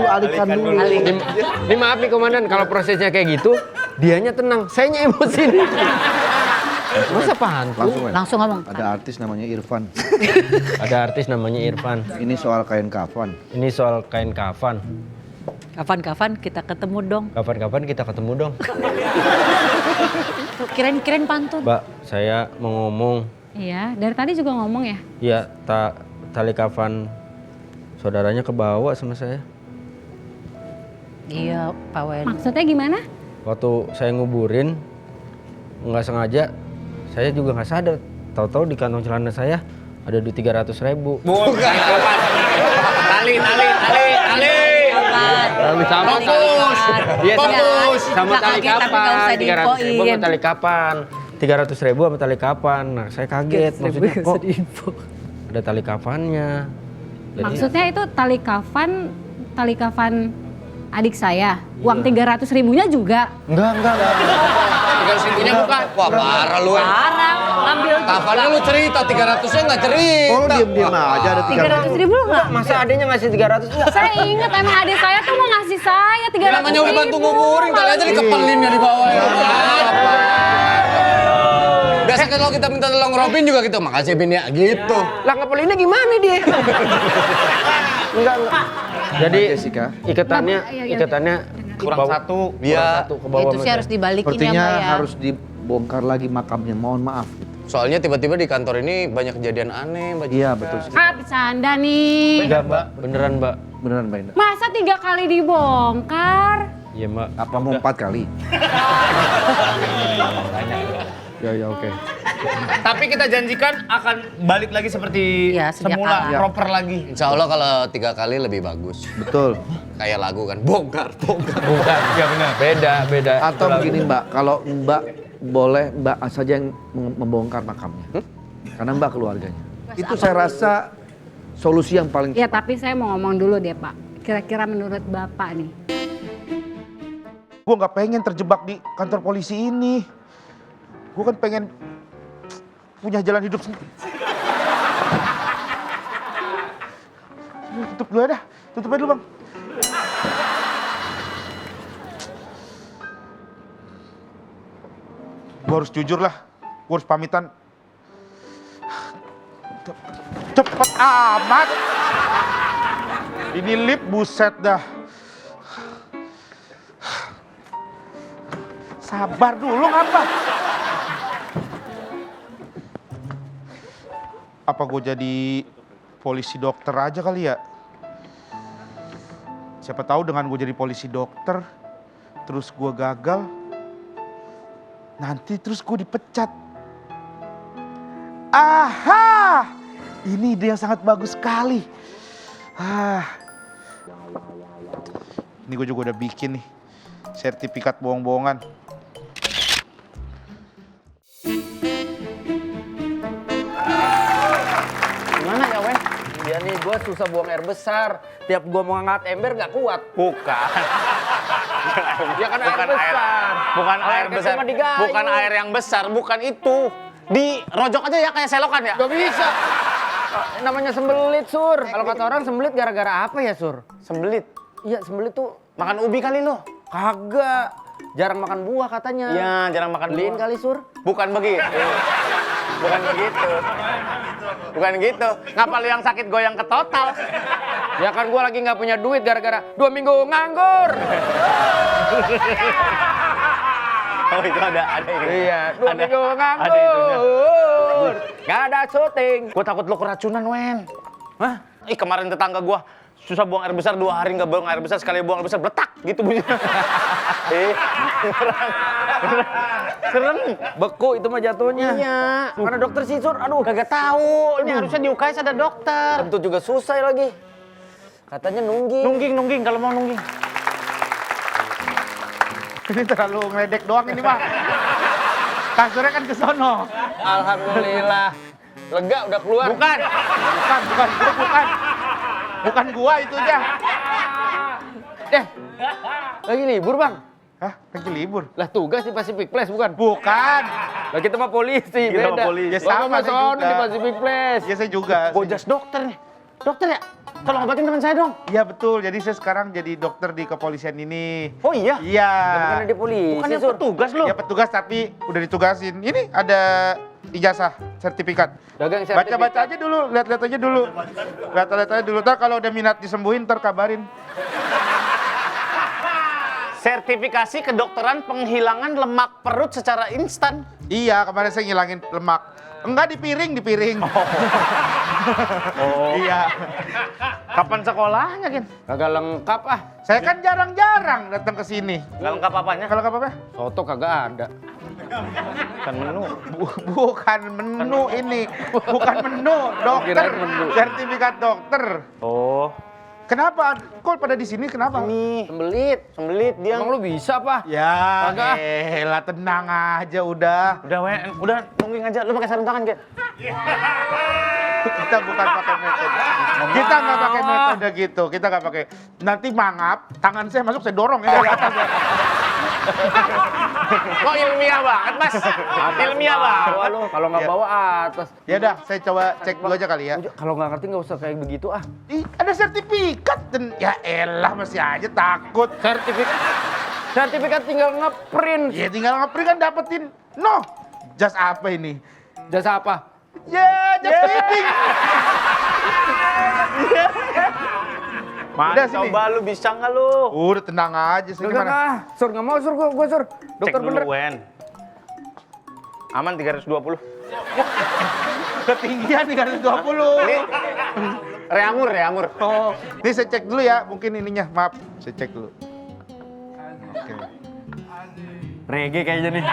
I: Alihkan dulu.
M: Ini maaf nih komandan, kalau prosesnya kayak gitu, dianya tenang, sayanya emosi nih. Masa pantun?
B: Langsung ngomong.
I: Ada artis namanya Irfan.
M: Ada artis namanya Irfan.
I: Ini soal kain kafan.
M: Ini soal kain kafan.
B: Kapan-kapan kita ketemu dong.
M: Kapan-kapan kita ketemu dong.
B: Tuh, kirain pantun.
M: Mbak, saya mau ngomong.
N: Iya, dari tadi juga ngomong ya.
M: Ya, tali kafan saudaranya kebawa sama saya.
B: Iya, Pak Wen.
N: Maksudnya gimana?
M: Waktu saya nguburin, nggak sengaja, saya juga nggak sadar. Tahu-tahu di kantong celana saya ada duit 300.000.
C: Bukan. Tali.
M: Sama
C: fokus.
M: Iya,
C: Fokus.
M: sama tali
B: Kaget, tapi nggak
M: kapan?
B: usah
M: 300.000
B: diinfoin.
M: sama tali kapan? 300.000 sama tali kapan? Nah, saya kaget. Maksudnya kok ada tali kafannya. Jadi,
N: Maksudnya itu tali kafan adik saya. Uang 300.000-nya juga.
M: Enggak.
C: 300.000-nya bukan.
D: Wah, parah lu.
B: Parah, ngambil
D: Kafannya lu cerita, 300-nya nggak cerita.
I: Oh, diem-diem aja ada
N: 300.000 nggak?
M: masa adanya ngasih 300? Enggak.
N: Saya ingat emang adik saya tuh mau ngasih saya 300.000.
D: Namanya udah bantu nguburin, kali aja dikepelin ya di bawah. Biasa kalau kita minta tolong Robin juga gitu, makasih Bin ya, gitu.
M: Lah ngepelinnya gimana dia? Enggak. Jadi
I: Jessica.
M: ikatannya
J: Kurang satu.
D: Iya.
M: ke bawah.
B: Itu sih harus dibalikin ya,
I: Sepertinya
B: Mbak ya.
I: harus dibongkar lagi makamnya. Mohon maaf.
D: Soalnya tiba-tiba di kantor ini banyak kejadian aneh, Mbak.
I: Iya betul.
N: Ah, bercanda nih.
M: Enggak, Mbak. Beneran, Mbak.
I: Beneran Mbak Indah.
N: Masa 3 kali dibongkar?
M: Iya Mbak.
I: Apa mau 4 kali? Ya oke.
C: Tapi kita janjikan akan balik lagi seperti
B: sedia
C: semula,
B: kala.
C: proper lagi.
D: Insya Allah kalau 3 kali lebih bagus.
I: Betul.
D: Kayak lagu kan, bongkar.
M: Bukan. Iya benar. Beda.
I: Atau begini Mbak, kalau Mbak boleh Mbak saja yang membongkar makamnya. Karena Mbak keluarganya. Itu saya rasa solusi yang paling
N: Ya tapi saya mau ngomong dulu deh Pak. Kira-kira menurut Bapak nih.
Q: Gue nggak pengen terjebak di kantor polisi ini. Gue kan pengen punya jalan hidup sendiri. Tutup dulu ya dah. Tutup aja dulu Bang. Gue harus jujur lah. Gue harus pamitan. Cepet amat. Ini lip buset dah. Sabar dulu ngapa? Apa gue jadi polisi dokter aja kali ya? Siapa tahu dengan gue jadi polisi dokter, terus gue gagal, nanti terus gue dipecat. Aha! Ini ide yang sangat bagus sekali. Ini gue juga udah bikin nih, sertifikat bohong-bohongan.
M: Gimana ya weh? Ya nih gue susah buang air besar. Tiap gue mau ngangkat ember gak kuat.
C: Bukan.
M: Ya kan air besar.
C: Bukan air
M: kecil
C: besar.
M: mah digayung.
C: Bukan air yang besar, bukan itu. Dirojok aja ya kayak selokan ya?
M: Gak bisa. Namanya sembelit, Sur. Kalau kata orang sembelit gara-gara apa ya, Sur?
C: Sembelit?
M: Iya, sembelit tuh.
C: Makan ubi kali lo?
M: Kagak. Jarang makan buah katanya.
C: Iya, jarang makan
M: Beliin
C: buah.
M: kali, Sur.
C: Bukan begitu. Bukan begitu. Bukan gitu. Ngapa lu yang sakit goyang ke total?
M: Ya kan gua lagi nggak punya duit gara-gara 2 minggu nganggur.
C: Oh itu ada ini.
M: Iya, 2 minggu
C: Ada itunya.
M: nganggur. Gak ada syuting.
C: Gue takut lo keracunan, Wen. Hah? Kemarin tetangga gua susah buang air besar 2 hari nggak buang air besar, sekali buang air besar bletak gitu bunyinya.
M: Serem. Beku itu mah jatuhnya.
C: Iya.
M: Mana dokter sih, Sur? Aduh,
C: Kagak tahu. Ini harusnya di UKS ada dokter.
M: tentu juga susah lagi. Katanya nungging.
C: Nungging kalau mau nungging.
Q: Ini terlalu ngeledek doang ini mah. Kasurnya kan ke sono.
M: Alhamdulillah. Lega udah keluar.
Q: Bukan. Bukan gua itu aja.
M: Lagi libur, Bang.
Q: Hah? Lagi libur?
M: Lah tugas di Pacific Place bukan?
Q: Bukan.
M: Lah kita mah polisi,
Q: Kita
M: beda.
Q: mah polisi. Ya
M: Lo
Q: sama,
M: mah
Q: saya
M: sono
Q: juga.
M: di Pacific Place.
Q: Ya saya juga.
C: Bojas dokter nih. Dokter ya? Tolong obatin teman saya dong.
Q: Iya betul. Jadi saya sekarang jadi dokter di kepolisian ini.
C: Oh iya?
Q: Iya.
M: Bukannya di polisi,
C: Bukannya
M: Sur.
C: petugas lo?
Q: Ya petugas tapi udah ditugasin. Ini ada ijazah, sertifikat.
M: Dagang sertifikat.
Q: Baca-baca aja dulu, lihat-lihat aja dulu. Lihat-lihat aja dulu. Ntar kalau udah minat disembuhin, ntar kabarin.
C: Sertifikasi kedokteran penghilangan lemak perut secara instan.
Q: Iya, kemarin saya ngilangin lemak. Enggak di piring.
C: Oh.
Q: Iya.
C: Kapan sekolahnya, Kin?
M: Kagak lengkap ah.
Q: Saya kan jarang-jarang datang ke sini.
C: Nggak lengkap apanya?
Q: Kalau nggak apa-apa?
M: Soto kagak ada.
C: Kan menu.
Q: Bukan menu ini. Bukan menu, dokter.
M: Kirain menu.
Q: Sertifikat dokter.
C: Oh.
Q: Kenapa? Kok pada di sini kenapa?
C: Ini.
M: Sembelit dia.
C: Dia.
M: Emang lu bisa, Pak?
Q: Ya,
M: Kagak.
Q: elah tenang aja udah.
C: Udah nungging aja. Lu pakai sarung tangan, Kin.
Q: Kita bukan pakai metode. Kita nggak pakai metode gitu. Kita nggak pakai. Nanti mangap, tangan saya masuk saya dorong ya dari atas. Ya.
C: Kok ilmiah banget, Mas? Ilmiah banget.
M: Lu kalau nggak
Q: Ya.
M: bawa atas.
Q: Ya udah, saya coba cek dulu aja kali ya.
M: Kalau nggak ngerti nggak usah kayak begitu ah.
Q: Ih, ada sertifikat. Ya elah, masih aja takut.
M: Sertifikat tinggal ngeprint.
Q: Ya tinggal ngeprint kan dapetin. No, jas apa ini?
M: Jasa apa?
Q: Ya, jas cleaning.
C: Udah coba lu bisa nggak lu?
Q: Udah tenang aja sih
M: Gak
Q: gimana?
M: Sur nggak mau Sur, gua Sur. Dokter
C: Cek dulu,
M: bener.
C: Wen. Aman 320.
Q: Ketinggian 320.
C: Ini Reamur, reamur.
Q: Oh. Nih saya cek dulu ya, mungkin ininya. Maaf, saya cek dulu. Oke.
G: Reggae kayaknya nih.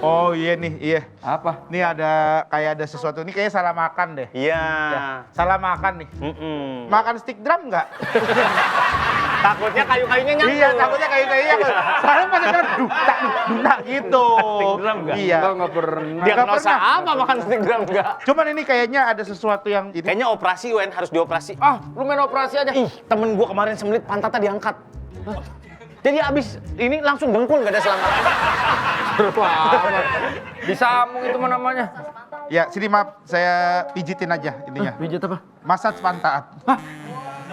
Q: Oh iya nih, iya.
G: Apa?
Q: Nih kayak ada sesuatu. Ini kayaknya salah makan deh.
C: Iya.
Q: Ya, salah makan nih. Makan stick drum nggak?
C: Takutnya kayu-kayunya nyangkut.
Q: Iya, takutnya kayu-kayunya nyangkut. Soalnya pas ada dunak gitu.
C: Stick drum nggak?
Q: Iya.
G: Nggak pernah.
C: Diagnosa apa makan stick drum nggak?
Q: Cuman ini kayaknya ada sesuatu yang ini.
C: Kayaknya operasi, Wen, harus dioperasi. Ah, lu main operasi aja. Ih, temen gua kemarin sembelit pantatnya diangkat. Jadi abis ini langsung dengkul, gak ada selamatan.
G: Disamung itu mah namanya.
Q: Ya, sini maaf, saya pijitin aja ininya.
G: Pijit apa?
Q: Massage pantat.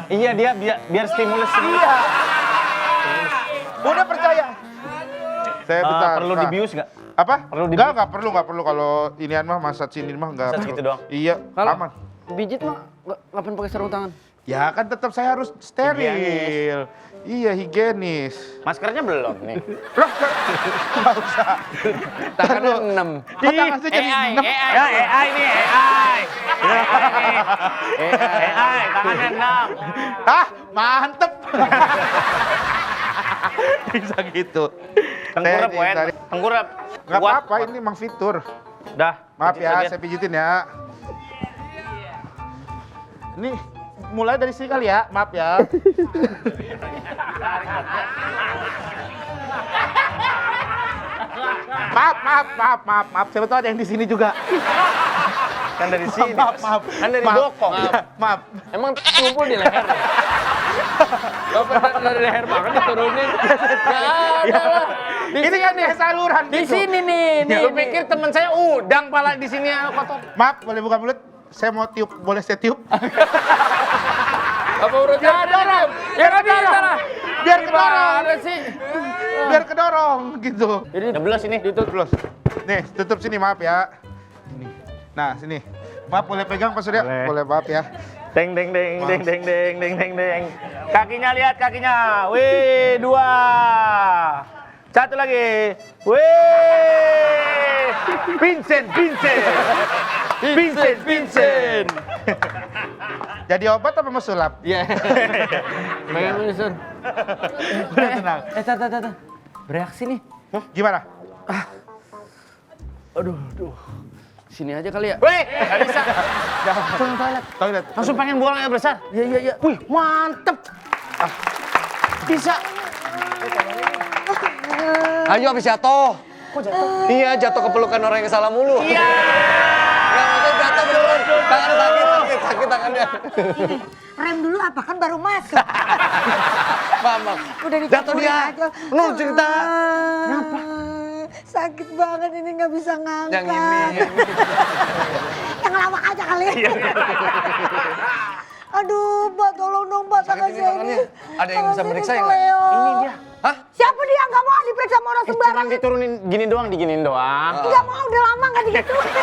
C: Iya, dia biar stimulus.
Q: Iya. Udah percaya. Saya bentar.
C: Perlu dibius nggak?
Q: Apa?
C: Perlu
Q: Nggak perlu. Kalau inian mah massage ini mah nggak.
C: Massage gitu doang?
Q: Iya,
G: Kalau
Q: aman.
G: pijit mah ngapain pakai sarung tangan?
Q: Ya kan tetap saya harus steril. Iya, higienis.
C: Maskernya belum nih.
Q: Nggak usah.
G: Tangannya 6.
Q: Tangan saya jadi
C: AI,
Q: 6.
C: Ya, AI nih, AI. AI, tangannya 6.
Q: Ah, mantep. Bisa gitu.
C: Tengkurap, Wen. Tengkurap.
Q: Nggak
C: Kuat.
Q: apa-apa, ini emang fitur.
C: Dah.
Q: Maaf
C: pijit
Q: ya,
C: aja.
Q: saya pijitin ya. Ini mulai dari sini kali ya, maaf ya. Maaf. Siapa tahu ada yang di sini juga.
C: Kan dari sini.
Q: Maaf.
C: Kan dari
Q: Maaf.
C: bokong.
Q: Maaf.
G: Emang tumpul di leher. Gak pernah dari leher banget diturunin. Gak ada lah.
Q: Ini kan nih saluran
G: Di
Q: gitu.
G: sini nih.
C: Lu pikir temen saya udang pala di sini kotor.
Q: Maaf, boleh buka mulut? Saya mau tiup, boleh saya tiup?
G: Apa urusan?
Q: Biar dorong.
G: Ya nggak bisa lah.
Q: Biar kedorong.
G: Gimana sih?
Q: Biar kedorong gitu.
G: Jadi
C: Jeblos ini.
Q: Tutup. Nih, tutup sini, maaf ya. Ini. Nah, sini. Maaf, boleh pegang Pak Surya? Boleh, maaf ya.
C: Deng. Kakinya lihat kakinya. Wih, 2. Satu lagi. Wih. Vincent.
Q: Jadi obat apa mau sulap?
G: Iya. Bagaimana, Sun?
Q: Udah tenang.
G: Tata. Bereaksi nih.
Q: Gimana?
G: Aduh. Sini aja kali ya.
C: Wih, nggak bisa. Jangan
Q: Toilet.
C: Langsung pengen buang air besar.
G: Iya.
C: Wih, mantep. Bisa.
D: Ayo habis jatuh.
C: Kok jatuh?
D: Iya, jatuh ke pelukan orang yang salah mulu.
C: Iya.
D: Nggak maksudnya jatuh beneran. Tangannya sakit tangannya.
F: Ini, rem dulu apa? Kan baru masuk.
D: Mama.
F: Udah
D: Jatuh dia.
F: aja.
D: Nur cerita.
F: Kenapa? Sakit banget ini nggak bisa ngangkat.
D: Yang ini.
F: Yang lawak aja kali. Aduh, Pak, tolong dong, Pak, tangan saya ini.
D: Ada yang bisa meriksa ya?
C: Ini dia.
D: Hah?
F: Siapa dia? Nggak mau diperiksa sama orang sembarangan.
C: Cuman diturunin diginin doang.
F: Nggak mau, udah lama nggak digituin.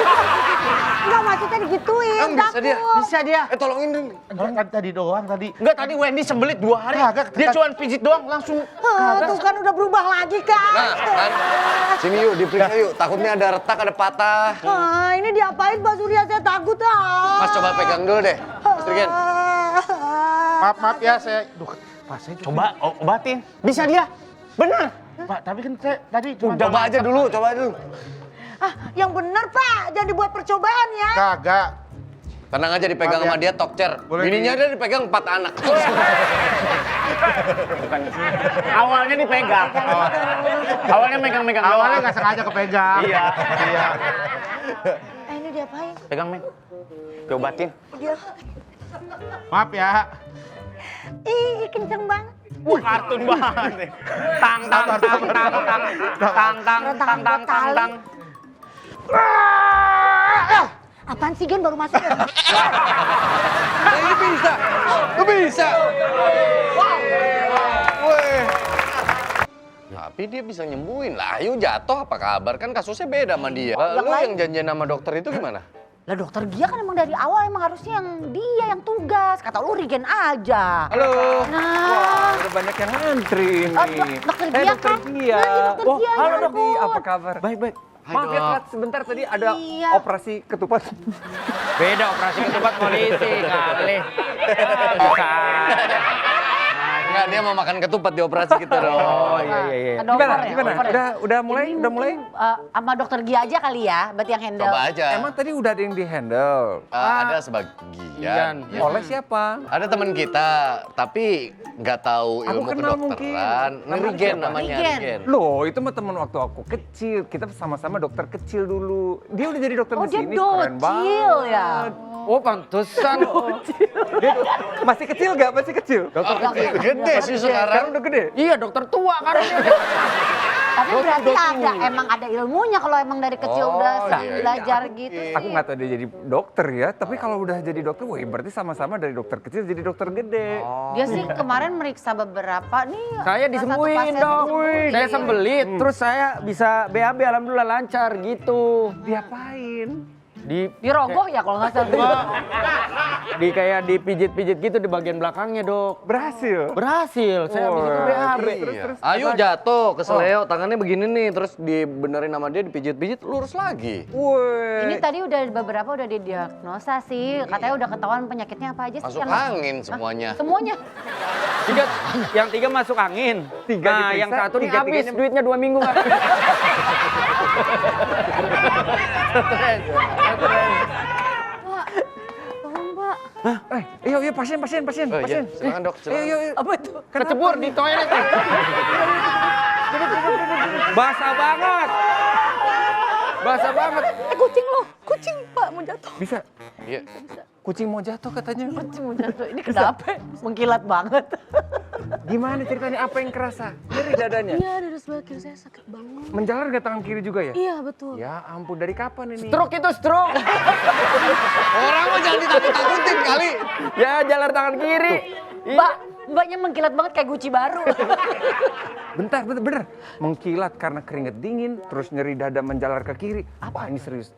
F: Nggak, maksudnya digituin,
D: Bisa dia?
F: takut.
C: Bisa dia.
D: Tolongin dong.
Q: Kan tadi doang tadi.
C: Enggak, tadi Wendy sembelit 2 hari.
Q: Kagak,
C: Dia cuma pijit doang langsung.
F: Tuh kan udah berubah lagi kan.
D: Nah, kan. Sini yuk, diperiksa yuk. Takutnya ada retak, ada patah.
F: Ini diapain Pak Surya? Saya takut ah.
D: Mas coba pegang dulu deh. Mas Trigen.
Q: Maaf ya, saya... Duh, Pak, saya
C: Coba obatin. Bisa dia. Bener.
Q: Pak, tapi kan saya tadi cuma...
D: Coba aja dulu.
F: Yang bener Pak, jangan dibuat percobaan ya.
Q: Kagak.
D: Tenang aja dipegang
Q: Maaf ya.
D: sama dia, tokcer.
Q: Boleh
D: Bininya dia dipegang 4 anak.
C: Awalnya dipegang. Awalnya megang-megang doang.
Q: Awalnya nggak sengaja kepegang.
C: Iya.
F: Ini diapain?
C: Pegang, Men. Diobatin.
F: Dia...
Q: Maaf ya.
F: Ih, kenceng banget.
C: Wah, kartun banget. Tang.
F: Apaan sih, Gen, baru masuk ya?
D: Ini bisa. Tapi dia bisa nyembuhin lah. Ayo jatuh apa kabar? Kan kasusnya beda sama dia. Lu yang janjian sama dokter itu gimana?
B: Lah dokter Gia kan emang dari awal emang harusnya yang dia yang tugas. Kata lu Regen aja.
M: Halo.
B: Nah.
M: Udah banyak yang ngantri
B: Oh,
M: nih.
B: dokter Gia
M: Dokter
B: kan?
M: Gia.
B: Nah, dokter Gia,
M: Halo
B: ya
M: Dok Gia,
B: ampun.
M: apa kabar? Baik.
G: Maaf ya Kak, sebentar tadi ada
B: Iya.
G: operasi ketupat.
M: Beda operasi ketupat polisi kali. Bisa.
D: Enggak, dia mau makan ketupat di operasi kita dong.
G: Oh iya.
B: Ada
G: Gimana?
B: over ya?
G: Gimana?
B: Over ya?
G: Udah mulai?
B: Ini
G: Udah mulai?
B: mungkin, sama dokter Gia aja kali ya, berarti yang handle.
D: Coba aja.
G: Emang tadi udah ada yang di-handle?
D: Ada sebagian. Ya.
G: Oleh siapa?
D: Ada teman kita, tapi nggak tahu
G: Aku
D: ilmu
G: kenal
D: kedokteran.
G: mungkin.
D: Rigen
G: Namanya
D: namanya,
B: Rigen.
D: Rigen.
G: Loh, itu mah teman waktu aku kecil. Kita sama-sama dokter kecil dulu. Dia udah jadi dokter
B: Oh,
G: di
B: dia
G: sini. Keren
B: docil
G: banget.
B: ya?
M: Oh pantesan.
G: Dia masih kecil gak? Masih kecil?
D: Dokter kecil. Gede sih sekarang.
G: Sekarang udah gede?
M: Iya dokter tua karena
B: Tapi berarti emang ada ilmunya kalau emang dari kecil
G: Oh,
B: udah
G: iya.
B: belajar gitu sih.
G: Aku nggak tahu dia jadi dokter ya, tapi kalau udah jadi dokter, wah berarti sama-sama dari dokter kecil jadi dokter gede.
B: Dia sih kemarin meriksa beberapa nih.
M: saya
B: salah satu
M: disembuhin
B: pasien
M: dong.
B: disembuhin.
M: Saya sembelit, terus saya bisa BAB alhamdulillah lancar gitu.
G: Diapain?
B: Dirogoh ya kalau nggak salah.
M: Kayak dipijit-pijit gitu di bagian belakangnya dok.
G: Berhasil?
M: Berhasil, saya habis itu BAB.
D: Ayu jatuh ke seleo, tangannya begini nih, terus dibenerin sama dia, dipijit-pijit, lurus lagi.
B: Ini tadi udah beberapa udah didiagnosa sih, katanya udah ketahuan penyakitnya apa aja sih.
D: Masuk angin semuanya.
B: Semuanya.
M: Yang 3 masuk angin. Nah, yang 1 nih habis duitnya 2 minggu.
H: Tolong, Mbak.
G: Iya, pasien.
D: Oh, iya. Silakan dok, silakan.
G: Iya.
B: Apa itu?
M: Kecebur di toilet. Basah banget. Basah banget.
B: Kucing lo, kucing Pak mau jatuh.
G: Bisa?
D: Iya.
G: Kucing mau jatuh katanya.
B: Kucing mau jatuh. Ini kenapa? Mengkilat banget.
G: Gimana ceritanya? Apa yang kerasa? Nyeri dadanya?
H: Iya, dari sebelah kiri saya sakit banget.
G: Menjalar nggak tangan kiri juga ya?
H: Iya, betul.
G: Ya ampun, dari kapan ini?
M: Stroke itu stroke.
D: Orang mah jangan ditakut-takutin kali.
M: Ya jalar tangan kiri.
B: Mbaknya mengkilat banget kayak Gucci baru.
G: Bentar, bener. Mengkilat karena keringet dingin, terus nyeri dada menjalar ke kiri. Wah, ini serius.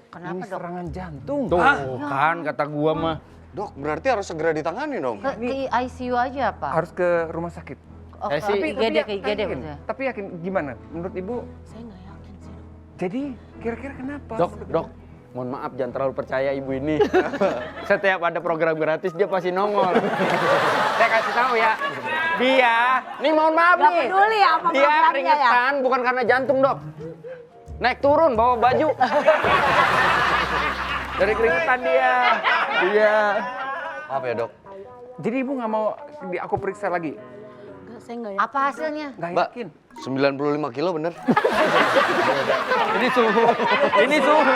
B: Kenapa,
G: ini
B: Dok?
G: serangan jantung.
M: Tuh kan kata gua mah.
D: Dok, berarti harus segera ditangani dong.
B: Ke ICU aja Pak.
G: Harus ke rumah sakit.
B: Oh,
M: Eh,
B: ke
M: sih,
B: IGD, ke IGD
G: yakin,
B: maksudnya.
G: tapi yakin gimana? Menurut ibu?
H: Saya nggak yakin sih, Dok.
G: Jadi kira-kira kenapa?
M: Dok, mohon maaf jangan terlalu percaya ibu ini. Setiap ada program gratis dia pasti nongol. Saya kasih tahu ya, dia, nih mohon maaf
B: Nggak
M: nih.
B: peduli ya apa
M: Dia
B: programnya ya.
M: keringetan bukan karena jantung dok. Naik turun bawa baju. Dari keringetan dia. Iya.
D: Maaf ya dok.
G: Jadi ibu nggak mau aku periksa lagi?
H: Nggak, saya nggak yakin.
B: Apa hasilnya?
G: Nggak
D: Mbak,
G: yakin.
D: 95 kilo bener.
M: Ini suhu. Ini suhu.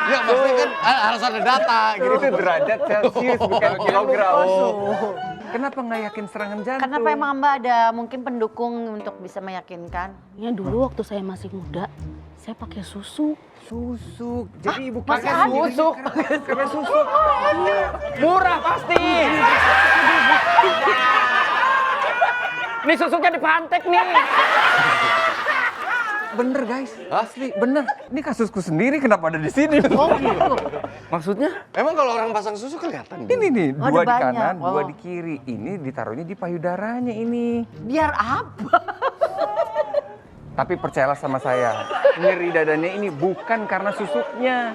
D: Ya maksudnya kan harus ada data gitu.
G: Itu derajat Celcius bukan kilogram. Kenapa nggak yakin serangan jantung?
B: Kenapa emang Mbak ada mungkin pendukung untuk bisa meyakinkan?
H: Ya dulu waktu saya masih muda, saya pakai susu.
G: Susuk. Jadi ibu
B: masih
G: pakai
B: ada?
G: susuk. Karena susuk.
M: Murah pasti. Ini susuknya dipantek nih.
G: Bener guys, asli bener. Ini kasusku sendiri kenapa ada di sini?
B: Oh gitu.
G: Maksudnya?
D: Emang kalau orang pasang susu kelihatan?
G: Ini nih,
B: Oh,
G: dua
B: ada
G: di
B: banyak.
G: kanan, dua
B: Oh.
G: di kiri. Ini ditaruhnya di payudaranya ini.
B: Biar apa?
G: Tapi percayalah sama saya, nyeri dadanya ini bukan karena susuknya.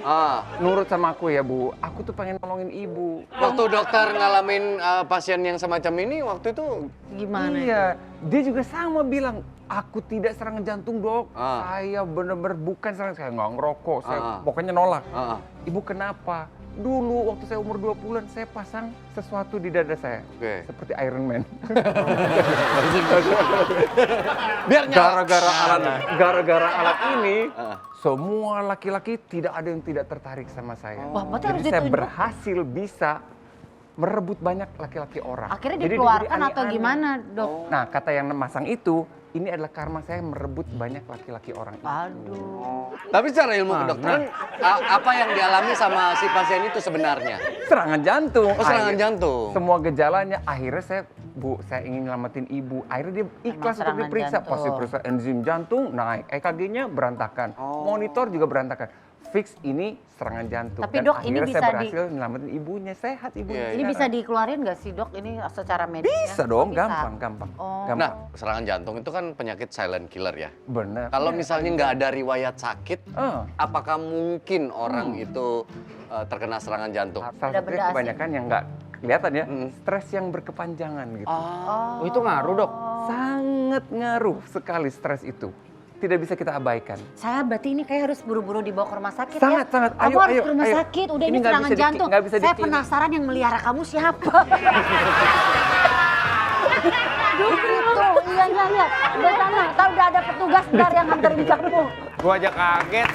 G: Nurut sama aku ya Bu, aku tuh pengen nolongin ibu.
D: Waktu dokter ngalamin pasien yang semacam ini, waktu itu
B: gimana?
G: Iya, dia juga sama bilang, aku tidak serangan jantung dok. Saya bener-bener bukan serangan, saya nggak ngerokok, saya pokoknya nolak. Ibu kenapa? Dulu waktu saya umur 20-an, saya pasang sesuatu di dada saya. Seperti Iron Man.
D: Biar
G: Gara-gara alat ini, semua laki-laki tidak ada yang tidak tertarik sama saya.
B: Wah, berarti harus
G: Jadi saya
B: ditunjuk.
G: berhasil bisa merebut banyak laki-laki orang.
B: Akhirnya
G: Jadi dia
B: dikeluarkan
G: jadi
B: atau
G: aneh-aneh.
B: gimana dok?
G: Nah, kata yang masang itu, ini adalah karma saya merebut banyak laki-laki orang itu.
B: Aduh.
D: Tapi secara ilmu kedokteran, apa yang dialami sama si pasien itu sebenarnya?
G: Serangan jantung.
D: Oh, serangan jantung.
G: Semua gejalanya, akhirnya saya ingin nyelamatin ibu. Akhirnya dia ikhlas untuk
B: serangan
G: diperiksa.
B: jantung.
G: Pas diperiksa enzim jantung naik, EKG-nya berantakan. Monitor juga berantakan. fix ini serangan jantung.
B: Tapi
G: Dan
B: dok, ini
G: akhirnya
B: bisa
G: saya berhasil nyelamatin ibunya, sehat ibunya.
B: Ini bisa dikeluarin nggak sih dok? Ini secara medis?
G: Bisa dong, gampang.
B: Oh.
D: Nah, serangan jantung itu kan penyakit silent killer ya.
G: Benar.
D: Kalau misalnya nggak ada riwayat sakit, apakah mungkin orang itu terkena serangan jantung?
G: Salah satunya kebanyakan yang nggak kelihatan ya, stres yang berkepanjangan gitu.
M: Oh, itu ngaruh dok?
G: Sangat ngaruh sekali stres itu. Tidak bisa kita abaikan.
B: Saya berarti ini kayak harus buru-buru dibawa ke rumah sakit
G: Sangat.
B: Kamu
G: Ayo,
B: harus
G: ayo,
B: ke rumah
G: ayo.
B: sakit. Udah
G: Ini
B: ini
G: nggak
B: serangan
G: bisa
B: jantung.
G: nggak bisa
B: Saya
G: dikira.
B: penasaran yang melihara kamu siapa. Gitu. Iya. Udah sana. Tahu udah ada petugas ntar yang nganterin kamu.
M: Gua aja kaget.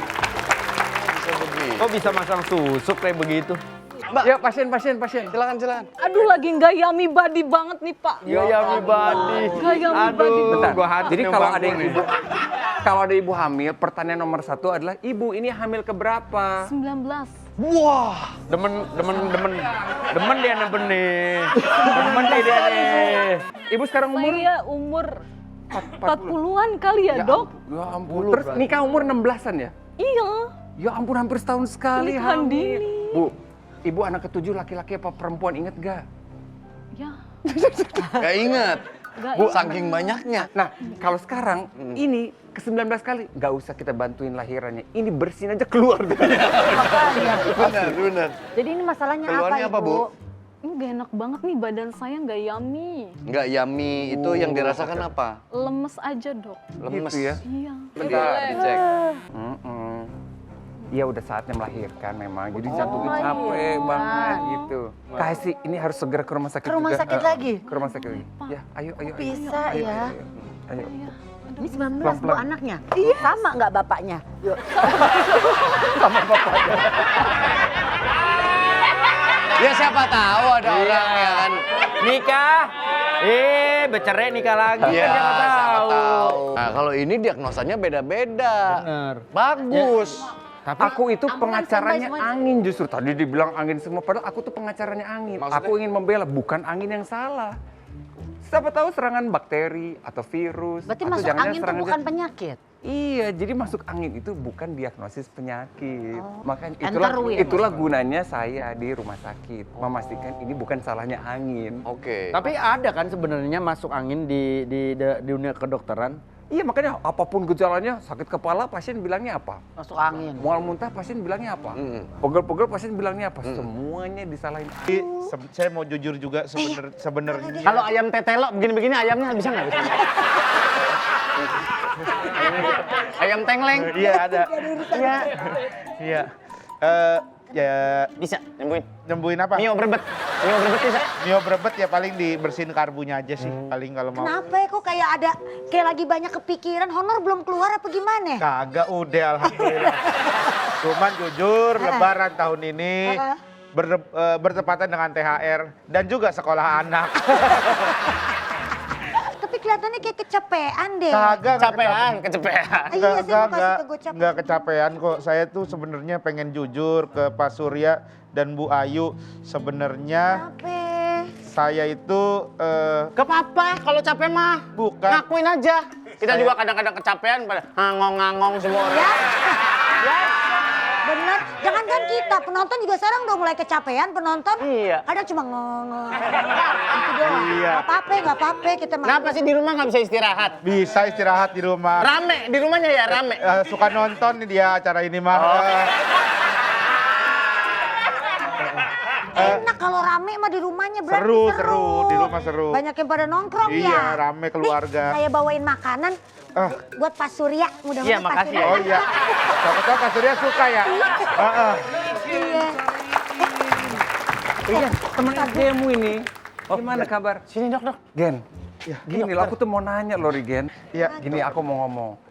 D: Bisa begitu.
M: Kok bisa masang susuk kayak begitu?
G: Mbak, ya pasien.
D: Silakan.
R: Aduh lagi nggak yummy body banget nih Pak.
M: Yummy body.
R: Nggak yummy body.
G: Bentar.
M: Gua hati
G: Jadi kalau ada yang
M: nih.
G: kalau ada ibu hamil, pertanyaan nomor 1 adalah ibu ini hamil keberapa?
R: 19.
G: Wah,
M: Demen dia nih. Demen dia nih.
G: Ibu sekarang umur?
R: Saya umur 40-an kali ya dok.
G: Ya ampun. Terus nikah umur 16-an ya?
R: Iya.
G: Ya ampun, hampir setahun sekali
R: Pernikahan
G: hamil.
R: dini.
G: Bu, ibu anak ke-7 laki-laki apa perempuan, inget gak?
R: Ya.
D: Gak inget.
R: Nggak
D: Bu,
R: ingat.
D: saking banyaknya.
G: Nah, kalau sekarang ini ke-19 kali, nggak usah kita bantuin lahirannya. Ini bersihin aja keluar.
D: Benar.
B: Jadi ini masalahnya
D: Keluarnya apa, Bu?
R: Ini gak enak banget nih badan saya nggak yummy.
D: Nggak yummy, itu yang dirasakan apa?
R: Lemes aja dok.
D: Lemes
G: Gitu ya?
R: Iya.
G: Bentar,
R: Boleh.
G: dicek. Iya udah saatnya melahirkan memang, jadi jantungnya capek banget gitu. Kasih, ini harus segera ke rumah sakit
B: Ke rumah
G: juga.
B: sakit lagi?
G: Ke rumah sakit lagi. Ya, ayo.
B: Bisa ya.
G: Ayo.
B: Ini 19 bu
G: Pelan-pelan.
B: anaknya. Iya. Sama nggak bapaknya? Yuk.
G: Sama bapaknya.
D: Ya siapa tahu ada orang ya kan.
M: Nikah. Bercerai nikah lagi.
D: Iya,
M: Kan siapa tahu.
D: Nah, kalau ini diagnosanya beda-beda.
M: Bener.
D: Bagus.
G: Tapi aku itu pengacaranya angin justru. Tadi dibilang angin semua, padahal aku tuh pengacaranya angin.
D: Maksudnya?
G: Aku ingin membela, bukan angin yang salah. Siapa tahu serangan bakteri atau virus.
B: Berarti
G: atau
B: masuk
G: jangan-jangan
B: angin itu
G: serangan
B: bukan penyakit.
G: Iya, jadi masuk angin itu bukan diagnosis penyakit. Makanya
B: Enter wheel.
G: itulah gunanya saya di rumah sakit, memastikan ini bukan salahnya angin.
D: Oke.
M: Tapi ada kan sebenarnya masuk angin di dunia kedokteran.
G: Iya, makanya apapun gejalanya, sakit kepala pasien bilangnya apa?
B: Masuk angin.
G: Mual muntah pasien bilangnya apa? Pegel-pegel pasien bilangnya apa? Semuanya disalahin.
Q: Saya mau jujur juga sebenarnya.
M: Kalau ayam tetelo begini-begini ayamnya bisa nggak?
D: Ayam tengleng.
Q: Iya ada.
M: Iya.
Q: Iya. Ya
M: Bisa nyembuhin.
Q: nyembuhin apa?
M: Mio brebet bisa.
Q: Mio brebet ya paling dibersihin karbunya aja sih paling kalau mau.
F: Kenapa ya kok kayak lagi banyak kepikiran, honor belum keluar apa gimana?
Q: Kagak udah alhamdulillah. Cuman jujur lebaran tahun ini bertepatan dengan THR dan juga sekolah anak.
F: Tapi kelihatannya kayak kecapean deh.
Q: Kagak
M: Kecapean.
F: Iya sih, lu kasih ke gue capek.
Q: Nggak kecapean kok. Saya tuh sebenarnya pengen jujur ke Pak Surya dan Bu Ayu. Sebenarnya saya itu
M: Gak apa-apa kalau capek mah.
Q: Bukan.
M: Ngakuin aja. Kita juga kadang-kadang kecapean pada ngangong-ngangong semua orang.
F: Bener, jangankan kita, penonton juga sekarang udah mulai kecapean penonton.
M: Iya.
F: Kadang cuma ngomong. Gitu doang.
Q: Iya.
F: Gak apa-apa kita makan.
M: Kenapa sih di rumah nggak bisa istirahat?
Q: bisa istirahat di rumah.
M: Rame, di rumahnya ya rame.
Q: Suka nonton nih dia acara ini mah.
F: Enak kalau rame mah di rumahnya berarti
Q: Seru, di rumah seru.
F: Banyak yang pada nongkrong ya.
Q: Iya, rame keluarga.
F: Saya bawain makanan buat Pak Surya. Mudah-mudahan
Q: Iya,
F: Pak
Q: makasih.
F: Surya.
Q: Oh iya. Siapa tahu Kak Surya suka ya.
F: Iya.
G: Iya, temen SDM ini. Gimana kabar?
M: Sini dok.
G: Gen, gini loh, aku tuh mau nanya loh Gen.
Q: Iya.
G: Gini aku mau ngomong.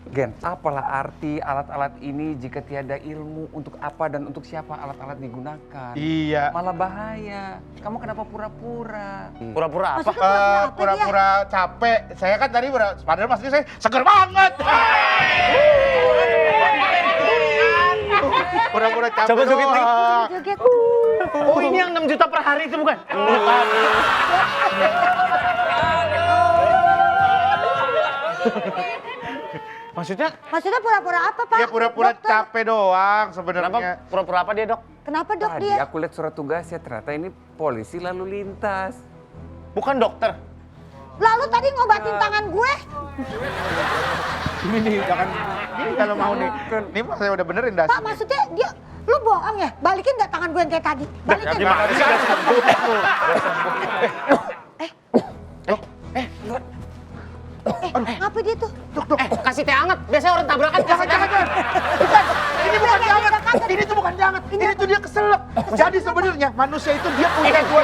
G: Gen, apalah arti alat-alat ini jika tiada ilmu untuk apa dan untuk siapa alat-alat digunakan?
Q: Iya.
G: Malah bahaya. Kamu kenapa pura-pura?
M: Pura-pura apa?
Q: Pura-pura capek. Saya kan tadi padahal maksudnya saya seger banget. Pura-pura capek.
M: Coba joget nih.
F: Joget.
M: Oh ini yang 6 juta per hari itu bukan? Bukan.
C: Maksudnya?
F: Maksudnya pura-pura apa, Pak?
Q: Ya pura-pura
F: Dokter.
Q: capek doang
C: Kenapa
Q: sebenarnya.
C: pura-pura apa dia, Dok?
F: Kenapa, Dok,
G: Tadi
F: dia?
G: aku lihat surat tugasnya, ternyata ini polisi lalu lintas.
C: Bukan dokter.
F: Lalu tadi ngobatin tangan gue.
Q: Ini nih, jangan. Ini kalau mau nih. Ini mah saya udah benerin dah.
F: Pak, maksudnya dia, lu bohong ya? Balikin nggak tangan gue yang kayak tadi? Balikin.
Q: Gimana sih? Udah sembuh.
F: Ngapa dia tuh?
C: Kasih teh hangat. Biasanya orang tabrakan kasih teh hangat.
Q: Ini bukan dianget. Ini tuh bukan dianget. Ini tuh dia keselak. Jadi sebenarnya manusia itu dia punya dua.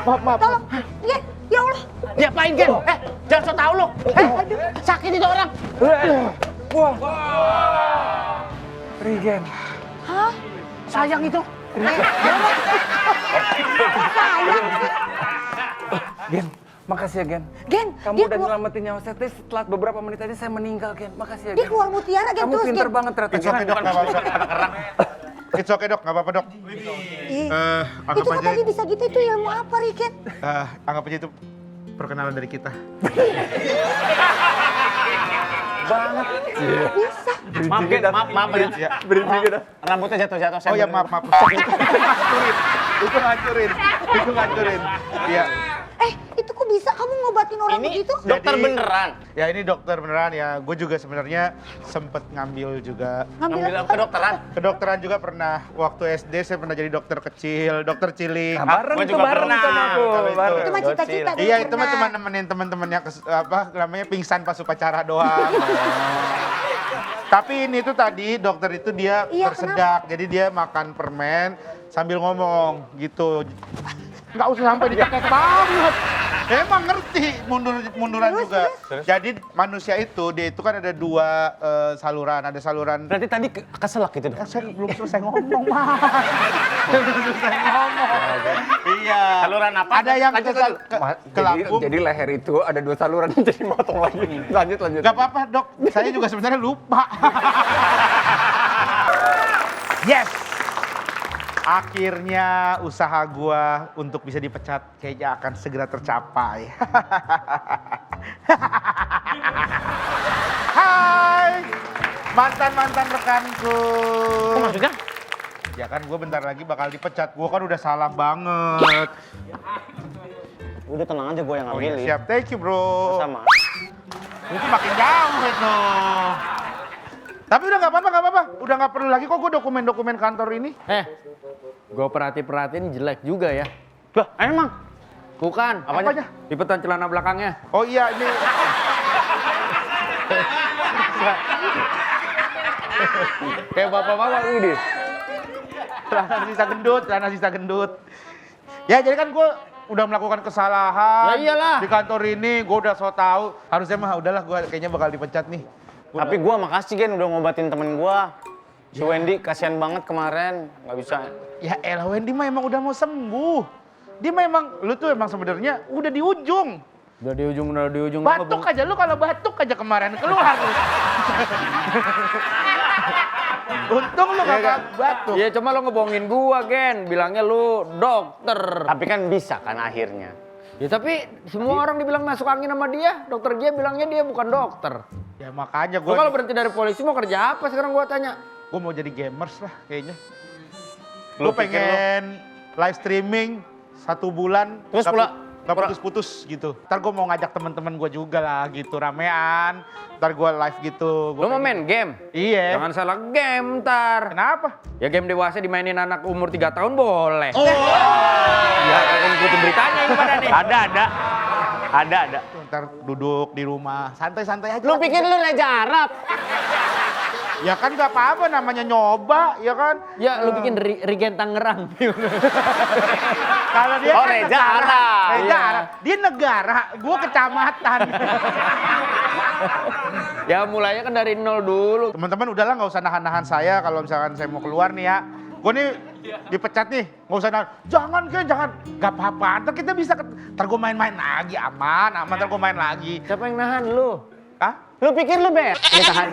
Q: Maaf.
F: Tolong. Ya Allah.
C: Diapain, Gen? Jangan so tau lu. Sakit itu orang.
G: Wah. Regen.
F: Hah?
C: Sayang itu.
F: Sayang sih.
G: Gen, makasih ya Gen.
F: Gen,
G: Kamu
F: dia
G: udah
F: keluar,
G: nyelamatin nyawa saya. Tapi setelah beberapa menit aja saya meninggal Gen. Makasih ya
F: dia
G: Gen.
F: keluar mutiara, Gen.
G: Kamu
F: Terus,
G: pinter
F: Gen.
G: banget ternyata.
Q: It's okay, Dok. Nggak apa-apa, Dok. It's okay, Dok. Nggak apa-apa, Dok. Anggap
F: Itu kan
Q: aja.
F: tadi bisa gitu, itu ilmu apa, Riken?
Q: Anggap aja itu perkenalan dari kita.
C: Banget.
F: Bisa.
C: Maaf, Gen. Maaf ya.
Q: Berhenti
C: Maaf. Rambutnya jatuh-jatuh.
Q: Oh ya, maaf. Itu ngancurin. Iya.
F: Itu kok bisa kamu ngobatin orang begitu?
C: Dokter beneran?
Q: Ya ini dokter beneran ya. Gue juga sebenarnya sempet ngambil juga.
C: Ngambil apa? Kedokteran?
Q: Kedokteran juga pernah. Waktu SD saya pernah jadi dokter kecil, dokter cilik.
G: Bareng itu bareng sama aku.
F: Itu mah cita-cita dulu
Q: Iya, itu mah
F: pernah.
Q: cuma nemenin teman-teman yang namanya pingsan pas upacara doang. Tapi ini tuh tadi dokter itu dia
F: Iya,
Q: tersedak. Jadi dia makan permen sambil ngomong gitu. Nggak usah sampai dipakai banget. Emang ngerti munduran juga. Jadi manusia itu dia itu kan ada dua saluran. Ada saluran.
C: Berarti tadi keselak gitu, Dok?
Q: Saya belum selesai ngomong, Mas. Belum selesai ngomong. Iya.
C: Saluran apa?
Q: Ada yang ke lambung.
G: Jadi leher itu ada dua saluran jadi motong lagi. Lanjut.
Q: Gak apa-apa, Dok. Saya juga sebenarnya lupa. Yes. Akhirnya usaha gua untuk bisa dipecat kayaknya akan segera tercapai. Hai, mantan-mantan rekanku.
C: Kok maksudnya?
Q: Ya kan gue bentar lagi bakal dipecat. Gue kan udah salah banget.
C: Udah tenang aja, gue yang
Q: Oh
C: ngambil.
Q: iya, siap, thank you bro.
C: Sama.
Q: Itu makin jauh itu. Tapi udah nggak apa-apa. Udah nggak perlu lagi kok gue dokumen kantor ini.
M: Gue perhatiin jelek juga ya.
C: Lah, emang?
M: Bukan.
Q: Apanya?
M: Lipetan celana belakangnya.
Q: Oh iya ini.
M: Kayak bapak-bapak ini.
Q: Celana sisa gendut. Ya jadi kan gue udah melakukan kesalahan.
M: Ya iyalah.
Q: Di kantor ini gue udah so tau. Harusnya mah udahlah gue kayaknya bakal dipecat nih.
C: Tapi gue makasih, Gen, udah ngobatin temen gue. Si Wendy kasihan banget kemarin, nggak bisa.
Q: Ya elah Wendy mah emang udah mau sembuh. Dia memang, lu tuh emang sebenarnya udah di ujung.
M: Udah di ujung.
Q: Batuk aja, lu kalau batuk aja kemarin keluar lu. Untung lu gak batuk.
M: Iya cuma lo ngebohongin gua, Gen. Bilangnya lu dokter.
C: Tapi kan bisa kan akhirnya.
M: Ya tapi semua orang dibilang masuk angin sama dia. Dokter dia bilangnya dia bukan dokter.
Q: Ya makanya
M: Lo kalau berhenti dari polisi mau kerja apa sekarang gua tanya?
Q: Gue mau jadi gamers lah kayaknya. Lu pengen live streaming 1 bulan.
C: Terus
Q: Gak putus-putus gitu. Ntar gue mau ngajak temen-temen gue juga lah gitu, ramean. Ntar gue live gitu.
M: Lo mau main game?
Q: Iya.
M: Jangan salah game ntar.
Q: Kenapa?
M: Ya game dewasa dimainin anak umur 3 tahun boleh.
Q: Oh.
M: Ya kan ikutin beritanya gimana nih?
C: Ada.
Q: Ntar duduk di rumah, santai-santai aja.
C: Lu pikir lu Raja Arab?
Q: Ya kan gak apa-apa namanya nyoba, ya kan?
M: Ya lu bikin Regen Tangerang.
Q: Kalau dia
C: Oh,
Q: kan
C: Reza
Q: negara.
C: Arab.
Q: Reza
M: Iya.
Q: Arab. Dia negara, gue kecamatan.
M: Ya mulainya kan dari nol dulu.
Q: Teman-teman udahlah nggak usah nahan-nahan saya kalau misalkan saya mau keluar nih ya. Gue nih dipecat nih, nggak usah nahan. Jangan, nggak apa-apa. Ntar kita bisa, ntar gue main-main lagi, aman. Ntar gue main lagi.
M: Siapa yang nahan lu?
Q: Hah?
C: Lu pikir lu ditahan?